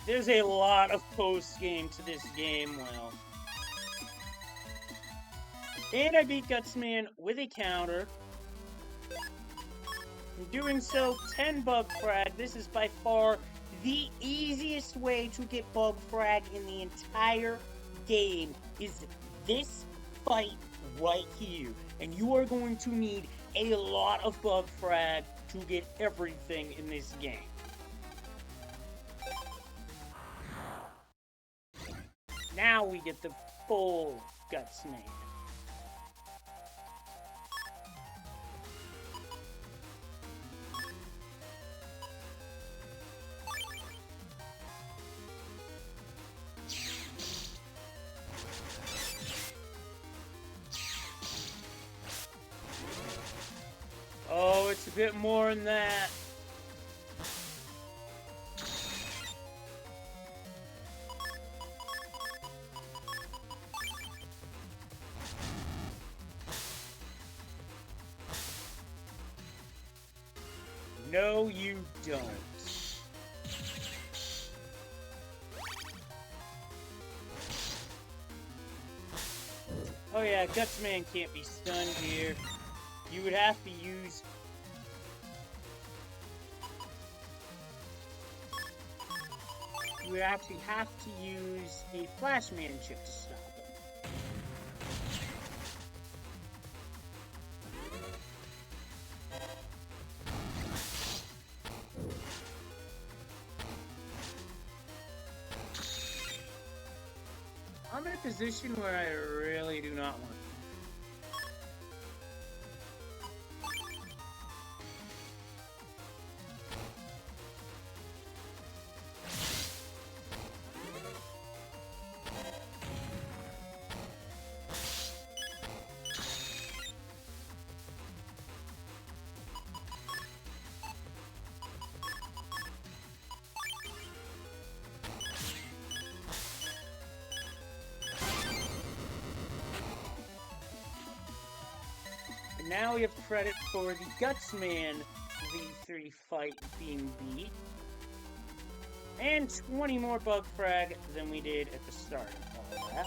There's a lot of post-game to this game, Will. And I beat Gutsman with a counter. In doing so, 10 bug frag. This is by far the easiest way to get bug frag in the entire game, is this fight right here. And you are going to need a lot of bug frag to get everything in this game. Now we get the full Gutsman. Oh, it's a bit more than that. No, you don't. Oh yeah, Gutsman can't be stunned here. You would have to use... You would actually have to use a Flashman chip to stop him. I'm in a position where I really do not want to. Now we have credit for the Gutsman V3 fight being beat. And 20 more bug frag than we did at the start of all that.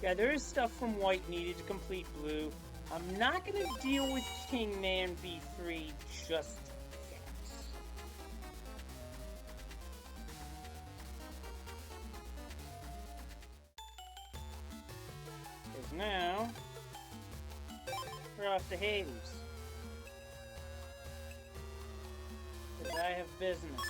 Yeah, there is stuff from White needed to complete Blue. I'm not going to deal with Kingman V3 just yet. Because now, we're off to Hades. Because I have business.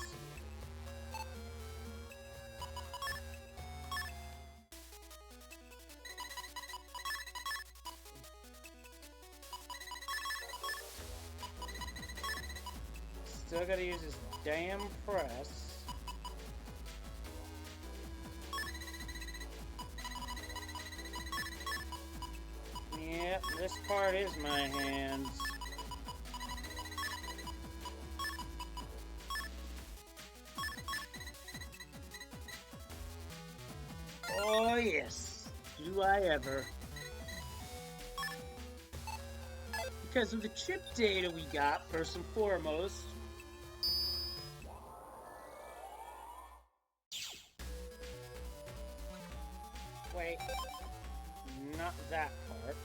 Still gotta use this damn press. Yep, this part is my hands. Oh yes, do I ever. Because of the chip data we got, first and foremost. Wait, not that part.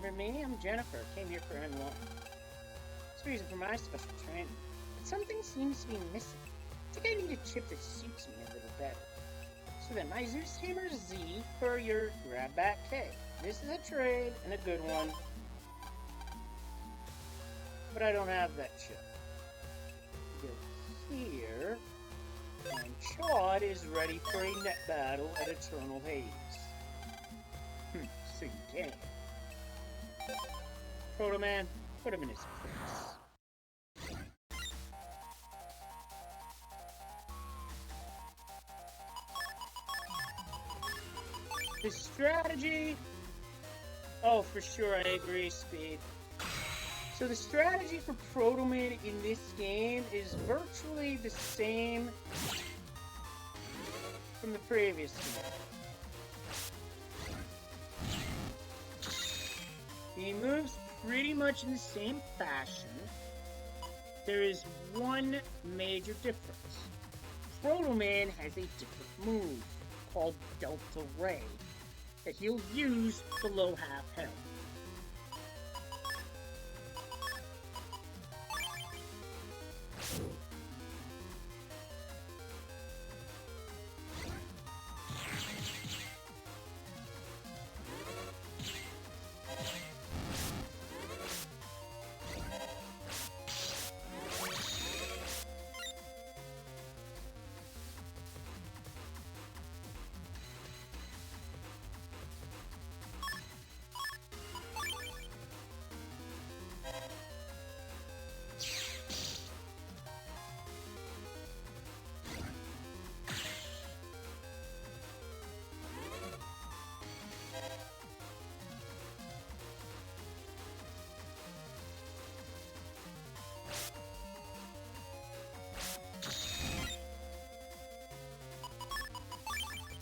Remember me? I'm Jennifer. Came here for N1. It's the reason for my special training. But something seems to be missing. I think I need a chip that suits me a little better. So then, my Zeus Tamer Z for your grab back K. This is a trade, and a good one. But I don't have that chip. Go here. And Chad is ready for a net battle at Eternal Hades. So you can. Proto Man, put him in his place. The strategy... Oh, for sure, I agree, Speed. So the strategy for Proto Man in this game is virtually the same from the previous game. He moves pretty much in the same fashion. There is one major difference. Proto Man has a different move called Delta Ray that he'll use below half health.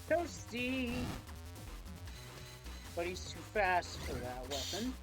Toasty! But he's too fast for that weapon.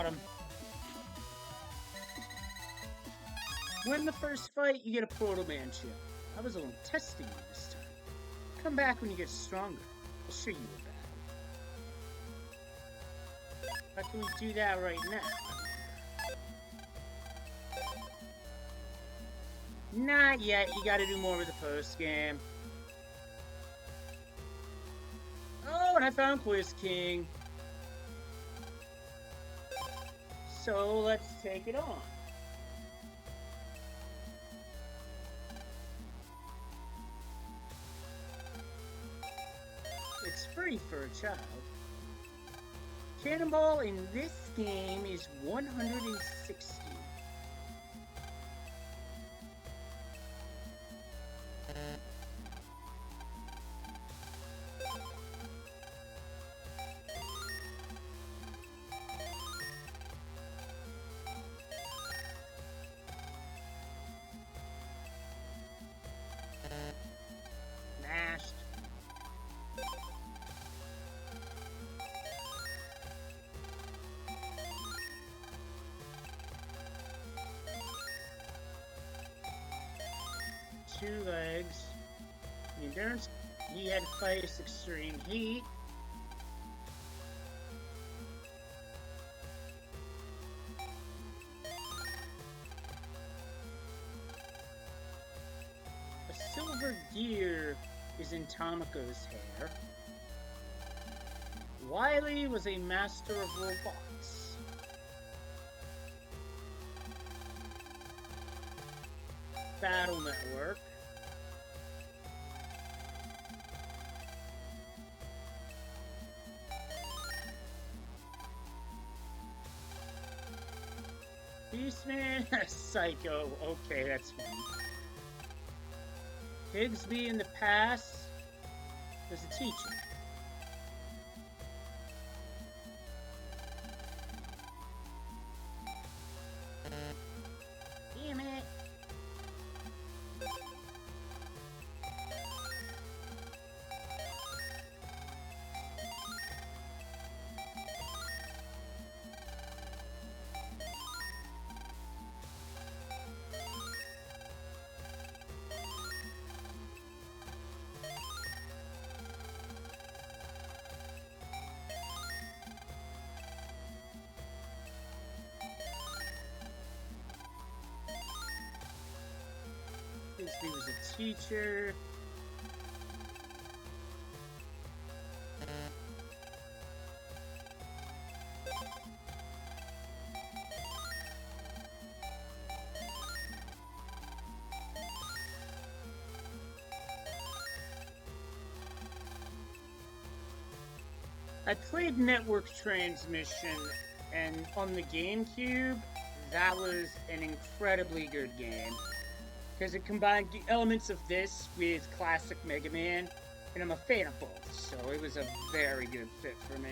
Him. Win the first fight, you get a Proto Man chip. I was only testing you this time. Come back when you get stronger. I'll show you a battle. How can we do that right now? Not yet. You gotta do more with the post game. Oh, and I found Quiz King. So let's take it on. It's free for a child. Cannonball in this game is 160. Mashed. Two legs. The endurance, he had to face extreme heat. A silver gear is in Tomoko's hair. Wily was a master of robots. Battle Network. Beastman, Psycho. Okay, that's fine. Higsby in the past was a teacher. Damn it. Higsby was a teacher. I played Network Transmission, and on the GameCube, that was an incredibly good game. Because it combined the elements of this with classic Mega Man, and I'm a fan of both, so it was a very good fit for me.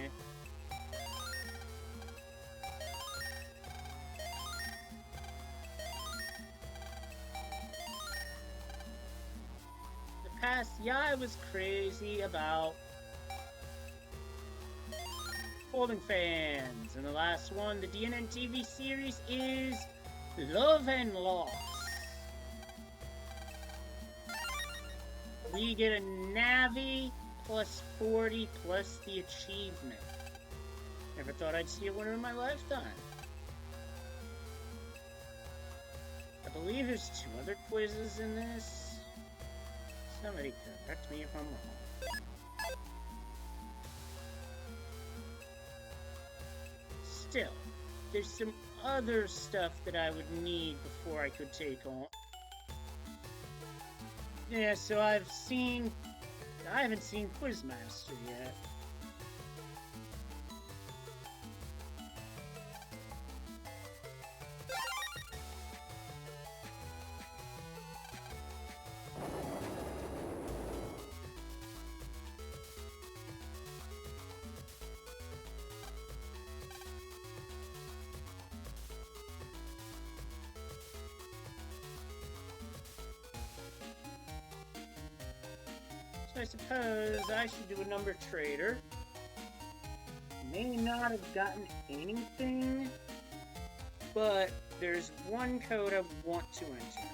The past, yeah, I was crazy about folding fans, and the last one, the DNN TV series, is Love and Loss. We get a Navi plus 40 plus the achievement. Never thought I'd see a winner in my lifetime. I believe there's 2 other quizzes in this. Somebody correct me if I'm wrong. Still, there's some other stuff that I would need before I could take on. Yeah, so I haven't seen Quizmaster yet. So I suppose I should do a number trader. May not have gotten anything, but there's one code I want to enter.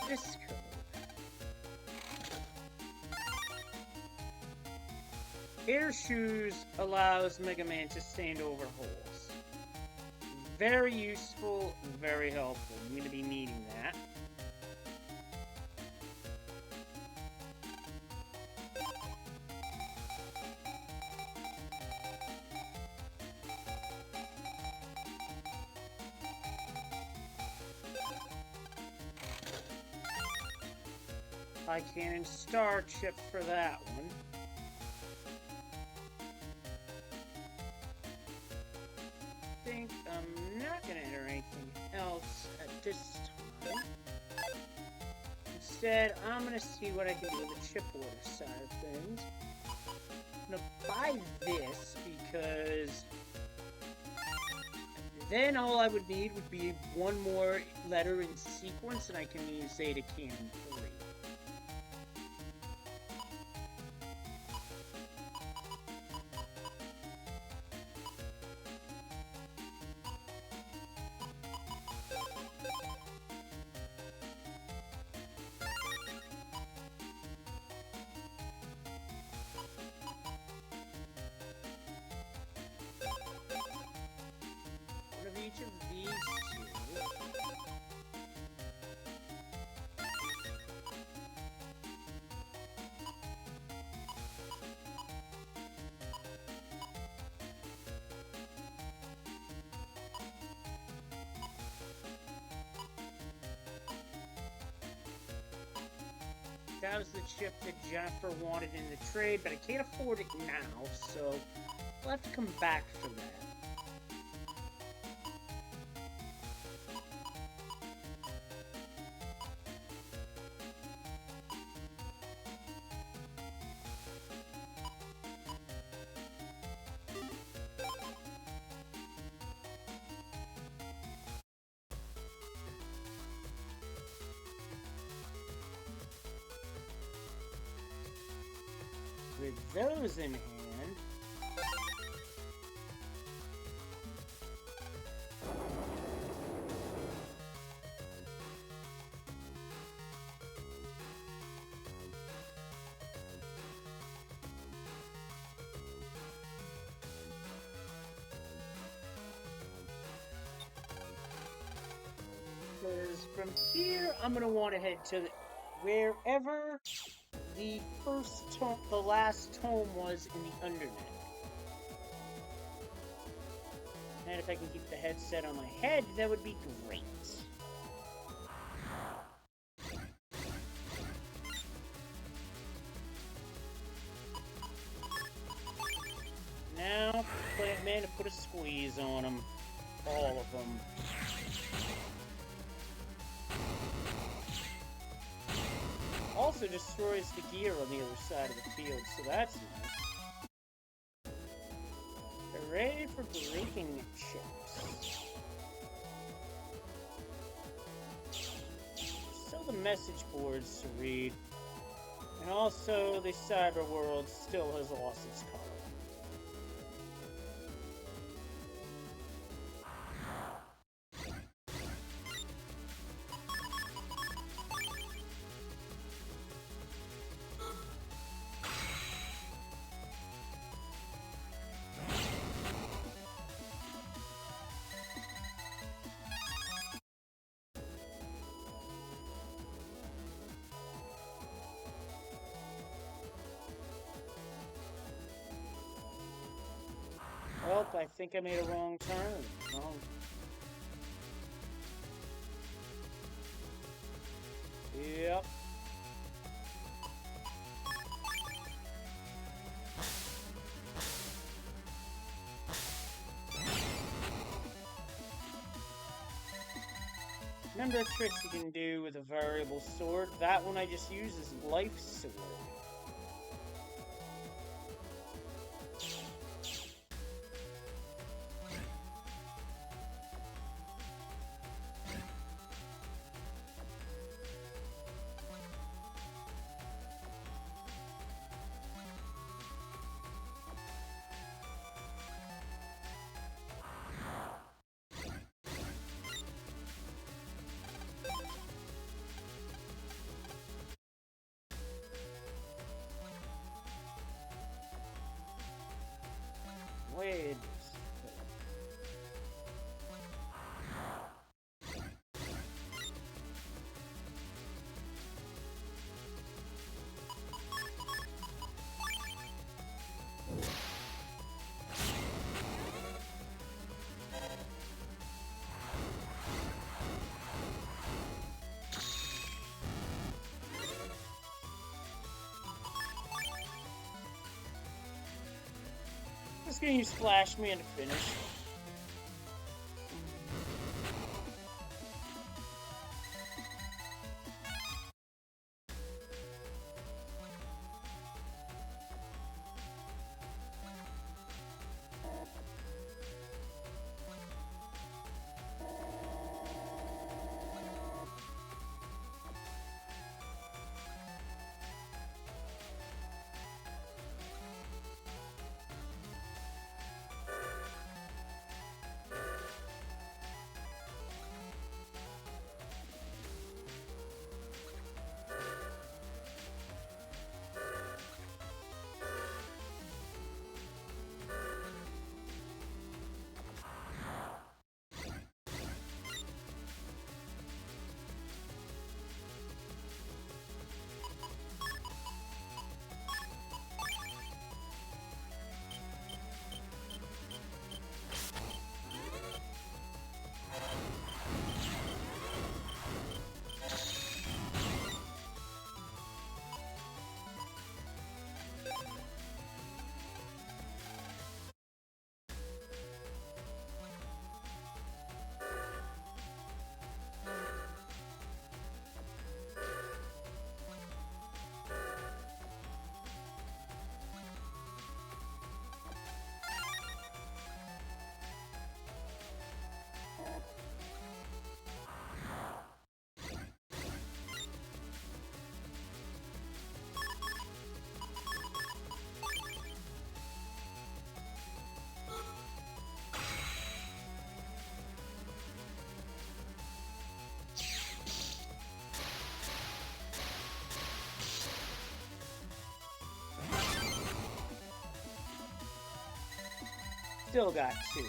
This code. Air Shoes allows Mega Man to stand over holes. Very useful, very helpful. I'm going to be needing that. I can star chip for that one. I think I'm not going to enter anything else at this time. Instead, I'm going to see what I can do with the chip order side of things. I'm going to buy this because then all I would need would be one more letter in sequence and I can use Zeta Cannon 3. Each of these two. that was the chip that Jennifer wanted in the trade, but I can't afford it now, so we'll have to come back for that. With those in hand, because from here I'm gonna want to head to wherever the the last tome was in the Undernet. And if I can keep the headset on my head, that would be great. Now, Plant Man to put a squeeze on them. All of them. Also destroys the gear on the other side of the field, so that's nice. Hooray for breaking chips. Still the message boards to read. And also the cyber world still has lost its color. Well, I think I made a wrong turn. Wrong. Yep. Number of tricks you can do with a variable sword. That one I just use is life sword. Wait. Just gonna use Splash Man to finish. still got 2.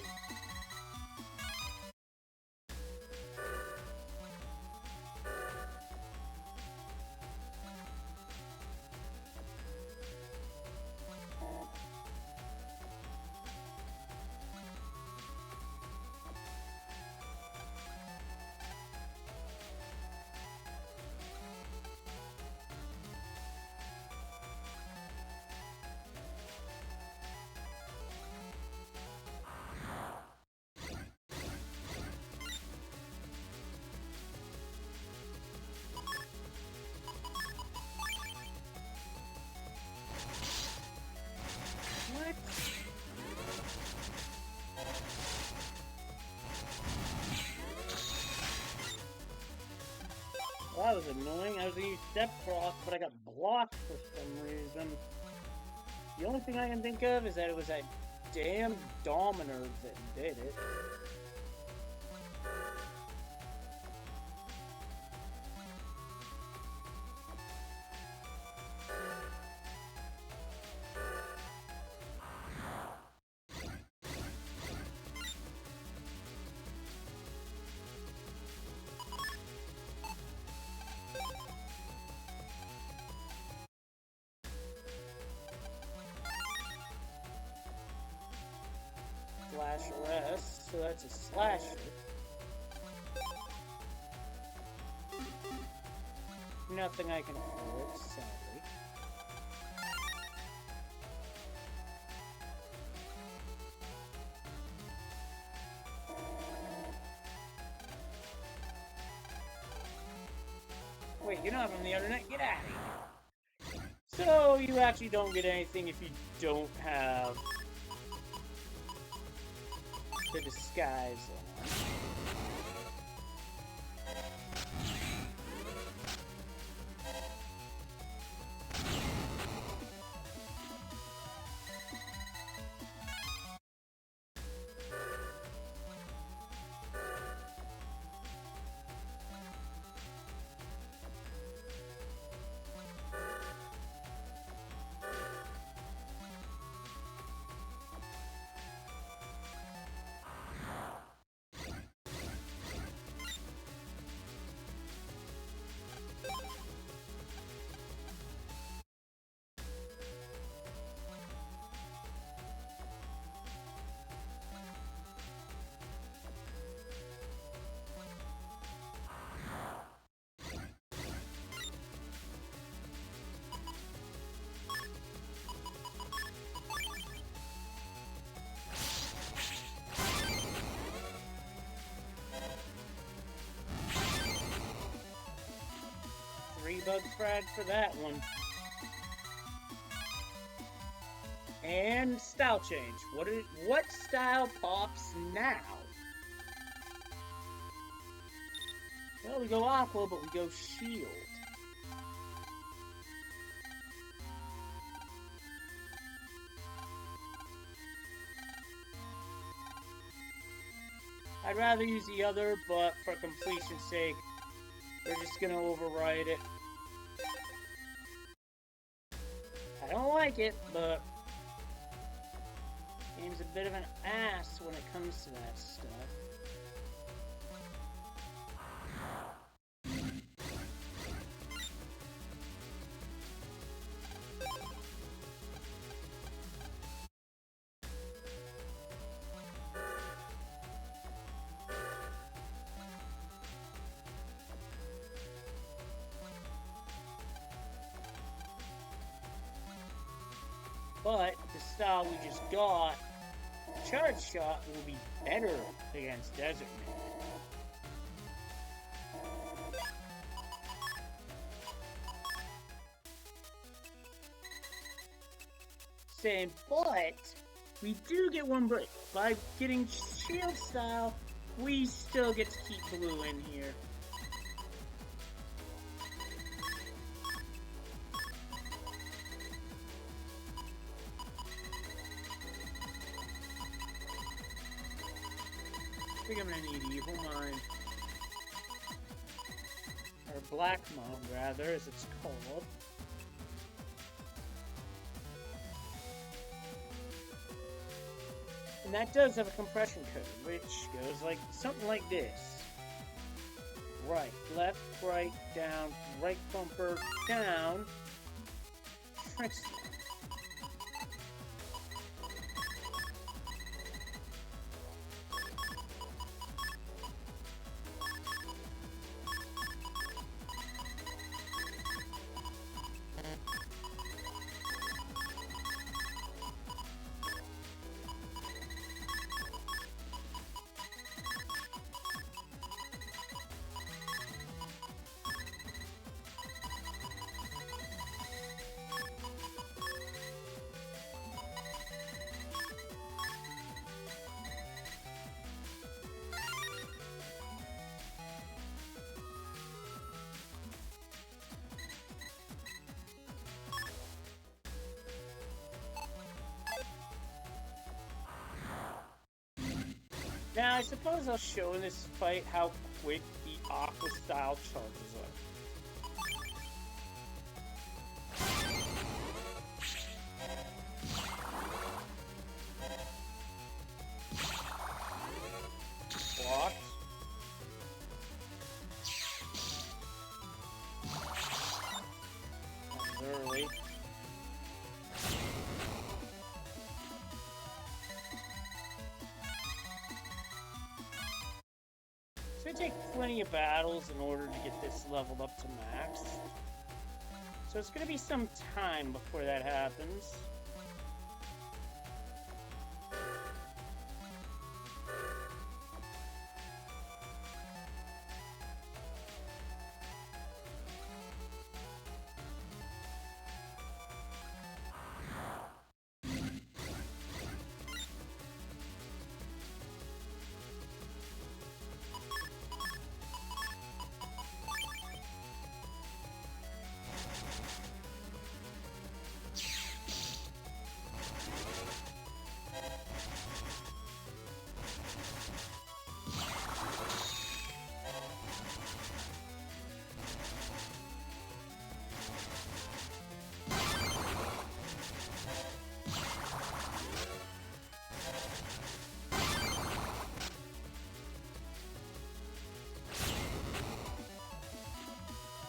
What? Well, that was annoying. I was gonna use Step Frost, but I got blocked for some reason. The only thing I can think of is that it was that damn Dominer that did it. Slash rest, so that's a slasher. Nothing I can afford, sadly. Wait, you're not from the internet? Get out of here! So, you actually don't get anything if you don't have the disguise on. Bug frag for that one. And style change. What style pops now? Well, we go aqua, but we go shield. I'd rather use the other, but for completion's sake, we're just gonna override it. I don't like it, but game's a bit of an ass when it comes to that stuff. But the style we just got, the charge shot, will be better against Desert Man. Same, but we do get one break. By getting shield style, we still get to keep blue in here. I think I'm gonna need Evil Mind. Or Black Mom, rather, as it's called. And that does have a compression code, which goes like something like this. Right, left, right, down, right bumper, down. Tricks. Now, I suppose I'll show in this fight how quick the Aqua style charges are. Blocked. That's early. It's going to take plenty of battles in order to get this leveled up to max. So it's going to be some time before that happens.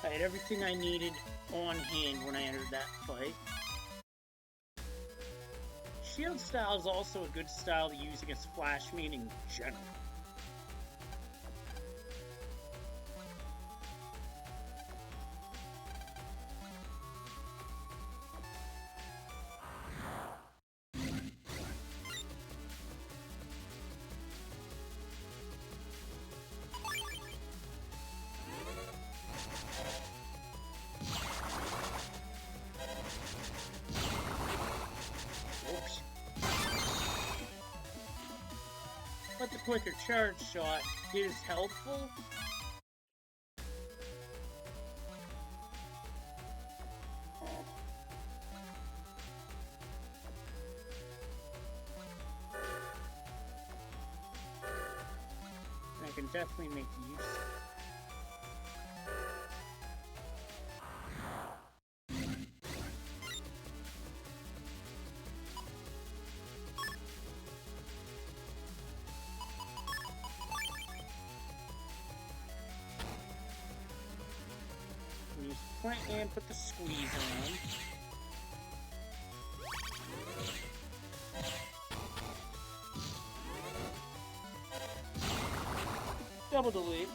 I had everything I needed on hand when I entered that fight. Shield style is also a good style to use against Flash Mean in general. But the quicker charge shot is helpful. I can definitely make use of it. Use plant and put the squeeze on. Double delete.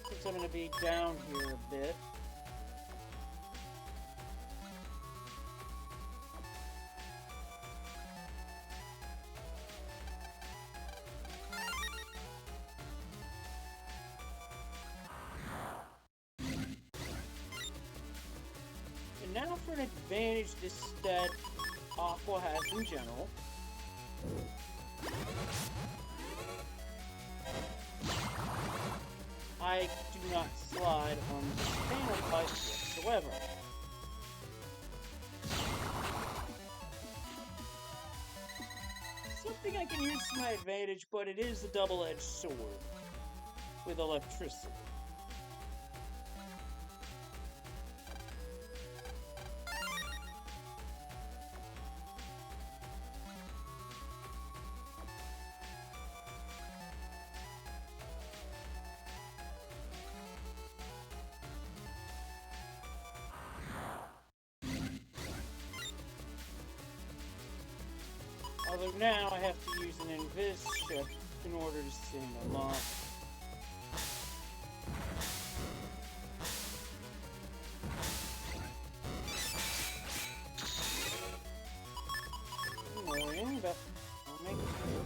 Since I'm going to be down here a bit. And now for an advantage this stat Aqua has in general. I do not slide on the panel pipe whatsoever. Something I can use to my advantage, but it is a double-edged sword with electricity. Although now I have to use an invis ship in order to sing them off. Annoying, but I'll make it through.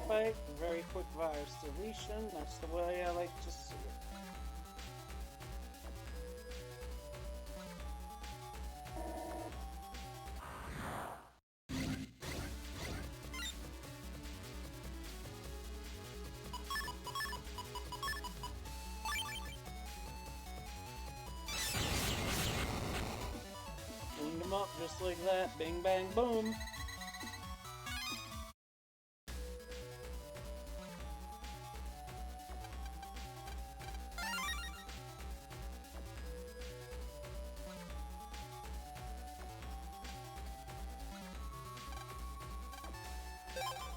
Fight, very quick virus deletion, that's the way I like to see it. Cleaned them up just like that, bing bang boom.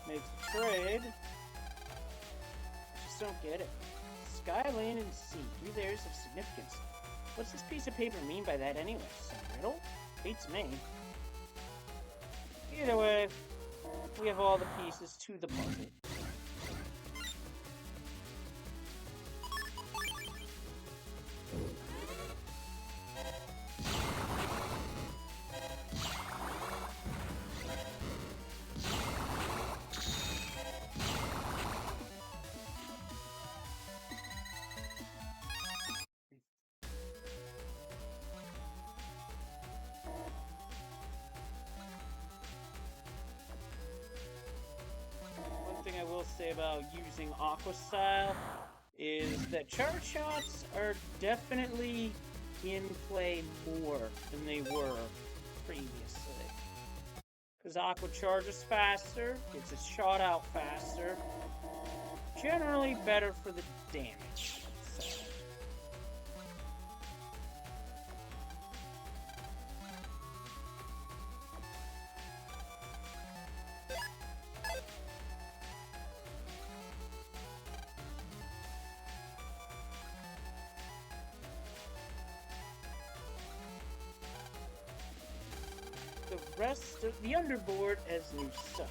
Make the trade. Just don't get it. Sky, land, and sea. 3 layers of significance. What's this piece of paper mean by that anyway? Some riddle? Beats me. Either way, we have all the pieces to the puzzle. I will say about using Aqua Style is that charge shots are definitely in play more than they were previously. Because Aqua charges faster, gets its shot out faster, generally better for the damage. So. The rest of the underboard as new stuff.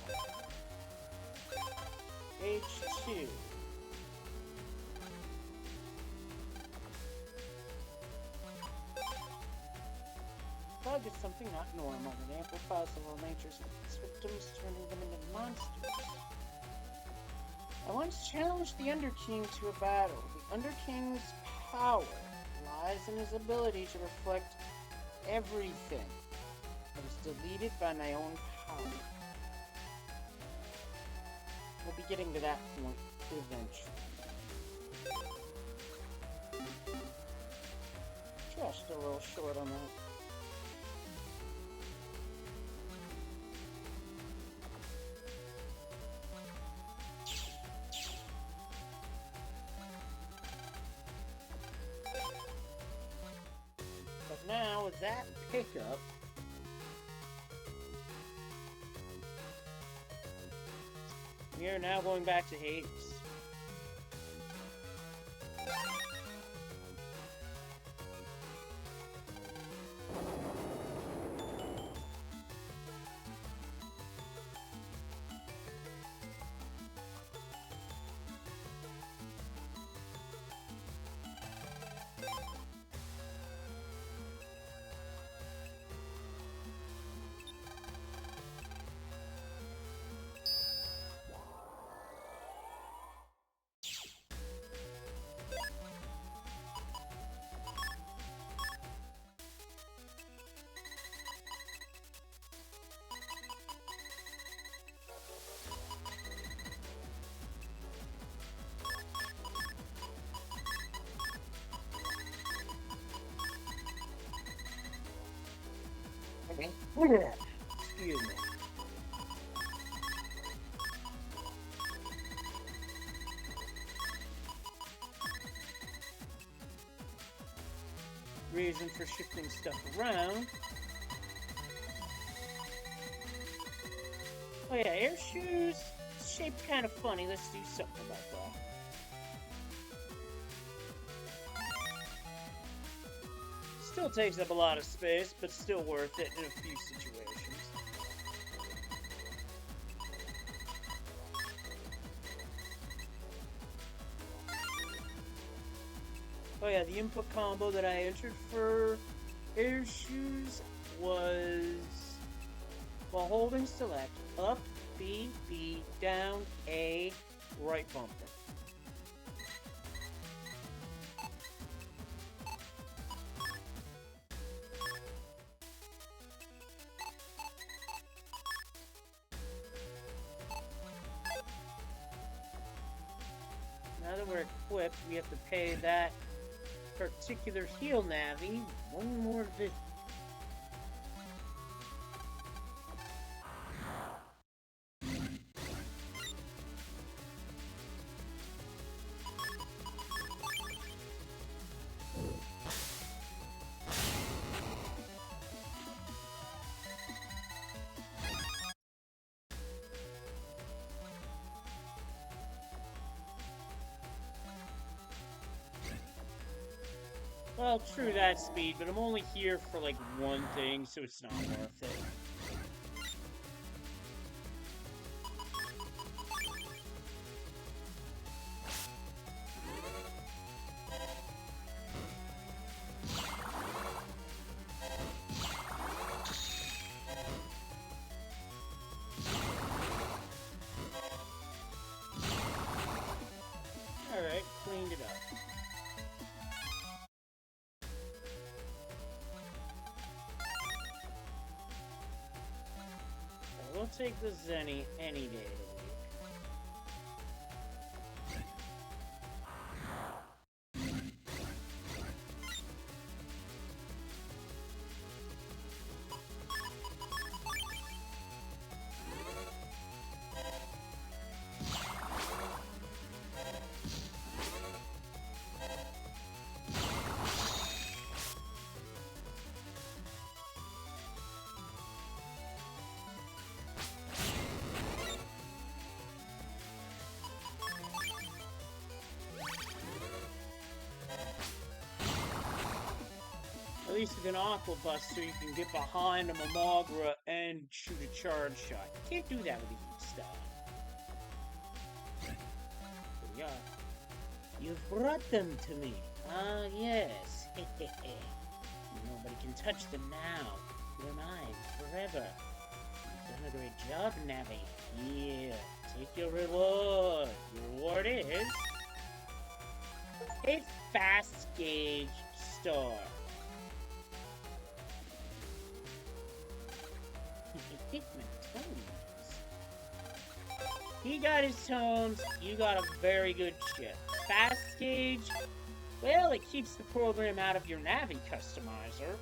H2. Bug is something not normal. It amplifies the raw natures of its victims, turning them into monsters. I once challenged the Underking to a battle. The Underking's power lies in his ability to reflect everything. I was deleted by my own power. We'll be getting to that point eventually. Just a little short on that. But now with that pickup, we are now going back to Hades. Excuse me. Reason for shifting stuff around. Oh yeah, air shoes. Shaped kind of funny. Let's do something about that. Still takes up a lot of space, but still worth it in a few situations. Oh yeah, the input combo that I entered for air shoes was while holding select, up, B, B, down, A, right bumper. Now that we're equipped, we have to pay that particular heal Navi one more visit. Well, true that speed, but I'm only here for like one thing, so it's not worth it. Alright, cleaned it up. We'll take the Zenny any day of the week. At least with an Aqua Buster, you can get behind a Mamagra and shoot a charge shot. You can't do that with a Heat Style. But yeah. You've brought them to me. Ah, yes. Nobody can touch them now. They're mine forever. You've done a great job, Navi. Here, take your reward. Your reward is a fast gauge star. He got his tones, you got a very good chip. Fast gauge, well, it keeps the program out of your Navi customizer,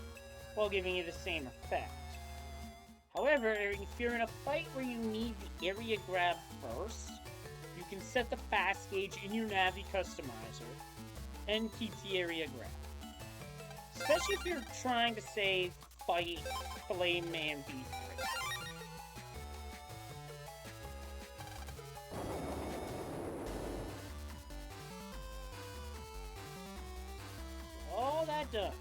while giving you the same effect. However, if you're in a fight where you need the area grab first, you can set the fast gauge in your Navi customizer, and keep the area grab. Especially if you're trying to, say, fight Flame Man B3. All that done.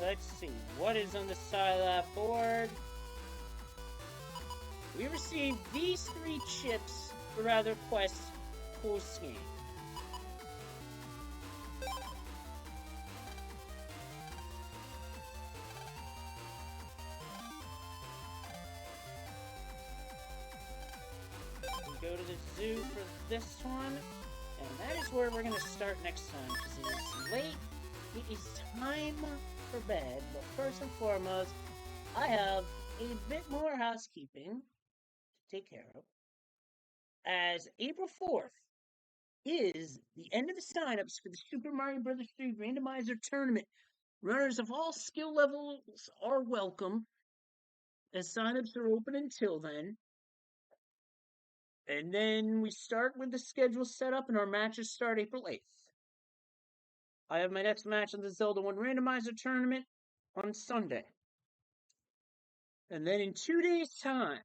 Let's see, what is on the Scilab board? We received these 3 chips for other quests post-game. We go to the zoo for this one. And that is where we're going to start next time, because it is late. It is time for bed. But first and foremost, I have a bit more housekeeping to take care of. As April 4th is the end of the signups for the Super Mario Bros. 3 Randomizer Tournament Runners of all skill levels are welcome, as signups are open until then. And then we start with the schedule set up, and our matches start April 8th. I have my next match in the Zelda 1 Randomizer Tournament on Sunday. And then in 2 days' time,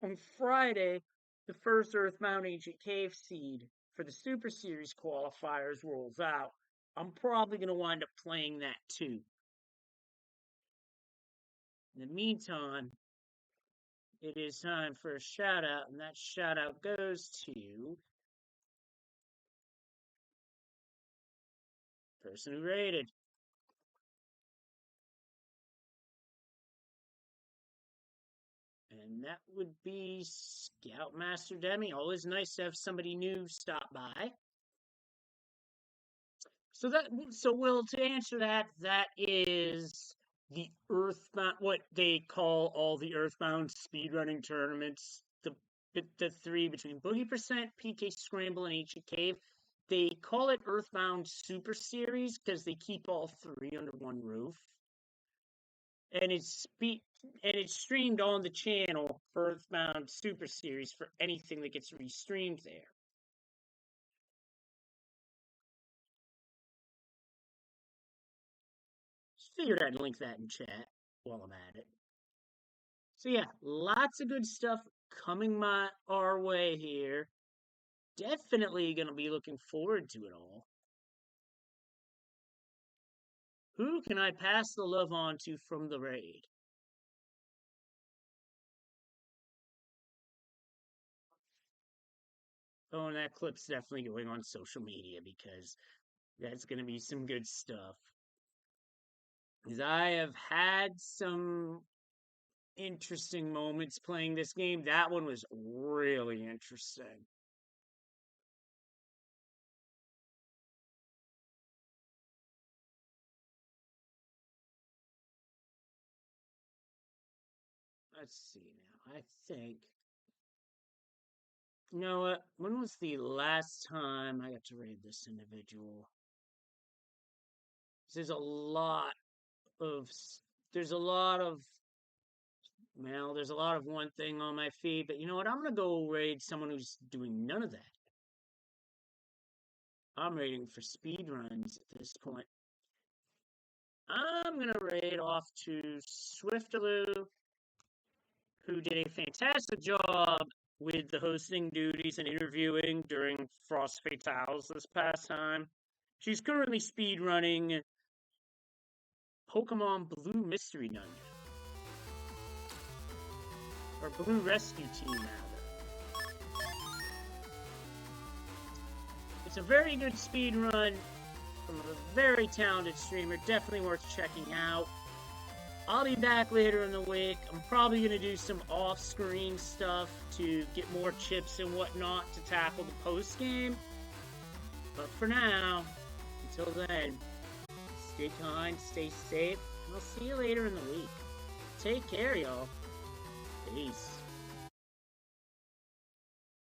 on Friday, the first Earthbound Ancient Cave seed for the Super Series qualifiers rolls out. I'm probably going to wind up playing that too. In the meantime, it is time for a shout out, and that shout out goes to the person who rated. And that would be Scoutmaster Demi. Always nice to have somebody new stop by. So Will, to answer that, that is the Earthbound, what they call all the Earthbound speedrunning tournaments, the three between Boogie Percent, PK Scramble, and Ancient Cave. They call it Earthbound Super Series because they keep all three under one roof. And it's streamed on the channel for Earthbound Super Series for anything that gets restreamed there. Just figured I'd link that in chat while I'm at it. So yeah, lots of good stuff coming our way here. Definitely going to be looking forward to it all. Who can I pass the love on to from the raid? Oh, and that clip's definitely going on social media because that's going to be some good stuff. Because I have had some interesting moments playing this game. That one was really interesting. Let's see now. I think. You know what? When was the last time I got to raid this individual? There's a lot of one thing on my feed, but you know what? I'm gonna go raid someone who's doing none of that. I'm raiding for speedruns at this point. I'm gonna raid off to Swiftaloo, who did a fantastic job with the hosting duties and interviewing during Frost Fatales this past time. She's currently speedrunning Pokemon Blue Mystery Dungeon. Or Blue Rescue Team, rather. It's a very good speedrun from a very talented streamer. Definitely worth checking out. I'll be back later in the week. I'm probably going to do some off-screen stuff to get more chips and whatnot to tackle the post-game. But for now, until then, stay kind, stay safe, and I'll see you later in the week. Take care, y'all. Peace.